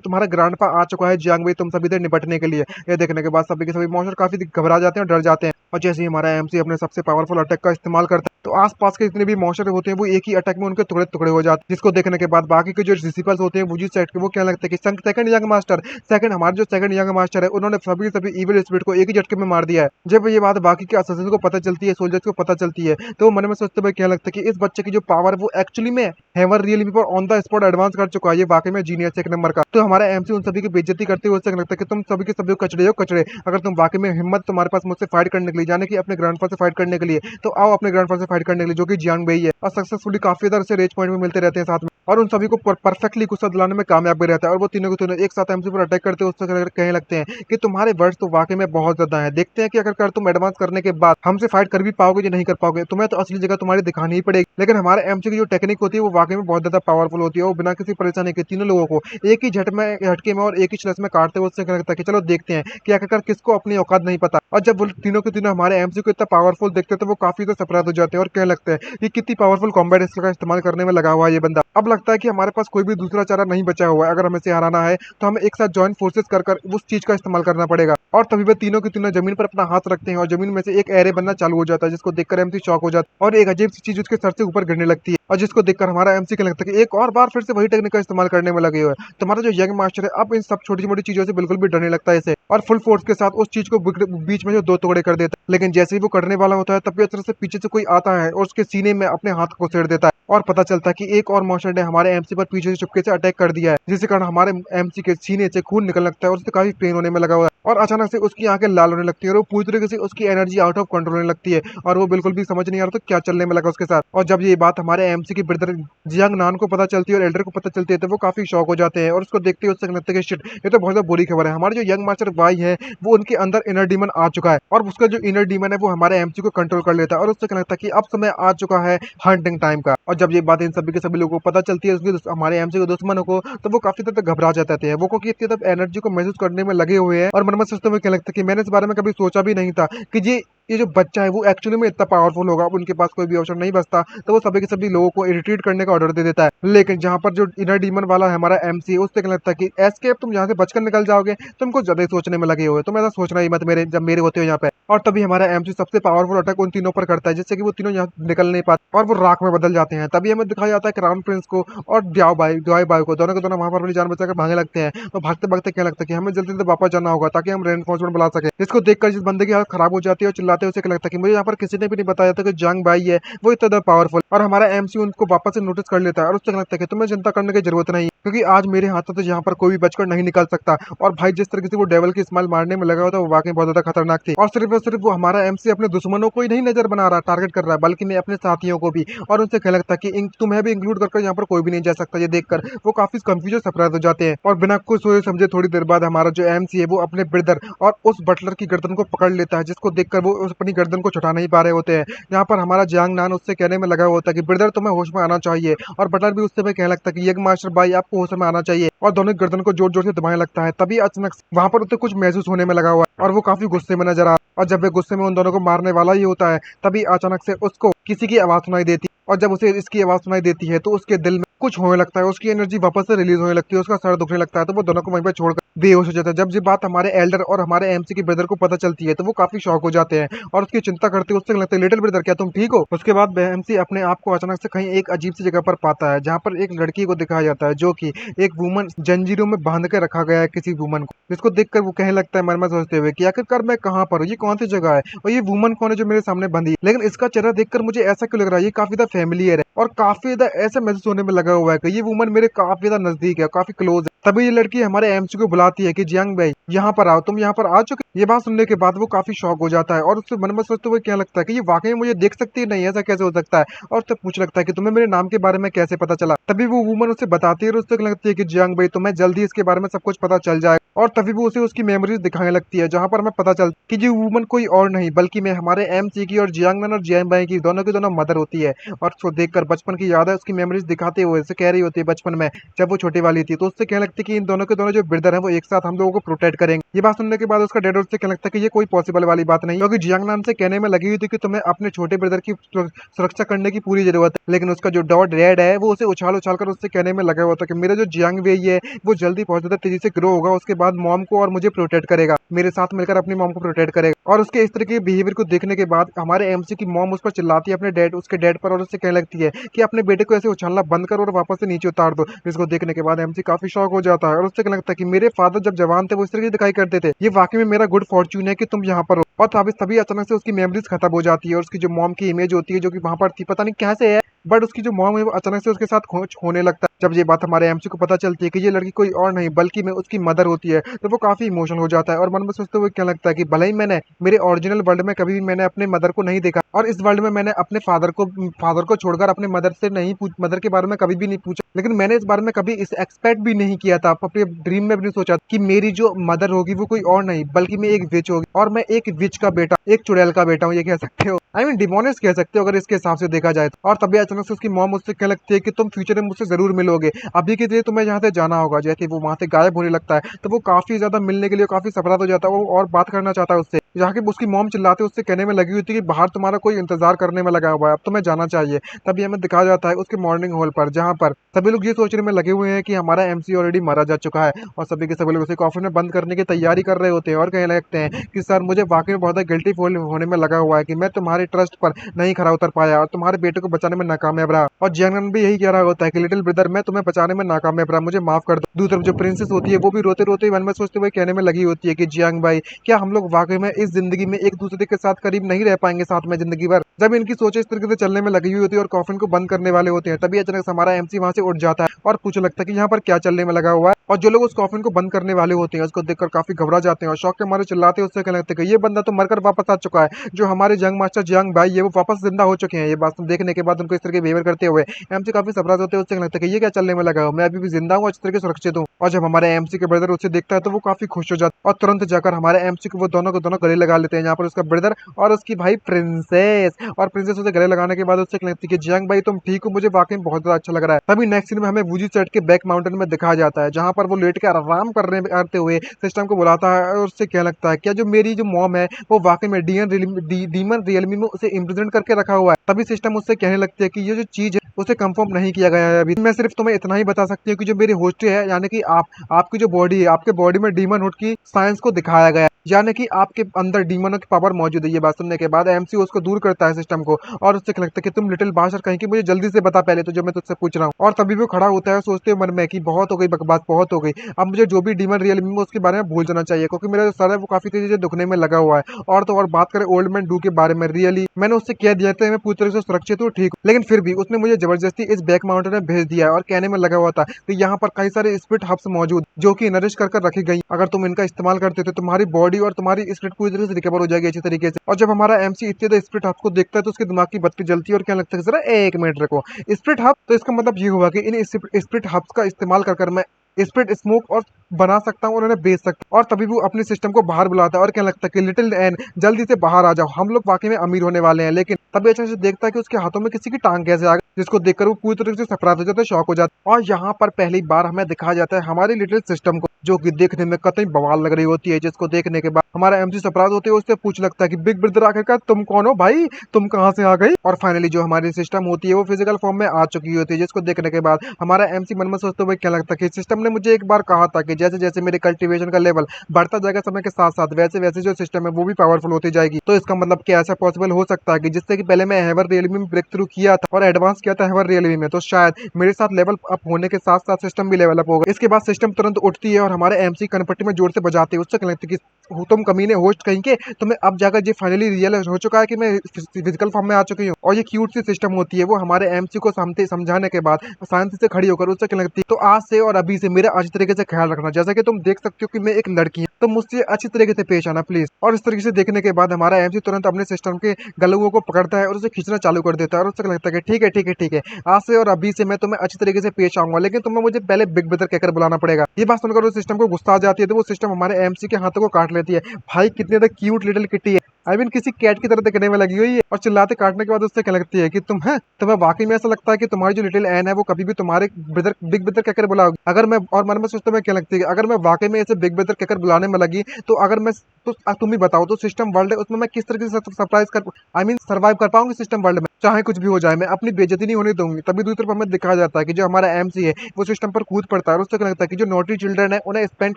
तुम्हारा ग्रैंडपा आ चुका है जियांग भाई तुम सभी से निपटने के लिए। ये देखने के बाद सभी के सभी मॉन्स्टर काफी घबरा जाते हैं और डर जाते हैं। और जैसे ही हमारा एमसी अपने सबसे पावरफुल अटैक का इस्तेमाल करता है तो आसपास के जितने भी मॉन्स्टर होते हैं वो एक ही अटैक में उनके टुकड़े टुकड़े हो जाते हैं। जिसको देखने के बाद बाकी के जो डिसिपल्स होते हैं वो जी सेट के वो कहने लगते हैं कि सेकंड यंग मास्टर हमारे जो सेकंड यंग मास्टर है उन्होंने सभी इविल स्पिरिट को एक ही झटके में मार दिया है। जब ये बात बाकी के असैसिन को पता चलती है, सोल्जर्स को पता चलती है, तो मन में सोचते हुए कहने लगता है कि इस बच्चे की जो पावर वो एक्चुअली में हैवर रियलमी पर ऑन द स्पॉट एडवांस कर चुका है, ये वाकई में जीनियस एक नंबर का। तो हमारा एमसी उन सभी की बेइज्जती करते हुए उससे लगता है कि तुम सभी के सभी कचड़े हो कचड़े, अगर तुम वाकई में हिम्मत तुम्हारे पास मुझसे फाइट करने के लिए जाने की अपने ग्रैंडफादर से फाइट करने के लिए तो आओ अपने ग्रैंडफादर से फाइट करने के लिए जो कि जियांग बेई है। और सक्सेसफुली काफी इधर से रेज पॉइंट में मिलते रहते हैं साथ में और उन सभी को परफेक्टली गुस्सा दिलाने में कामयाब भी रहता है। और वो तीनों के तीनों एक साथ एमसी पर अटैक करते हुए उससे कहने लगते हैं कि तुम्हारे वर्ड्स तो वाकई में बहुत ज्यादा है, देखते हैं कि अगर तुम एडवांस करने के बाद हमसे फाइट कर भी पाओगे या नहीं कर पाओगे, तुम्हें तो असली जगह तुम्हारी दिखानी ही पड़ेगी। लेकिन हमारे एमसी की जो टेक्निक होती है वो वाकई में बहुत ज्यादा पावरफुल होती है और बिना किसी परेशानी के तीनों लोगों को एक ही झटके में और एक ही स्लैश में काटते हुए उससे कहने लगता है कि चलो देखते हैं कि आखिरकार किसको अपनी औकात नहीं पता। और जब वो तीनों के तीनों हमारे एमसी को इतना पावरफुल देखते हैं तो वो काफी तो सरप्राइज हो जाते हैं और कहने लगते हैं कि कितनी पावरफुल कॉम्बैट स्किल का इस्तेमाल करने में लगा हुआ है ये बंदा। अब लगता है कि हमारे पास कोई भी दूसरा चारा नहीं बचा हुआ है, अगर हमें से हराना है तो हमें एक साथ ज्वाइंट फोर्सेस कर उस चीज का इस्तेमाल करना पड़ेगा। और तभी वे तीनों के तीनों जमीन पर अपना हाथ रखते हैं और जमीन में से एक एरे बनना चालू हो जाता है, जिसको देखकर एमसी शॉक हो जाता है और एक अजीब सी चीज उसके सर से ऊपर गिरने लगती है। और जिसको देखकर हमारा एमसी के लगता है कि एक और बार फिर से वही टेक्निक का इस्तेमाल करने में लगे हुए। तुम्हारा जो यंग मास्टर है अब इन सब छोटी मोटी चीजों से बिल्कुल भी डरने लगता है इसे और फुल फोर्स के साथ उस चीज को बीच में जो दो टुकड़े कर देता है। लेकिन जैसे ही वो करने वाला होता है तभी अचानक से पीछे से कोई आता है और उसके सीने में अपने हाथ को छेड़ देता है और पता चलता है कि एक और मास्टर ने हमारे एमसी पर पीछे से चुपके से अटैक कर दिया है, जिसके कारण हमारे एमसी के सीने से खून निकलने लगता है और उससे काफी पेन होने में लगा हुआ है। और अचानक से उसकी आंखें लाल होने लगती है और वो पूरी तरीके से उसकी एनर्जी आउट ऑफ कंट्रोल होने लगती है और वो बिल्कुल भी समझ नहीं आ रहा था क्या चलने में लगा उसके साथ। और जब ये बात हमारे एमसी की ब्रदर जियांग नान को पता चलती है और एल्डर को पता चलती है तो वो काफी शॉक हो जाते हैं और उसको देखते ही उससे लगता है कि शिट, ये तो बहुत ज्यादा बुरी खबर है। हमारे जो यंग मास्टर भाई है वो उनके अंदर इनर डीमन आ चुका है और उसका जो इनर डीमन है वो हमारे एमसी को कंट्रोल कर लेता है और उससे क्या लगता है कि अब समय आ चुका है हंटिंग टाइम का। और जब ये बात इन सभी के सभी लोगों को पता चलती है उसके हमारे एमसी के दुश्मनों को, तो वो काफी तक घबरा जाते हैं। वो क्योंकि इतनी तब एनर्जी को महसूस करने में लगे हुए हैं और मन में सोचते हुए क्या लगता है कि मैंने इस बारे में कभी सोचा भी नहीं था कि ये जो बच्चा है वो एक्चुअली में इतना पावरफुल होगा। अब उनके पास कोई भी ऑप्शन नहीं बचता तो वो सभी के सभी लोगों को रिट्रीट करने का ऑर्डर दे देता है। लेकिन जहां पर जो इनर डीमन वाला है हमारा एमसी, उससे क्या लगता है कि एस्केप तुम यहाँ से बचकर निकल जाओगे, तुमको ज्यादा ही सोचने में लगे हुए, तुम ऐसा सोचना ही मत मेरे जब मेरे होते हो यहाँ पे। और तभी हमारा एमसी सबसे पावरफुल अटैक उन तीनों पर करता है जिससे कि वो तीनों यहाँ निकल नहीं पाते और वो राख में बदल जाते हैं। तभी हमें दिखाया जाता है क्राउन प्रिंस को और ड्याओ बाई को, दोनों के दोनों वहां पर अपनी जान बचाकर भागने लगते हैं। तो भागते भागते क्या लगता है कि हमें जल्दी जल्दी वापस जाना होगा ताकि हम रेनफोर्समेंट बुला सके। इसको देखकर जिस बंदे की हालत खराब हो जाती है और चिल्लाते हैं उसे क्या लगता है कि मुझे यहाँ पर किसी ने भी नहीं बताया था कि जंग भाई है वो इतना पावरफुल। और हमारा एमसी उनको वापस से नोटिस कर लेता है और उससे लगता है कि तुम्हें चिंता करने की जरूरत नहीं, क्योंकि आज मेरे हाथों से यहाँ पर कोई भी बचकर नहीं निकल सकता। और भाई जिस तरीके से वो डेवल की स्माइल मारने में लगा हुआ था वो वाकई बहुत ज्यादा खतरनाक थी। और सिर्फ वो हमारा एमसी अपने दुश्मनों को ही नहीं नजर बना रहा, टारगेट कर रहा है, बल्कि मैं अपने साथियों को भी। और उनसे क्या लगता है कि तुम्हें भी इंक्लूड करके यहाँ पर कोई भी नहीं जा सकता। ये देखकर वो काफी कंफ्यूज सरप्राइज हो जाते हैं और बिना कुछ सोचे समझे थोड़ी देर बाद हमारा जो एमसी है वो अपने ब्रदर और उस बटलर की गर्दन को पकड़ लेता है, जिसको देखकर वो अपनी गर्दन को छुटा नहीं पा रहे होते हैं। यहाँ पर हमारा जियांग नान उससे कहने में लगा होता है कि ब्रदर तुम्हें होश में आना चाहिए, और बटलर भी उससे कहने लगता है कि यंग मास्टर भाई आपको होश में आना चाहिए, और दोनों गर्दन को जोर जोर से दबाने लगता है। तभी अचानक वहां पर उसे कुछ महसूस होने में लगा हुआ है और वो काफी गुस्से में नजर आ, और जब वे गुस्से में उन दोनों को मारने वाला ही होता है तभी अचानक से उसको किसी की आवाज सुनाई देती है। और जब उसे इसकी आवाज सुनाई देती है तो उसके दिल में कुछ होने लगता है, उसकी एनर्जी वापस से रिलीज होने लगती है, उसका सर दुखने लगता है, तो वो दोनों को वहीं पर छोड़कर बेहोश हो जाता है। जब ये बात हमारे एल्डर और हमारे एमसी के ब्रदर को पता चलती है तो वो काफी शॉक हो जाते हैं और उसकी चिंता करते हैं। उससे लगता है लिटिल ब्रदर क्या तुम ठीक हो। उसके बाद एमसी अपने आप को अचानक से कहीं एक अजीब सी जगह पर पाता है जहाँ पर एक लड़की को दिखाया जाता है जो कि एक वुमन जंजीरों में बांध के रखा गया है किसी वुमन को, जिसको देखकर वो कहने लगता है मन में सोचते हुए कि आखिरकार मैं कहाँ पर हूँ, ये कौन सी जगह है और ये वुमन कौन है जो मेरे सामने बंधी है। लेकिन इसका चेहरा देखकर मुझे ऐसा क्यों लग रहा है, ये काफी ज्यादा फैमिलियर है और काफी ज्यादा ऐसा महसूस होने में लगा हुआ है कि ये वुमन मेरे काफी ज्यादा नजदीक है, काफी क्लोज है। तभी ये लड़की हमारे एमसी को बुलाती है कि जियांग भाई यहाँ पर आओ, तुम यहाँ पर आ चुके। ये बात सुनने के बाद वो काफी शॉक हो जाता है और उससे मन में सोचते हुए क्या लगता है कि ये वाकई मुझे देख सकती है, नहीं ऐसा कैसे हो सकता है। और उससे पूछ लगता है कि तुम्हें मेरे नाम के बारे में कैसे पता चला। तभी वो वुमन उसे बताती है और उससे लगती है कि जियांग भाई तुम्हें जल्दी इसके बारे में सब कुछ पता चल जाएगा। और तभी वो उसे उसकी मेमोरीज दिखाने लगती है जहां पर हमें पता चलता है कि ये वुमन कोई और नहीं बल्कि मैं हमारे एमसी की और जियांगनान और जियांग भाई की दोनों मदर होती है। और उसको देखकर बचपन की याद है उसकी मेमोरीज दिखाते हुए उसे कह रही होती है बचपन में जब वो छोटी वाली थी, तो उससे कहने लगती है कि इन दोनों के दोनों जो ब्रदर है वो एक साथ हम लोगों को प्रोटेक्ट करेंगे। ये बात सुनने के बाद उसका डैड उससे कहने लगता है कि ये कोई पॉसिबल वाली बात नहीं, क्योंकि जियांगनान से कहने में लगी हुई थी कि तुम्हें अपने छोटे ब्रदर की सुरक्षा करने की पूरी जरूरत है। लेकिन उसका जो डैड है वो उसे उछाल उछाल कर उससे कहने में लगा हुआ था कि मेरा जो जियांग वेई है वो जल्दी बहुत ज्यादा तेजी से ग्रो होगा, उसके बाद मॉम को और मुझे प्रोटेक्ट करेगा, मेरे साथ मिलकर अपनी मॉम को प्रोटेक्ट करेगा। और उसके इस तरह के बिहेवियर को देखने के बाद हमारे एमसी की मॉम उस पर चिल्लाती है अपने उसके डैड पर और उससे कहने लगती है कि अपने बेटे को ऐसे उछालना बंद कर और वापस से नीचे उतार दो। जिसको देखने के बाद एमसी काफी शॉक हो जाता है और उससे कहने लगता है कि मेरे फादर जब जवान थे वो इस तरह की दिखाई करते थे, ये वाकई में मेरा गुड फॉर्च्यून है कि तुम यहाँ पर हो। और तभी अचानक से उसकी मेमोरीज खत्म हो जाती है और उसकी जो मॉम की इमेज होती है जो कि वहां पर थी पता नहीं कैसे है, बट उसकी जो मॉम है वो अचानक से उसके साथ होने लगता है। जब ये बात हमारे एमसी को पता चलती है कि ये लड़की कोई और नहीं बल्कि मैं उसकी मदर होती है तो वो काफी इमोशनल हो जाता है और मन में सोचते हुए क्या लगता है कि भले ही मैंने मेरे ओरिजिनल वर्ल्ड में कभी भी मैंने अपने मदर को नहीं देखा और इस वर्ल्ड में मैंने अपने फादर को छोड़कर अपने मदर से नहीं मदर के बारे में कभी भी नहीं पूछा, लेकिन मैंने इस बारे में कभी इस एक्सपेक्ट भी नहीं किया था, अपने ड्रीम में भी नहीं सोचा कि मेरी जो मदर होगी वो कोई और नहीं बल्कि मैं एक विच होगी और मैं एक विच का बेटा, एक चुड़ैल का बेटा हूँ, ये कह सकते हो। आई मीन डिमोनियस कह सकते हो अगर इसके हिसाब से देखा जाए तो। और तभी अचानक से उसकी मॉम उससे कहने लगती है कि तुम फ्यूचर में मुझसे जरूर मिलोगे, अभी के लिए तुम्हें यहाँ से जाना होगा। जैसे वो वहां से गायब होने लगता है तो वो काफी ज्यादा मिलने के लिए काफी सफल हो जाता है वो और बात करना चाहता है उससे, जहाँ की उसकी मॉम चिल्लाते उससे कहने में लगी हुई थी कि बाहर तुम्हारा कोई इंतजार करने में लगा हुआ है, अब तुम्हें जाना चाहिए। तभी हमें दिखाया जाता है उसके मॉर्निंग हॉल पर जहाँ पर सभी लोग ये सोचने में लगे हुए हैं कि हमारा एमसी ऑलरेडी मारा जा चुका है और सभी के सभी लोग उसे कॉफी में बंद करने की तैयारी कर रहे होते हैं और कहने लगते हैं कि सर मुझे वाकई में बहुत गिल्टी फील होने में लगा हुआ है कि मैं तुम्हारे ट्रस्ट पर नहीं खरा उतर पाया और तुम्हारे बेटे को बचाने में नाकामयाब रहा। और जियांगनान भी यही कह रहा होता है कि लिटिल ब्रदर मैं तुम्हें बचाने में नाकामयाब रहा, मुझे माफ कर दो। दूसरी तरफ जो प्रिंसेस होती है वो भी रोते रोते मन में सोचते हुए कहने में लगी होती है कि जियांग भाई क्या हम लोग वाकई में इस जिंदगी में एक दूसरे के साथ करीब नहीं रह पाएंगे साथ में जिंदगी भर। जब इनकी सोच इस तरीके से चलने में लगी हुई होती है और कॉफिन को बंद करने वाले होते हैं, तभी अचानक से हमारा एमसी वहां से उठ जाता है और पूछने लगता है कि यहाँ पर क्या चलने में लगा हुआ है। और जो लोग उस कॉफिन को बंद करने वाले होते हैं उसको देखकर काफी घबरा जाते हैं और शौक के मारे चिल्लाते हैं, उससे कहने लगते हैं कि ये बंदा तो मरकर वापस आ चुका है, जो हमारे जंग मास्टर जंग भाई ये वो वापस जिंदा हो चुके हैं। ये बात देखने के बाद उनको इस तरह के बिहेवियर करते हुए एमसी काफी सरप्राइज होते हैं, उससे कहने लगता है कि ये क्या चलने में लगा हो, मैं अभी भी जिंदा हूँ, अच्छी तरह से सुरक्षित हूँ। और जब हमारे एमसी के ब्रदर उसे देखता है तो वो काफी खुश हो जाता है और तुरंत जाकर हमारे एमसी को वो दोनों को दोनों गले लगा लेते हैं, यहाँ पर उसका ब्रदर और उसकी भाई प्रिंसेस। और प्रिंसेस उसे गले लगाने के बाद उससे कहती है कि जंग भाई तुम ठीक हो, मुझे वाकई में बहुत ज्यादा अच्छा लग रहा है। तभी नेक्स्ट सीन में हमें वूजी सेट के बैक माउंटेन में दिखाया जाता है, जहां पर वो लेट के आराम करते हुए सिस्टम को बुलाता है और उससे क्या लगता है क्या जो मेरी जो मॉम है वो वाकई में डीमन रियलमी में उसे इम्प्रिजन करके रखा हुआ है। तभी सिस्टम उससे कहने लगती है कि ये जो चीज है उसे कंफर्म नहीं किया गया है अभी, मैं सिर्फ तुम्हें इतना ही बता सकती हूँ कि जो मेरी होस्टी है यानी कि आपकी जो बॉडी है, आपके बॉडी में डीमन हुड की साइंस को दिखाया गया है, यानी कि आपके अंदर डीमनों की पावर मौजूद है। ये बात सुनने के बाद एमसी उसको दूर करता है सिस्टम को और उससे लगता है कि तुम लिटिल बादशाह कहीं कि मुझे जल्दी से बता पहले तो जो मैं तुझसे पूछ रहा हूँ। और तभी वो खड़ा होता है सोचते हुए मन में कि बहुत हो गई बकवास, बहुत हो गई, अब मुझे जो भी डीमन रियल में उसके बारे में भूल जाना चाहिए, क्योंकि मेरा जो सर है वो काफी तेजी से दुखने में लगा हुआ है। और तो और बात करें ओल्ड मैन डू के बारे में, रियली मैंने उससे कह दिया था मैं पूरी तरह से सुरक्षित हूँ, ठीक हूँ, लेकिन फिर भी उसने मुझे जबरदस्ती इस बैक माउंटेन में भेज दिया है और कहने में लगा हुआ था कि यहाँ पर कई सारे स्पिरिट हब्स मौजूद जो कि नरिश कर रखी गई, अगर तुम इनका इस्तेमाल करते तो तुम्हारी बॉडी और तुम्हारी स्पिरिट पूरी तरह से रिकवर हो जाएगी अच्छी तरीके से। और जब हमारा एमसी इतने ज्यादा स्पिरिट हब्स को देखता है तो उसके दिमाग की बत्ती जलती है और क्या लगता है जरा एक मिनट रखो, स्पिरिट हब तो इसका मतलब ये हुआ कि इन स्पिरिट हब्स का इस्तेमाल कर मैं स्प्रिट स्मोक और बना सकता हूँ और उन्हें बेच सकता हूँ। और तभी वो अपने सिस्टम को बाहर बुलाता है और क्या लगता है कि लिटिल एन जल्दी से बाहर आ जाओ, हम लोग वाकई में अमीर होने वाले हैं। लेकिन तभी अचानक से देखता है कि उसके हाथों में किसी की टांग कैसे आ गई, जिसको देखकर वो पूरी तरह से सरप्राइज हो जाता है, शॉक हो जाता है। और यहाँ पर पहली बार हमें दिखाया जाता है हमारी लिटिल सिस्टम को, जो कि देखने में कतई बवाल लग रही होती है, जिसको देखने के बाद हमारा एमसी सरप्राइज होते है, उससे पूछ लगता है कि बिग ब्रदर आखिरकार तुम कौन हो भाई, तुम कहाँ से आ गई। और फाइनली जो हमारी सिस्टम होती है वो फिजिकल फॉर्म में आ चुकी होती है, जिसको देखने के बाद हमारा एमसी मन में सोचते हुए क्या लगता है कि सिस्टम ने मुझे एक बार कहा था कि जैसे जैसे मेरे कल्टीवेशन का लेवल बढ़ता जाएगा समय के साथ साथ, वैसे वैसे जो सिस्टम है वो भी पावरफुल होती जाएगी। तो इसका मतलब क्या ऐसा पॉसिबल हो सकता है कि जिससे कि पहले मैं हैवर रियलमी में ब्रेक थ्रू किया था और एडवांस किया था हैवर रियलमी में, तो शायद मेरे साथ लेवल अप होने के साथ साथ सिस्टम भी लेवल अप होगा। इसके बाद सिस्टम तुरंत उठती है और हमारे एमसी कनपट्टी में जोर से बजाती है, उससे क्या लगता है कि तुम कमीने होस्ट कहीं के, तुम्हें अब जाकर ये फाइनली रियलाइज हो चुका है कि मैं फिजिकल फॉर्म में आ चुकी हूँ। और ये क्यूट सी सिस्टम होती है, वो हमारे एमसी को समझाने के बाद शांति से खड़ी होकर उससे क्या लगती है तो आज से और अभी से मेरा अच्छी तरीके से ख्याल रखना, जैसा कि तुम देख सकते हो कि मैं एक लड़की हूँ, तो मुझसे अच्छी तरीके से पेश आना प्लीज। और इस तरीके से देखने के बाद हमारा एमसी तुरंत अपने सिस्टम के गलुओं को पकड़ता है और उसे खींचना चालू कर देता है और उससे लगता है कि ठीक है ठीक है ठीक है, आज से और अभी से मैं तुम्हें अच्छी तरीके से पेश आऊंगा, लेकिन तुम्हें मुझे पहले बिग ब्रदर कहकर बुलाना पड़ेगा। ये बात सुनकर उस सिस्टम को गुस्सा आ जाती है, तो वो सिस्टम हमारे एमसी के हाथों को काट लेती है। भाई कितनी ज्यादा क्यूट लिटिल किट्टी है, आई मीन किसी कैट की तरह दिखने में लगी हुई है। और चिल्लाते काटने के बाद उससे क्या लगती है कि तुम है, तुम्हें वाकई में ऐसा लगता है कि तुम्हारी जो लिटिल एन है वो कभी भी तुम्हारे ब्रदर बिग ब्रदर कहकर बुलाओगी। अगर मैं और मन में सोचता मैं क्या लगती है अगर मैं वाकई में ऐसे बिग ब्रदर कहकर बुलाने में लगी तो अगर मैं तो तुम ही बताओ तो सिस्टम वर्ल्ड है उसमें मैं किस तरीके से सरप्राइज कर आई मीन सर्वाइव कर पाऊंगी सिस्टम वर्ल्ड में, चाहे कुछ भी हो जाए मैं अपनी बेइज्जती नहीं होने दूंगी। तभी दूसरी तरफ हमें दिखाया जाता है कि जो हमारा एमसी है वो सिस्टम पर कूद पड़ता है और उससे क्या लगता है कि जो नोटी चिल्ड्रन है उन्हें स्पेंड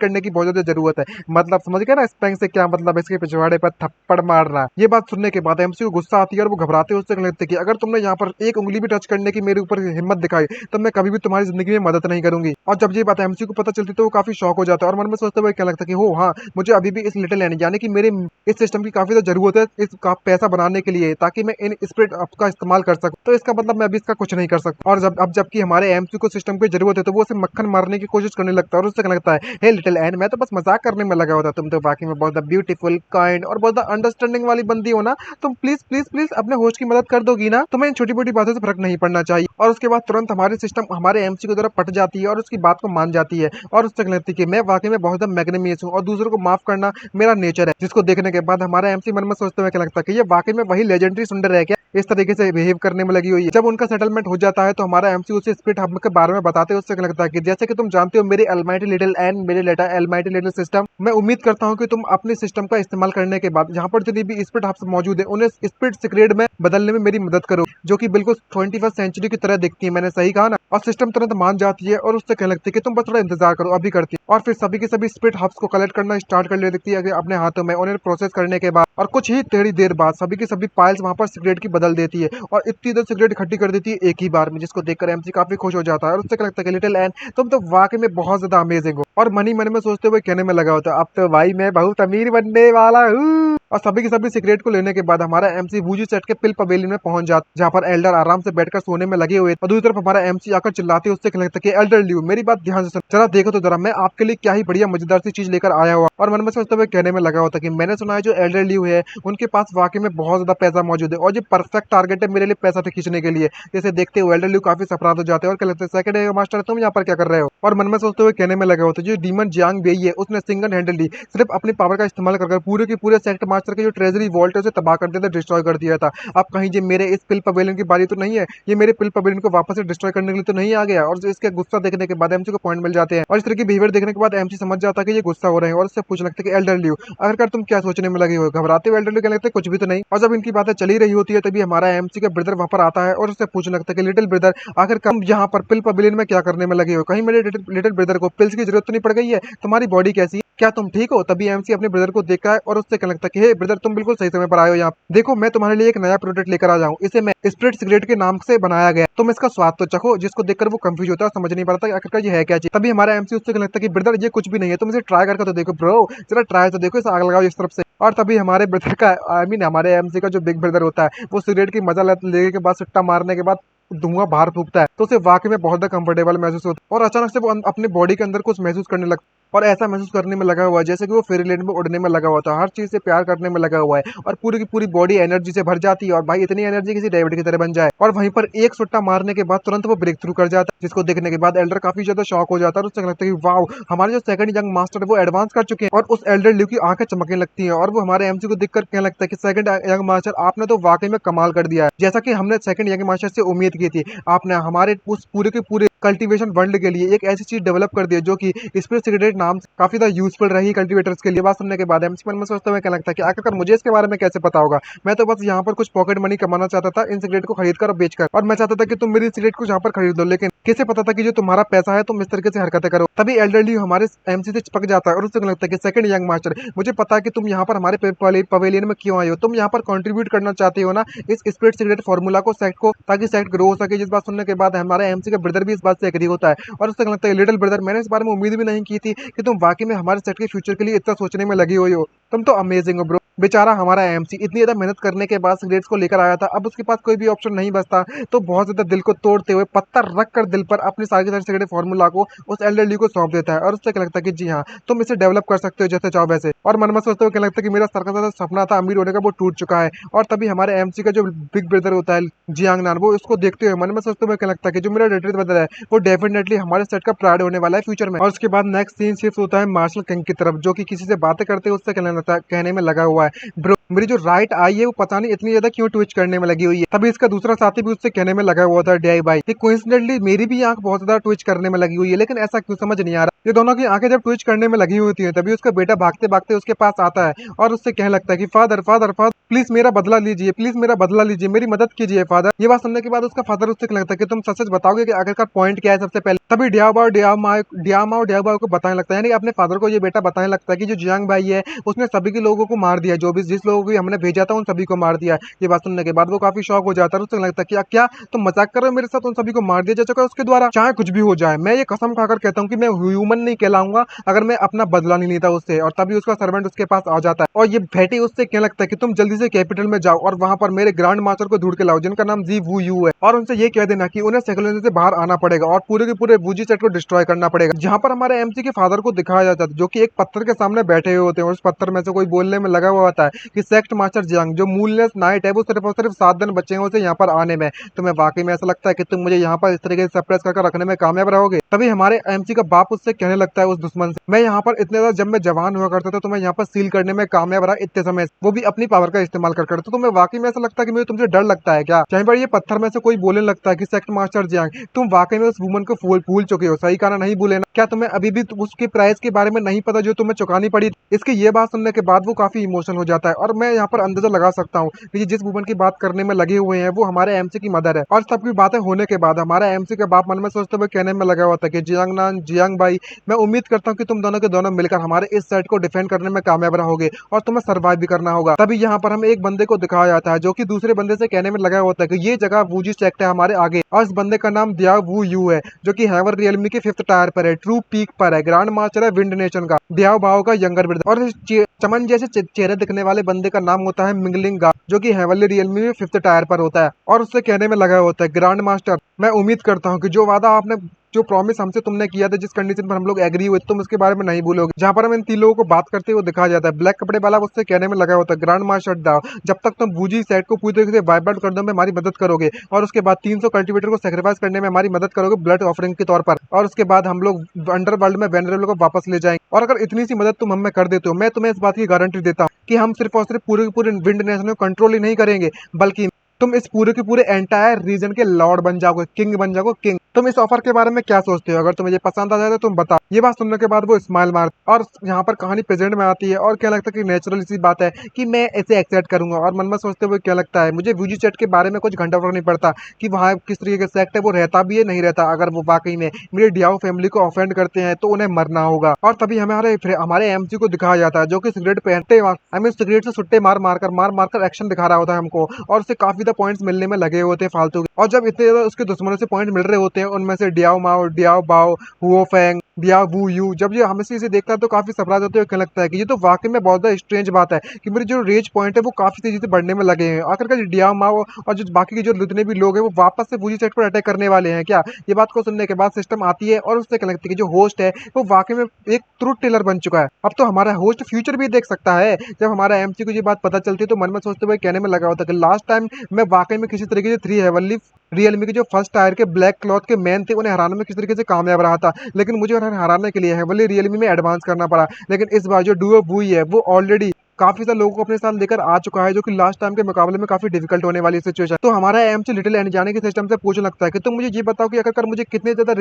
करने की बहुत ज्यादा जरूरत है। मतलब समझ गया ना स्पेंग से क्या मतलब, इसके पिछवाड़े पर थप्पड़ मारना। ये बात सुनने के बाद एमसी को गुस्सा आती है और वो घबराते हुए उससे लगता है कि अगर तुमने यहाँ पर एक उंगली भी टच करने की मेरे ऊपर हिम्मत दिखाई तो मैं कभी भी तुम्हारी जिंदगी में मदद नहीं करूंगी। और जब ये बात एमसी को पता चलती तो वो काफी शॉक हो जाता है और मन में सोचते हुए क्या लगता है कि हो हाँ, मुझे अभी भी इस लिटिल एन यानी कि मेरे इस सिस्टम की काफी ज्यादा जरूरत है इसका पैसा बनाने के लिए, ताकि मैं इन स्प्रिट का इस्तेमाल कर सकूं। तो इसका मतलब मैं अभी इसका कुछ नहीं कर सकता। और जबकि हमारे एमसी को सिस्टम की जरूरत है तो वो उसे मक्खन मारने की कोशिश करने लगता है और उससे क्या लगता है हे लिटिल एन, मैं तो बस मजाक करने में लगा होता, तुम तो वाकई में बहुत ब्यूटीफुल काइंड और बहुत अंडरस्टैंडिंग वाली बंदी हो ना, तुम प्लीज प्लीज प्लीज अपने होस्ट की मदद कर दोगी ना, तुम्हें इन छोटी मोटी बातों से फर्क नहीं पड़ना चाहिए। और उसके बाद तुरंत हमारी सिस्टम हमारे एमसी की तरफ पट जाती है और उसकी बात को मान जाती है और उससे लगती है कि मैं वाकई में बहुत मैग्नेनियस हूँ और दूसरों को माफ करना मेरा नेचर है। जिसको देखने के बाद हमारा एमसी मन में सोचते हुए क्या लगता है कि ये वाकई में वही लेजेंडरी सुंदर है क्या, इस तरीके से बिहेव करने में लगी हुई है। जब उनका सेटलमेंट हो जाता है तो हमारा एमसी उसे स्पिरिट हब के बारे में बताते हैं, उससे क्या लगता है कि जैसे कि तुम जानते हो मेरी अलमाइटी लिटिल एंड मेरे लेटा अलमाइटी लिटिल सिस्टम, मैं उम्मीद करता हूँ कि तुम अपने सिस्टम का इस्तेमाल करने के बाद यहाँ पर जितनी भी स्पिरिट हब्स मौजूद है उन्हें स्पिरिट सीक्रेट में बदलने में मेरी मदद करो, जो कि बिल्कुल 21वीं सेंचुरी की तरह दिखती है। मैंने सही कहा ना। और सिस्टम तुरंत मान जाती है और उससे कहने लगती है कि तुम बस थोड़ा इंतजार करो, अभी करती है। और फिर सभी के सभी स्पिरिट हब्स को कलेक्ट करना स्टार्ट कर लेती है अपने हाथों में, उन्हें प्रोसेस करने के बाद और कुछ ही थोड़ी देर बाद सभी की सभी पाइल्स वहां पर सिगरेट की बदल देती है और इतनी देर सिगरेट इकट्ठी कर देती है एक ही बार में, जिसको देखकर एमसी काफी खुश हो जाता है और उससे क्या लगता है कि लिटिल एन तुम तो वाकई में बहुत ज्यादा अमेजिंग हो। और मनी मन में सोचते हुए कहने में लगा होता है अब तो भाई मैं बहुत अमीर बनने वाला हूँ। और सभी के सभी सिगरेट को लेने के बाद हमारा एमसी वूजी सेट के पिल पवेलियन में पहुंच जाता, जहाँ पर एल्डर आराम से बैठकर सोने में लगे हुए। और दूसरी तरफ हमारा एमसी आकर चिल्लाते उससे कहने लगता है कि एल्डर ल्यू मेरी बात ध्यान से सुन, जरा देखो तो जरा मैं आपके लिए क्या ही बढ़िया मजेदार सी चीज लेकर आया हुआ। और मन में सोचते हुए कहने में लगा होता कि मैंने सुना है जो एल्डर ल्यू है उनके पास वाकई में बहुत ज्यादा पैसा मौजूद है और ये परफेक्ट टारगेट है मेरे लिए पैसा खींचने के लिए। जैसे देखते हुए एल्डर ल्यू काफी सफराद हो जाते हैं और कहते हैं सेकंड मास्टर तुम यहाँ पर क्या कर रहे हो। और मन में सोचते हुए कहने में लगा होता है जो डीमन जियांग बेई है उसने सिंगल हैंडली सिर्फ अपनी पावर का इस्तेमाल कर पूरे के पूरे सेक्टर मास्टर के जो ट्रेजरी वॉल्ट है उसे तबाह कर दिया था, डिस्ट्रॉय कर दिया था। अब कहीं ये मेरे इस पिल पवेलियन की बारी तो नहीं है, ये मेरे पिल पवेलियन को वापस से डिस्ट्रॉय करने के लिए तो नहीं आ गया। और इसके गुस्सा देखने के बाद एमसी को पॉइंट मिल जाते हैं और इस तरह की बिहेवियर देखने के बाद एमसी समझ जाता है कि ये गुस्सा हो रहे हैं और उससे पूछ लगता है कि एल्डर ल्यू आखिरकार तुम क्या सोचने में लगे हो। घबराते हुए एल्डर ल्यू कहने लगते हैं कुछ भी तो नहीं। और जब इनकी बातें चली रही होती है तभी हमारा एमसी का ब्रदर वहां पर आता है और उससे पूछ लगता है कि लिटिल ब्रदर आखिर तुम यहाँ पर पिल पवेलियन में क्या करने में लगे हो, कहीं मेरे लिटिल ब्रदर को पिल्स की जरूरत तो नहीं पड़ गई है, तुम्हारी बॉडी कैसी है, क्या तुम ठीक हो। तभी एमसी अपने ब्रदर को देखा है और उससे कहने लगता है कि हे ब्रदर तुम बिल्कुल सही समय पर आए हो। यहाँ देखो मैं तुम्हारे लिए एक नया प्रोडक्ट लेकर आ जाऊं, इसे मैं स्प्रिट सिगरेट के नाम से बनाया गया, तुम इसका स्वाद तो चखो। जिसको देखकर वो कंफ्यूज होता है, समझ नहीं पाता आखिरकार ये है क्या चीज। तभी हमारा एमसी उससे कहने लगता है कि ब्रदर ये कुछ भी नहीं है, तुम इसे ट्राई करके तो देखो ब्रो, जरा ट्राई तो देखो, इसे आग लगाओ इस तरफ से। और तभी हमारे ब्रदर का आई मीन हमारे एमसी का जो बिग ब्रदर होता है वो सिगरेट की मजा लेने के बाद सुट्टा मारने के बाद धुआं बाहर फूकता है तो उसे वाकई में बहुत ज्यादा कंफर्टेबल महसूस होता है और अचानक से वो अपने बॉडी के अंदर कुछ महसूस करने लगता और ऐसा महसूस करने में लगा हुआ है जैसे कि वो फेरीलैंड में उड़ने में लगा हुआ था, हर चीज से प्यार करने में लगा हुआ है और पूरी की पूरी बॉडी एनर्जी से भर जाती है। और भाई इतनी एनर्जी किसी डेविड की तरह बन जाए। और वहीं पर एक सुट्टा मारने के बाद तुरंत वो ब्रेक थ्रू कर जाता है, जिसको देखने के बाद एल्डर काफी ज्यादा शॉक हो जाता है और उससे लगता है कि वाओ हमारे जो सेकंड यंग मास्टर है वो एडवांस कर चुके हैं। और उस एल्डर ल्यू की आंखें चमकने लगती हैं और वो हमारे एमसी को देखकर कहने लगता है कि सेकंड यंग मास्टर आपने तो वाकई में कमाल कर दिया है, जैसा कि हमने सेकंड यंग मास्टर से उम्मीद की थी। आपने हमारे उस पूरे के पूरे कल्टीवेशन वर्ल्ड के लिए एक ऐसी चीज डेवलप कर दी है जो कि स्पिरिट सिगरेट नाम से काफी ज्यादा यूजफुल रही कल्टीवेटर्स के लिए। बात सुनने के बाद एमसी मन में सोचते हुए क्या लगता है कि आखिरकार मुझे इसके बारे में कैसे पता होगा, मैं तो बस यहाँ पर कुछ पॉकेट मनी कमाना चाहता था इन सिगरेट को खरीद कर और बेचकर, और मैं चाहता था कि तुम मेरी सिगरेट को यहाँ पर खरीद लो, लेकिन कैसे पता था कि जो तुम्हारा पैसा है तुम इस तरीके से हरकतें करो। तभी एल्डरली हमारे एमसी से चिपक जाता है और उससे लगता है कि सेकंड यंग मास्टर मुझे पता है कि तुम यहाँ पर हमारे पवेलियन में क्यों आए हो, तुम यहाँ पर कंट्रीब्यूट करना चाहते हो ना इस स्पिरिट सिगरेट फॉर्मूला को सेक्ट को, ताकि सेक्ट ग्रो हो सके। जिस बात सुनने के बाद हमारे एमसी का ब्रदर भी इस बात से एग्री होता है और उससे लगता है लिटिल ब्रदर मैंने इस बारे में उम्मीद भी नहीं की थी कि तुम वाकई में हमारे सेट के फ्यूचर के लिए इतना सोचने में लगी हुई हो, तुम तो अमेजिंग हो ब्रो। बेचारा हमारा एमसी इतनी ज्यादा मेहनत करने के बाद सिगरेट्स को लेकर आया था, अब उसके पास कोई भी ऑप्शन नहीं बचता तो बहुत ज्यादा दिल को तोड़ते हुए पत्थर रख कर दिल पर अपनी सारी की सारी सिगरेट फॉर्मूला को उस एल्डरली को सौंप देता है और उससे क्या लगता है कि जी हाँ तुम इसे डेवलप कर सकते हो जैसे चाहो वैसे। और मन में सोचते हुए क्या लगता है कि मेरा सरका सा सपना था अमीर होने का वो टूट चुका है। और तभी हमारे एमसी का जो बिग ब्रदर होता है जियांग नान, वो इसको देखते हुए मन में सोचते हुए क्या लगता है कि जो मेरा लिटिल ब्रदर है वो डेफिनेटली हमारे सेट का प्राइड होने वाला है फ्यूचर में। और उसके बाद नेक्स्ट सीन शिफ्ट होता है मार्शल किंग की तरफ, जो कि किसी से बातें करते हुए उससे कहने में लगा हुआ है ब्रो मेरी जो राइट आई है वो पता नहीं इतनी ज्यादा क्यों ट्विच करने में लगी हुई है। तभी इसका दूसरा साथी भी उससे कहने में लगा हुआ था डीआई भाई कि कोइंसिडेंटली मेरी भी आंख बहुत ज्यादा ट्विच करने में लगी हुई है, लेकिन ऐसा क्यों समझ नहीं आ रहा। ये दोनों की आंखें जब ट्विच करने में लगी होती है तभी उसका बेटा भागते भागते उसके पास आता है और उससे कहने लगता है कि फादर फादर फादर प्लीज मेरा बदला लीजिए, प्लीज मेरा बदला लीजिए, मेरी मदद कीजिए फादर। ये बात सुनने के बाद उसका फादर उससे कहने लगता है कि तुम सच सच बताओगे कि आखिरकार पॉइंट क्या है सबसे पहले। तभी डियामाओ को बताने लगता है, यानी अपने फादर को ये बेटा बताने लगता है कि जो जियांग भाई है उसने सभी के लोगों को मार दिया, जो भी जिस लोगों को हमने भेजा था उन सभी को मार दिया। ये बात सुनने के बाद वो काफी शॉक हो जाता है, उससे लगता है कि क्या तुम मजाक कर रहे हो मेरे साथ, उन सभी को मार दिया जा चुका है उसके द्वारा। चाहे कुछ भी हो जाए मैं ये कसम खाकर कहता हूँ कि मैं ह्यूमन नहीं कहलाऊंगा अगर मैं अपना बदला नहीं लेता उससे। और तभी उसका सर्वेंट उसके पास आ जाता है और ये भेटी उससे कहने लगता है कि तुम जल्दी से कैपिटल में जाओ और वहां पर मेरे ग्रैंड मास्टर को ढूंढ के लाओ जिनका नाम जी वू यू है, और उनसे ये कह देना कि उन्हें सेकुलर से बाहर आना पड़ेगा और पूरे के पूरे वूजी सेट को डिस्ट्रॉय करना पड़ेगा। जहां पर हमारे एमसी के फादर को दिखाया जाता है जो कि एक पत्थर के सामने बैठे हुए होते हैं और उस पत्थर में से कोई बोलने में लगा हुआ होता है कि सेक्ट मास्टर जियांग जो मूललेस नाइट है वो सिर्फ और सिर्फ 7 दिन बचे हैं उसे यहाँ पर आने में, तुम्हें वाकई में ऐसा लगता है कि तुम मुझे यहाँ पर इस तरीके से सप्रेस करके रखने में कामयाब रहोगे। तभी हमारे एमसी का बाप उससे कहने लगता है उस दुश्मन से, मैं यहाँ पर इतने ज्यादा जब मैं जवान हुआ करता था तो मैं यहाँ पर सील करने में कामयाब रहा इतने समय, वो भी अपनी पावर का इस्तेमाल कर। तो तुम्हें वाकई में ऐसा लगता है कि मुझे तुमसे डर लगता है क्या। चाहे पर ये पत्थर में से कोई बोलने लगता है कि सेक्ट मास्टर जियांग तुम वाकई में उस वुमन को भूल चुके हो, सही कारण नहीं भूले ना, क्या तुम्हें अभी भी उसके प्राइस के बारे में नहीं पता जो तुम्हें चुकानी पड़ी। इसकी ये बात सुनने के बाद वो काफी इमोशनल हो जाता है और मैं यहाँ पर अंदाजा लगा सकता हूँ कि जिस वुमन की बात करने में लगे हुए हैं वो हमारे एमसी की मदर है। और सबकी बातें होने के बाद हमारा एमसी का बाप मन में सोचते हुए कहने में लगा हुआ लगता है कि जियांग नान, जियांग भाई, मैं उम्मीद करता हूँ कि तुम दोनों के दोनों मिलकर हमारे इस साइड को डिफेंड करने में कामयाब रहोगे और तुम्हें सर्वाइव भी करना होगा। तभी यहाँ पर हमें एक बंदे को दिखाया जाता है जो कि दूसरे बंदे से कहने में लगा होता है कि ये जगह वूजी सेक्ट है हमारे आगे, और इस बंदे का नाम दिया वू यू है जो कि हैवर रियलमी के 5th टायर पर है, ट्रू पीक पर है, ग्रांड मास्टर है विंड नेशन का, दियाओ बाओ का यंगर ब्रदर। और इस चमन जैसे चेहरे दिखने वाले बंदे का नाम होता है मिंगलिंग गा जो कि हैवरली रियलमी में 5th टायर पर होता है, और उससे कहने में लगा होता है ग्रांड मास्टर, मैं उम्मीद करता हूँ कि जो वादा आपने, जो प्रॉमिस हमसे तुमने किया था, जिस कंडीशन पर हम लोग एग्री हुए, तुम उसके बारे में नहीं भूलोगे। जहाँ पर हम इन 3 लोगों को बात करते हुए दिखाया जाता है, ब्लैक कपड़े वाला उससे कहने में लगा होता है ग्रांड मास्टर दाओ, जब तक तुम बूजी सेट को पूरी तरीके से वाइप आउट कर दो में हमारी मदद करोगे, और उसके बाद 300 कल्टीवेटर को सेक्रीफाइस करने में हमारी मदद करोगे ब्लड ऑफरिंग के तौर पर, और उसके बाद हम लोग अंडरवर्ल्ड में वेनरेबल को वापस ले जाएंगे। और अगर इतनी सी मदद तुम हमें कर देते हो, मैं तुम्हें इस बात की गारंटी देता हूँ कि हम सिर्फ और सिर्फ पूरे के पूरे विंड नेशन को कंट्रोल ही नहीं करेंगे, बल्कि तुम इस पूरे के पूरे एंटायर रीजन के लॉर्ड बन जाओगे, किंग बन जाओगे, किंग। तुम इस ऑफर के बारे में क्या सोचते हो? अगर तुम्हें ये पसंद आ जाए तो तुम बताओ। ये बात सुनने के बाद वो स्माइल मार, और यहाँ पर कहानी प्रेजेंट में आती है, और क्या लगता है कि नेचुरल सी बात है कि मैं ऐसे एक्सेप्ट करूंगा। और मन में सोचते हुए क्या लगता है, मुझे वीजी चैट के बारे में कुछ घंटा फर्क नहीं पड़ता कि वहाँ किस तरीके का सेक्ट है, वो रहता भी है नहीं रहता। अगर वो वाकई में मेरे डियाओ फैमिली को ऑफेंड करते हैं तो उन्हें मरना होगा। और तभी हमारे एमसी को दिखाया जाता है जो कि सिगरेट पहनते, आई मीन सिगरेट से सुट्टे मार मार कर एक्शन दिखा रहा होता है हमको, और उससे काफी ज्यादा पॉइंट्स मिलने में लगे होते हैं फालतू के। और जब इतने ज्यादा उसके दुश्मनों से पॉइंट मिल रहे होते हैं, उनमें से डियाओ माओ, डियाओ बाओ, हुओ फेंग, दिया वू यू, जब ये हमें से इसे देखता है तो काफी सरप्राइज होते हुए क्या लगता है कि ये तो वाकई में बहुत ज्यादा स्ट्रेंज बात है कि मेरे जो रेज पॉइंट है वो काफी तेजी से बढ़ने में लगे हैं। आखिरकार डिया माओ और जो बाकी के जो जितने भी लोग हैं वो वापस से वूजी सेट पर अटैक करने वाले हैं क्या? ये बात को सुनने के बाद सिस्टम आती है, और उससे क्या लगता है कि जो होस्ट है वो वाकई में एक ट्रूथ टेलर बन चुका है। अब तो हमारा होस्ट फ्यूचर भी देख सकता है। जब हमारा एमसी को ये बात पता चलती है तो मन में सोचते हुए कहने में लगा होता है कि लास्ट टाइम मैं वाकई में किसी तरीके से 3 हेवनली रियलमी के जो फर्स्ट टायर के ब्लैक क्लॉथ के मैन थे उन्हें हराने में किस तरीके से कामयाब रहा था, लेकिन मुझे उन्हें हराने के लिए हेवनली रियलमी में एडवांस करना पड़ा। लेकिन इस बार जो डुओ वुई है वो ऑलरेडी काफी सारे लोगों को अपने साथ लेकर आ चुका है, जो कि लास्ट टाइम के मुकाबले में काफी डिफिकल्ट होने वाली सिचुएशन। तो हमारा एमसी लिटिल एंड जाने के सिस्टम से पूछने लगता है कि तुम मुझे ये बताओ कि अगर मुझे कितने ज्यादा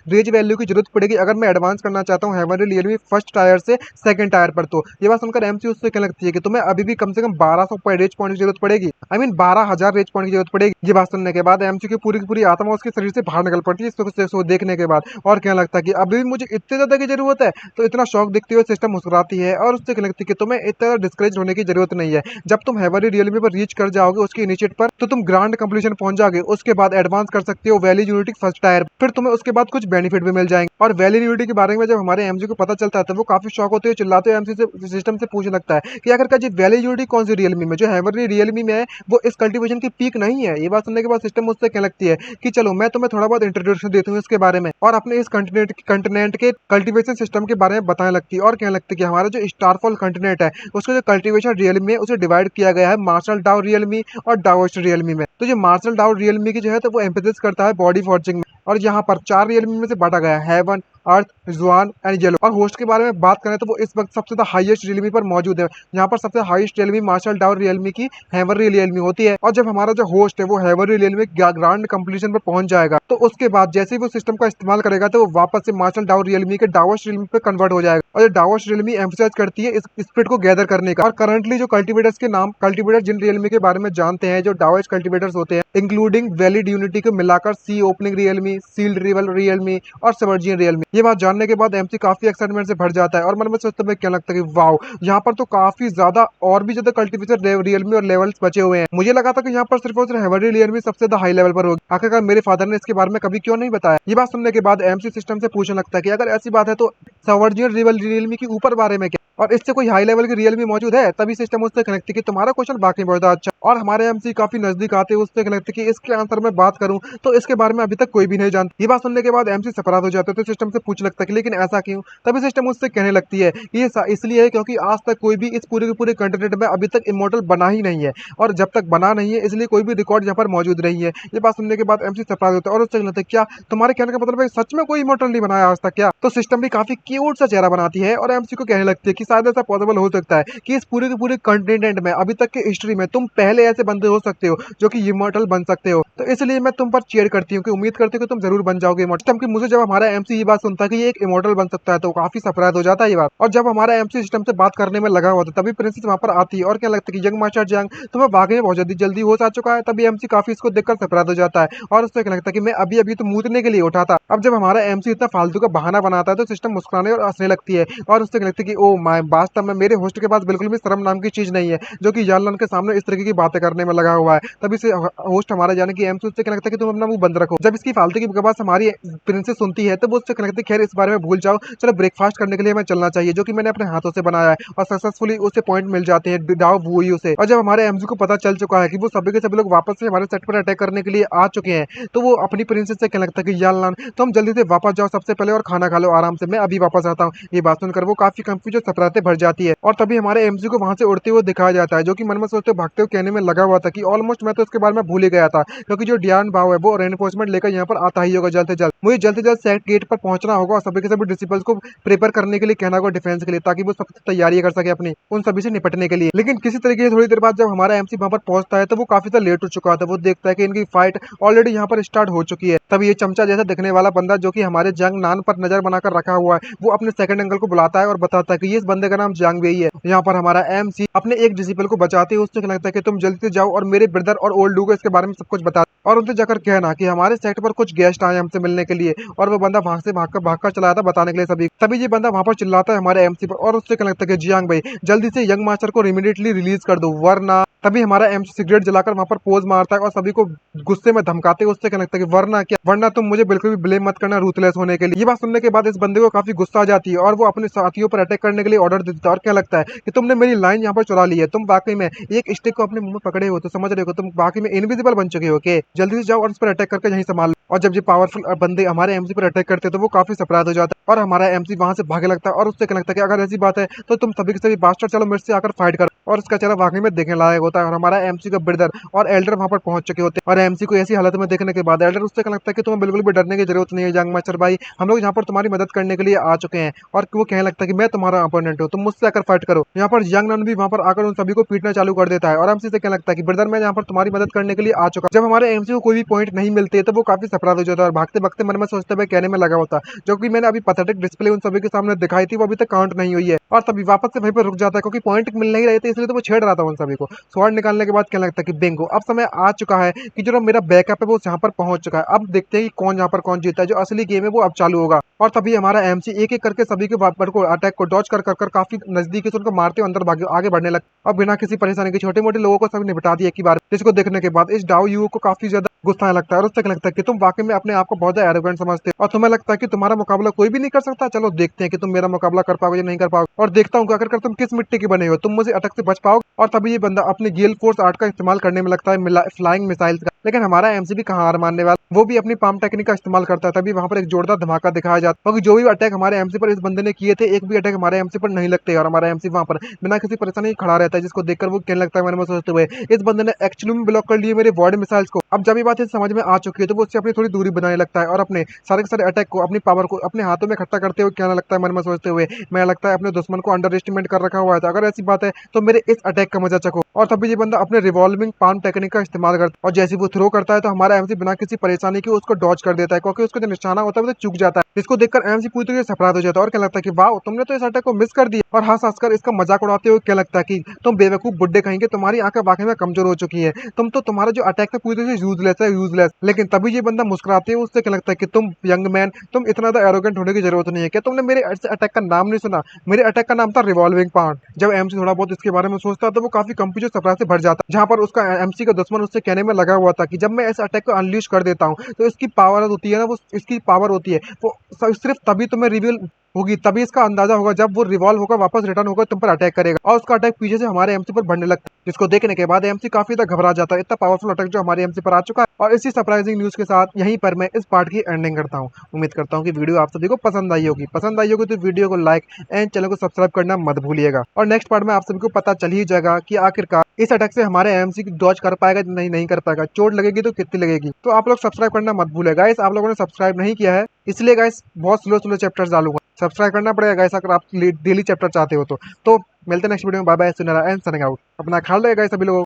रेज वैल्यू की जरूरत पड़ेगी अगर मैं एडवांस करना चाहता हूँ हेवनली रियलमी फर्स्ट टायर से सेकंड टायर पर। तो ये बात सुनकर एमसी उससे क्या लगती है कि तुम्हें अभी भी कम से कम 1200 रेज पॉइंट की जरूरत पड़ेगी, आई मीन 12,000 रेज पॉइंट की जरूरत पड़ेगी। ये बात सुनने के बाद एमसी की पूरी आत्मा उसके शरीर से बाहर निकल पड़ती है इसको देखने के बाद, और क्या लगता है कि अभी भी मुझे इतने ज्यादा की जरूरत है। तो इतना शौक दिखते हुए सिस्टम मुस्कुराती है, और उससे क्या लगती है कि तुम्हें इतना डिस्करेज होने की जरूरत नहीं है। जब तुम हेवनली रियलमी पर रीच कर जाओगे उसके इनिशिएट पर, तो तुम ग्रांड कंप्लीशन पहुंच जाओगे। उसके बाद एडवांस कर सकते हो वैली यूनिटी फर्स्ट टायर, फिर तुम्हें उसके बाद कुछ बेनिफिट भी मिल जाएंगे। और वैली यूनिटी के बारे में जब हमारे एमजी को पता चलता है तो वो काफी शौक होते हुए चिल्लाते हुए एमसी से सिस्टम से पूछने लगता है कि आखिर जी वैली यूनिटी कौन सी रियलमी में, जो हेवनली रियलमी में है वो इस कल्टीवेशन की पीक नहीं है। ये बात सुनने के बाद सिस्टम मुझसे क्या लगती है कि चलो मैं तुम्हें थोड़ा बहुत इंट्रोडक्शन देती हूँ इसके बारे में, और अपने इस कंटिनेंट के कल्टीवेशन सिस्टम के बारे में बताने लगती है। और कहने लगती है कि हमारा जो स्टारफॉल कंटिनेंट है उसका जो कल्टीवेशन रियलमी है उसे डिवाइड किया गया है मार्शल डाउ रियलमी और डाओस्ट रियलमी में। तो जो मार्शल डाउ रियलमी की जो है तो वो एम्फेसिस करता है बॉडी फॉर्जिंग में, और यहाँ पर 4 रियलमी में से बांटा गया है, हेवन, अर्थ, जुआन एंड येलो। और होस्ट के बारे में बात करें तो वो इस वक्त सबसे ज्यादा हाईएस्ट रियलमी पर मौजूद है। यहाँ पर सबसे हाईएस्ट रियलमी मार्शल डाउ रियलमी की हेवनली रियलमी होती है। और जब हमारा जो होस्ट है वो हेवनली रियलमी ग्रांड कंप्लीशन पर पहुंच जाएगा तो उसके बाद जैसे ही वो सिस्टम का इस्तेमाल करेगा तो वो वापस से मार्शल डाउ रियलमी के डाओस्ट रियलमी पे कन्वर्ट हो जाएगा। और ये डाओस्ट रियलमी एम्फसाइज करती है इस स्पिरिट को गैदर करने का। और करंटली जो कल्टीवेटर्स के नाम, कल्टीवेटर जिन रियलमी के बारे में जानते हैं जो डाओस्ट कल्टीवेटर्स होते हैं, इंक्लूडिंग वैलिड यूनिटी को मिलाकर सी ओपनिंग रियलमी, सील्ड रिवल रियलमी और सबर्जियन रियलमी। ये बात जानने के बाद एमसी काफी एक्साइटमेंट से भर जाता है, और मन में सोचते हुए क्या लगता है कि वाओ, यहाँ पर तो काफी ज्यादा और भी ज्यादा कल्टीवेटर रियलमी और लेवल्स बचे हुए हैं। मुझे लगा था कि यहाँ पर सिर्फ और सिर्फ हेवनली रियलमी सबसे ज्यादा हाई लेवल पर होगी। आखिरकार मेरे फादर ने इसके बारे में कभी क्यों नहीं बताया? ये बात सुनने के बाद एमसी सिस्टम से पूछने लगता है कि अगर ऐसी बात है तो सबर्जियन रियलमी की ऊपर बारे में क्या, और इससे कोई हाई लेवल की रियलमी मौजूद है? तभी सिस्टम उससे कनेक्ट है कि तुम्हारा क्वेश्चन बाकी बहुत अच्छा, और हमारे एमसी काफी नजदीक आते हैं उससे कनेक्ट कि इसके आंसर में बात करूं तो इसके बारे में अभी तक कोई भी नहीं जानता। ये बात सुनने के बाद एमसी सरप्राइज हो जाते हैं तो सिस्टम से पूछ लगता है कि लेकिन ऐसा क्यों? तभी सिस्टम उससे कहने लगती है ये इसलिए है क्योंकि आज तक कोई भी इस पूरे के पूरे कंटिनेंट में अभी तक इमोर्टल बना ही नहीं है, और जब तक बना नहीं है इसलिए कोई भी रिकॉर्ड यहाँ पर मौजूद नहीं है। ये बात सुनने के बाद एमसी सरप्राइज होता है और उससे कहते हैं क्या तुम्हारे कहने का मतलब है सच में कोई इमोर्टल नहीं बनाया आज तक क्या? तो सिस्टम भी काफी क्यूट सा चेहरा बनाती है और एमसी को कहने लगती है कि शायद ऐसा पॉसिबल हो सकता है कि इस पूरे के पूरे कंटिनेंट में अभी तक की हिस्ट्री में तुम पहले ऐसे बंदे हो सकते हो जो कि इमॉर्टल बन सकते हो। तो इसलिए मैं तुम पर चीयर करती हूँ कि उम्मीद करती हूँ कि तुम जरूर बन जाओगे इमॉर्टल। कि मुझे जब हमारा एमसी ये बात सुनता है कि ये एक इमॉर्टल बन सकता है तो काफी सरप्राइज हो जाता है ये बात। और जब हमारा एमसी सिस्टम से बात करने में लगा हुआ था तभी प्रिंसेस वहां पर आती है और क्या लगता है कि यंग मास्टर जंग तुम्हें वाकई में बहुत जल्दी जल्दी हो चुका है। तभी एमसी काफी इसको देखकर सरप्राइज हो जाता है और उससे क्या लगता है कि मैं अभी अभी तो मूतने के लिए उठा था। अब जब हमारा एमसी इतना फालतू का बहाना बनाता है तो सिस्टम मुस्कुराने और हंसने लगती है और उससे क्या लगता है कि ओ माय, वास्तव में मेरे होस्ट के पास बिल्कुल भी शर्म नाम की चीज नहीं है जो कि यालन के सामने इस तरीके की बातें करने में लगा हुआ है। तभी से होस्ट हमारा जाने की एमसी उससे क्या लगता है कि तुम अपना मुंह बंद रखो। जब इसकी फालतू की बकवास हमारी प्रिंसेस सुनती है तो वो उससे क्या लगता है खैर इस बारे में भूल जाओ, चलो ब्रेकफास्ट करने के लिए हमें चलना चाहिए जो कि मैंने अपने हाथों से बनाया है। और सक्सेसफुली उसे पॉइंट मिल जाते हैं डाव वुई उसे। और जब हमारे एमजी को पता चल चुका है कि वो सभी के सभी लोग वापस से हमारे सेट पर अटैक करने के लिए आ चुके हैं तो वो अपनी प्रिंसेस से क्या लगता है कि यालन तुम जल्दी से वापस जाओ सबसे पहले और खाना खा लो आराम से, मैं अभी वापस आता हूँ। ये बात सुनकर वो काफी कंफ्यूज और सपराते भर जाती है और तभी हमारे एमजी को वहां से उड़ते हुए दिखाया जाता है जो कि मन में सोचते भागते हुए कहने में लगा हुआ था कि ऑलमोस्ट मैं तो इसके बारे में भूल ही गया था क्योंकि जो डियान भाव है वो रेनफोर्समेंट लेकर यहाँ पर आता ही होगा जल्द से जल्द सेट गेट पर पहुंचना होगा और सभी के सभी डिसिपल्स को प्रिपेयर करने के लिए कहना होगा डिफेंस के लिए ताकि वो सब तैयारी कर सके अपनी उन सभी से निपटने के लिए। लेकिन किसी तरीके से थोड़ी देर बाद जब हमारा एमसी वहां पर पहुंचता है तो वो काफी ज्यादा लेट हो चुका था। वो देखता है कि इनकी फाइट ऑलरेडी यहाँ पर स्टार्ट हो चुकी है। तब ये चमचा जैसा दिखने वाला बंदा जो कि हमारे जंग नान पर नजर बनाकर रखा हुआ है वो अपने सेकंड अंकल को बुलाता है और बताता है कि इस बंदे का नाम जंग वेई है। यहाँ पर हमारा एमसी अपने एक डिसिपल को बचाते हुए उससे लगता है कि तुम जल्दी से जाओ और मेरे ब्रदर और ओल्ड डू को इसके बारे में सब कुछ बता और उनसे जाकर कहना कि हमारे सेट पर कुछ गेस्ट आए हमसे मिलने के लिए। और वो बंदा वहां से भागकर चला था बताने के लिए सभी। तभी ये बंदा वहां पर चिल्लाता है हमारे एमसी पर और उससे क्या लगता है कि जियांग भाई जल्दी से यंग मास्टर को इमीडिएटली रिलीज कर दो वरना। तभी हमारा एमसी सिगरेट जलाकर वहां पर पोज मारता है और सभी को गुस्से में धमकाते हुए उससे क्या लगता है कि वरना क्या, वरना तुम मुझे बिल्कुल भी ब्लेम मत करना रूथलेस होने के लिए। ये बात सुनने के बाद इस बंदे को काफी गुस्सा आ जाती है और वो अपने साथियों पर अटैक करने के लिए ऑर्डर देता है। और क्या लगता है कि तुमने मेरी लाइन यहाँ पर चुरा ली है, तुम वाकई में एक स्टिक को अपने मुंह में पकड़े हो तो समझ रहे हो तुम वाकई में इनविजिबल बन चुके हो के, जल्दी से जाओ और इस पर अटैक करके यहीं संभाल। और जब ये पावरफुल बंदे हमारे एमसी पर अटैक करते हैं तो वो काफी सरप्राइज हो जाता है और हमारा एमसी वहां से भागे लगता है और उससे क्या लगता है कि अगर ऐसी बात है तो तुम सभी के सभी बास्टर चलो मेरे से आकर फाइट करो। और उसका चेहरा वाकई में देखने लायक होता है और हमारा एमसी का ब्रदर और एल्डर वहां पर पहुंच चुके होते हैं। और एमसी को ऐसी हालत में देखने के बाद एल्डर उससे क्या लगता है कि तुम्हें बिल्कुल भी डरने की जरूरत नहीं है जंग मास्टर भाई, हम लोग यहाँ पर तुम्हारी मदद करने के लिए आ चुके हैं। और वो कहने लगता है कि मैं तुम्हारा अपोनेंट हूँ, तुम मुझसे आकर फाइट करो। यहाँ पर यंग नन भी वहां पर आकर उन सभी को पीटना चालू कर देता है और एमसी से क्या लगता है कि ब्रदर मैं यहाँ पर तुम्हारी मदद करने के लिए आ चुका। जब हमारे एमसी को कोई भी पॉइंट नहीं मिलते तो वो काफी सरप्राइज हो जाता है और भागते भागते मन में सोचते हुए कहने में लगा होता जो कि मैंने अभी पैथेटिक डिस्प्ले उन सभी के सामने दिखाई थी वो अभी तक काउंट नहीं हुई है। और तभी वापस से वहीं पर रुक जाता है क्योंकि पॉइंट मिल नहीं रहे थे इसलिए तो वो छेड़ रहा था उन सभी को। स्वॉर्ड निकालने के बाद क्या लगता है कि बिंगो अब समय आ चुका है कि जो मेरा बैकअप है वो यहाँ पर पहुंच चुका है। अब देखते हैं कि कौन यहाँ पर कौन जीता है, जो असली गेम है वो अब चालू होगा। और तभी हमारा एमसी एक एक करके सभी के वापर को अटैक को डॉज कर काफी नजदीक से उनको मारते हुए अंदर आगे बढ़ने लगा और बिना किसी परेशानी के छोटे मोटे लोगों को सभी निपटा दिया एक ही बार। जिसको देखने के बाद इस डाउ यू को काफी ज्यादा गुस्सा लगता है और उससे लगता है कि तुम वाकई में अपने आप को बहुत ज्यादा एरोगेंट समझते हो और तुम्हें लगता है कि तुम्हारा मुकाबला कोई भी नहीं कर सकता। चलो देखते हैं कि तुम मेरा मुकाबला कर पाओगे या नहीं कर पाओगे और देखता हूँ कि आखिरकार तुम किस मिट्टी के बने हो, तुम मुझे अटैक से बच पाओगे। और तभी ये बंदा अपने गेल फोर्स आर्ट का इस्तेमाल करने में लगता है फ्लाइंग मिसाइल्स का। लेकिन हमारा एमसी भी कहाँ हार मानने वाला, वो भी अपनी पाम टेक्निक का इस्तेमाल करता है। तभी वहां पर एक जोरदार धमाका दिखाया जाता है क्योंकि जो भी अटैक हमारे एमसी पर इस बंदे ने किए थे एक भी अटैक हमारे एमसी पर नहीं लगते और हमारा एमसी वहां पर बिना किसी परेशानी खड़ा रहता है। जिसको देखकर वो कहने लगता है मन में सोचते हुए इस बंदे ने एक्चुअली में ब्लॉक कर लिए मेरे वॉर्ड मिसाइल्स को। अब जब ये बात समझ में आ चुकी है तो वो उससे अपनी थोड़ी दूरी बनाने लगता है और अपने सारे के सारे अटैक को अपनी पावर को अपने हाथों में इकट्ठा करते हुए कहने लगता है मन में सोचते हुए मैं लगता है अपने दुश्मन को अंडर एस्टिमेट कर रखा हुआ है, तो अगर ऐसी बात है तो मेरे इस अटैक का मजा चखो। और तभी ये बंदा अपने रिवॉल्विंग पाम टेक्निक का इस्तेमाल करता है और जैसे वो थ्रो करता है तो हमारा एमसी बिना किसी परेशानी के उसको डॉज कर देता है क्योंकि उसका जो निशाना होता है वो चूक जाता है। जिसको देखकर एमसी पूरी तरीके से सरप्राइज हो जाता है और क्या लगता है कि वाह तुमने तो इस अटैक को मिस कर दिया। और हंस हंसकर इसका मजाक उड़ाते हुए क्या लगता है कि तुम बेवकूफ बुड्ढे कहेंगे, तुम्हारी आंखें वाकई में कमजोर हो चुकी है, तुम्हारा जो अटैक था पूरी तरह से यूजलेस है यूजलेस। लेकिन तभी ये बंदा मुस्कुराते हुए उससे क्या लगता है कि तुम यंग मैन तुम इतना ज्यादा एरोगेंट होने की जरूरत नहीं है, क्या तुमने मेरे अटैक का नाम नहीं सुना, मेरे अटैक का नाम था रिवॉल्विंग पाम। जब एमसी थोड़ा बहुत इसके बारे में सोचता है तो वो काफी कंफ्यूज सरप्राइज से भर जाता है जहां पर उसका एमसी का दुश्मन उससे कहने में लगा हुआ था कि जब मैं इस अटैक को अनलीश कर देता हूँ तो इसकी पावर होती है ना, वो इसकी पावर होती है वो सिर्फ तभी तुम्हें रिवील होगी, तभी इसका अंदाजा होगा जब वो रिवॉल्व होकर वापस रिटर्न होकर तुम पर अटैक करेगा। और उसका अटैक पीछे से हमारे एमसी पर बढ़ने लगता है जिसको देखने के बाद एमसी काफी ज्यादा घबरा जाता है। इतना पावरफुल अटैक जो हमारे एमसी पर आ चुका है। और इसी सरप्राइजिंग न्यूज के साथ यहीं पर मैं इस पार्ट की एंडिंग करता हूँ। उम्मीद करता हूँ कि वीडियो आप सभी को पसंद आई होगी तो वीडियो को लाइक एंड चैनल को सब्सक्राइब करना मत भूलिएगा। और नेक्स्ट पार्ट में आप सभी को पता चल ही जाएगा कि आखिरकार इस अटैक से हमारे एमसी की डॉज कर पाएगा, नहीं कर पाएगा, चोट लगेगी तो कितनी लगेगी। तो आप लोग सब्सक्राइब करना मत भूले गाइस, आप लोगों ने सब्सक्राइब नहीं किया है इसलिए गाइस बहुत स्लो चैप्टर्स डालूंगा, सब्सक्राइब करना पड़ेगा गाइस अगर आप डेली चैप्टर चाहते हो तो मिलते हैं नेक्स्ट वीडियो में, बाय बाय, सुनरा एंड सनिंग आउट। अपना ख्याल रखिएगा गाइस सभी लोगों।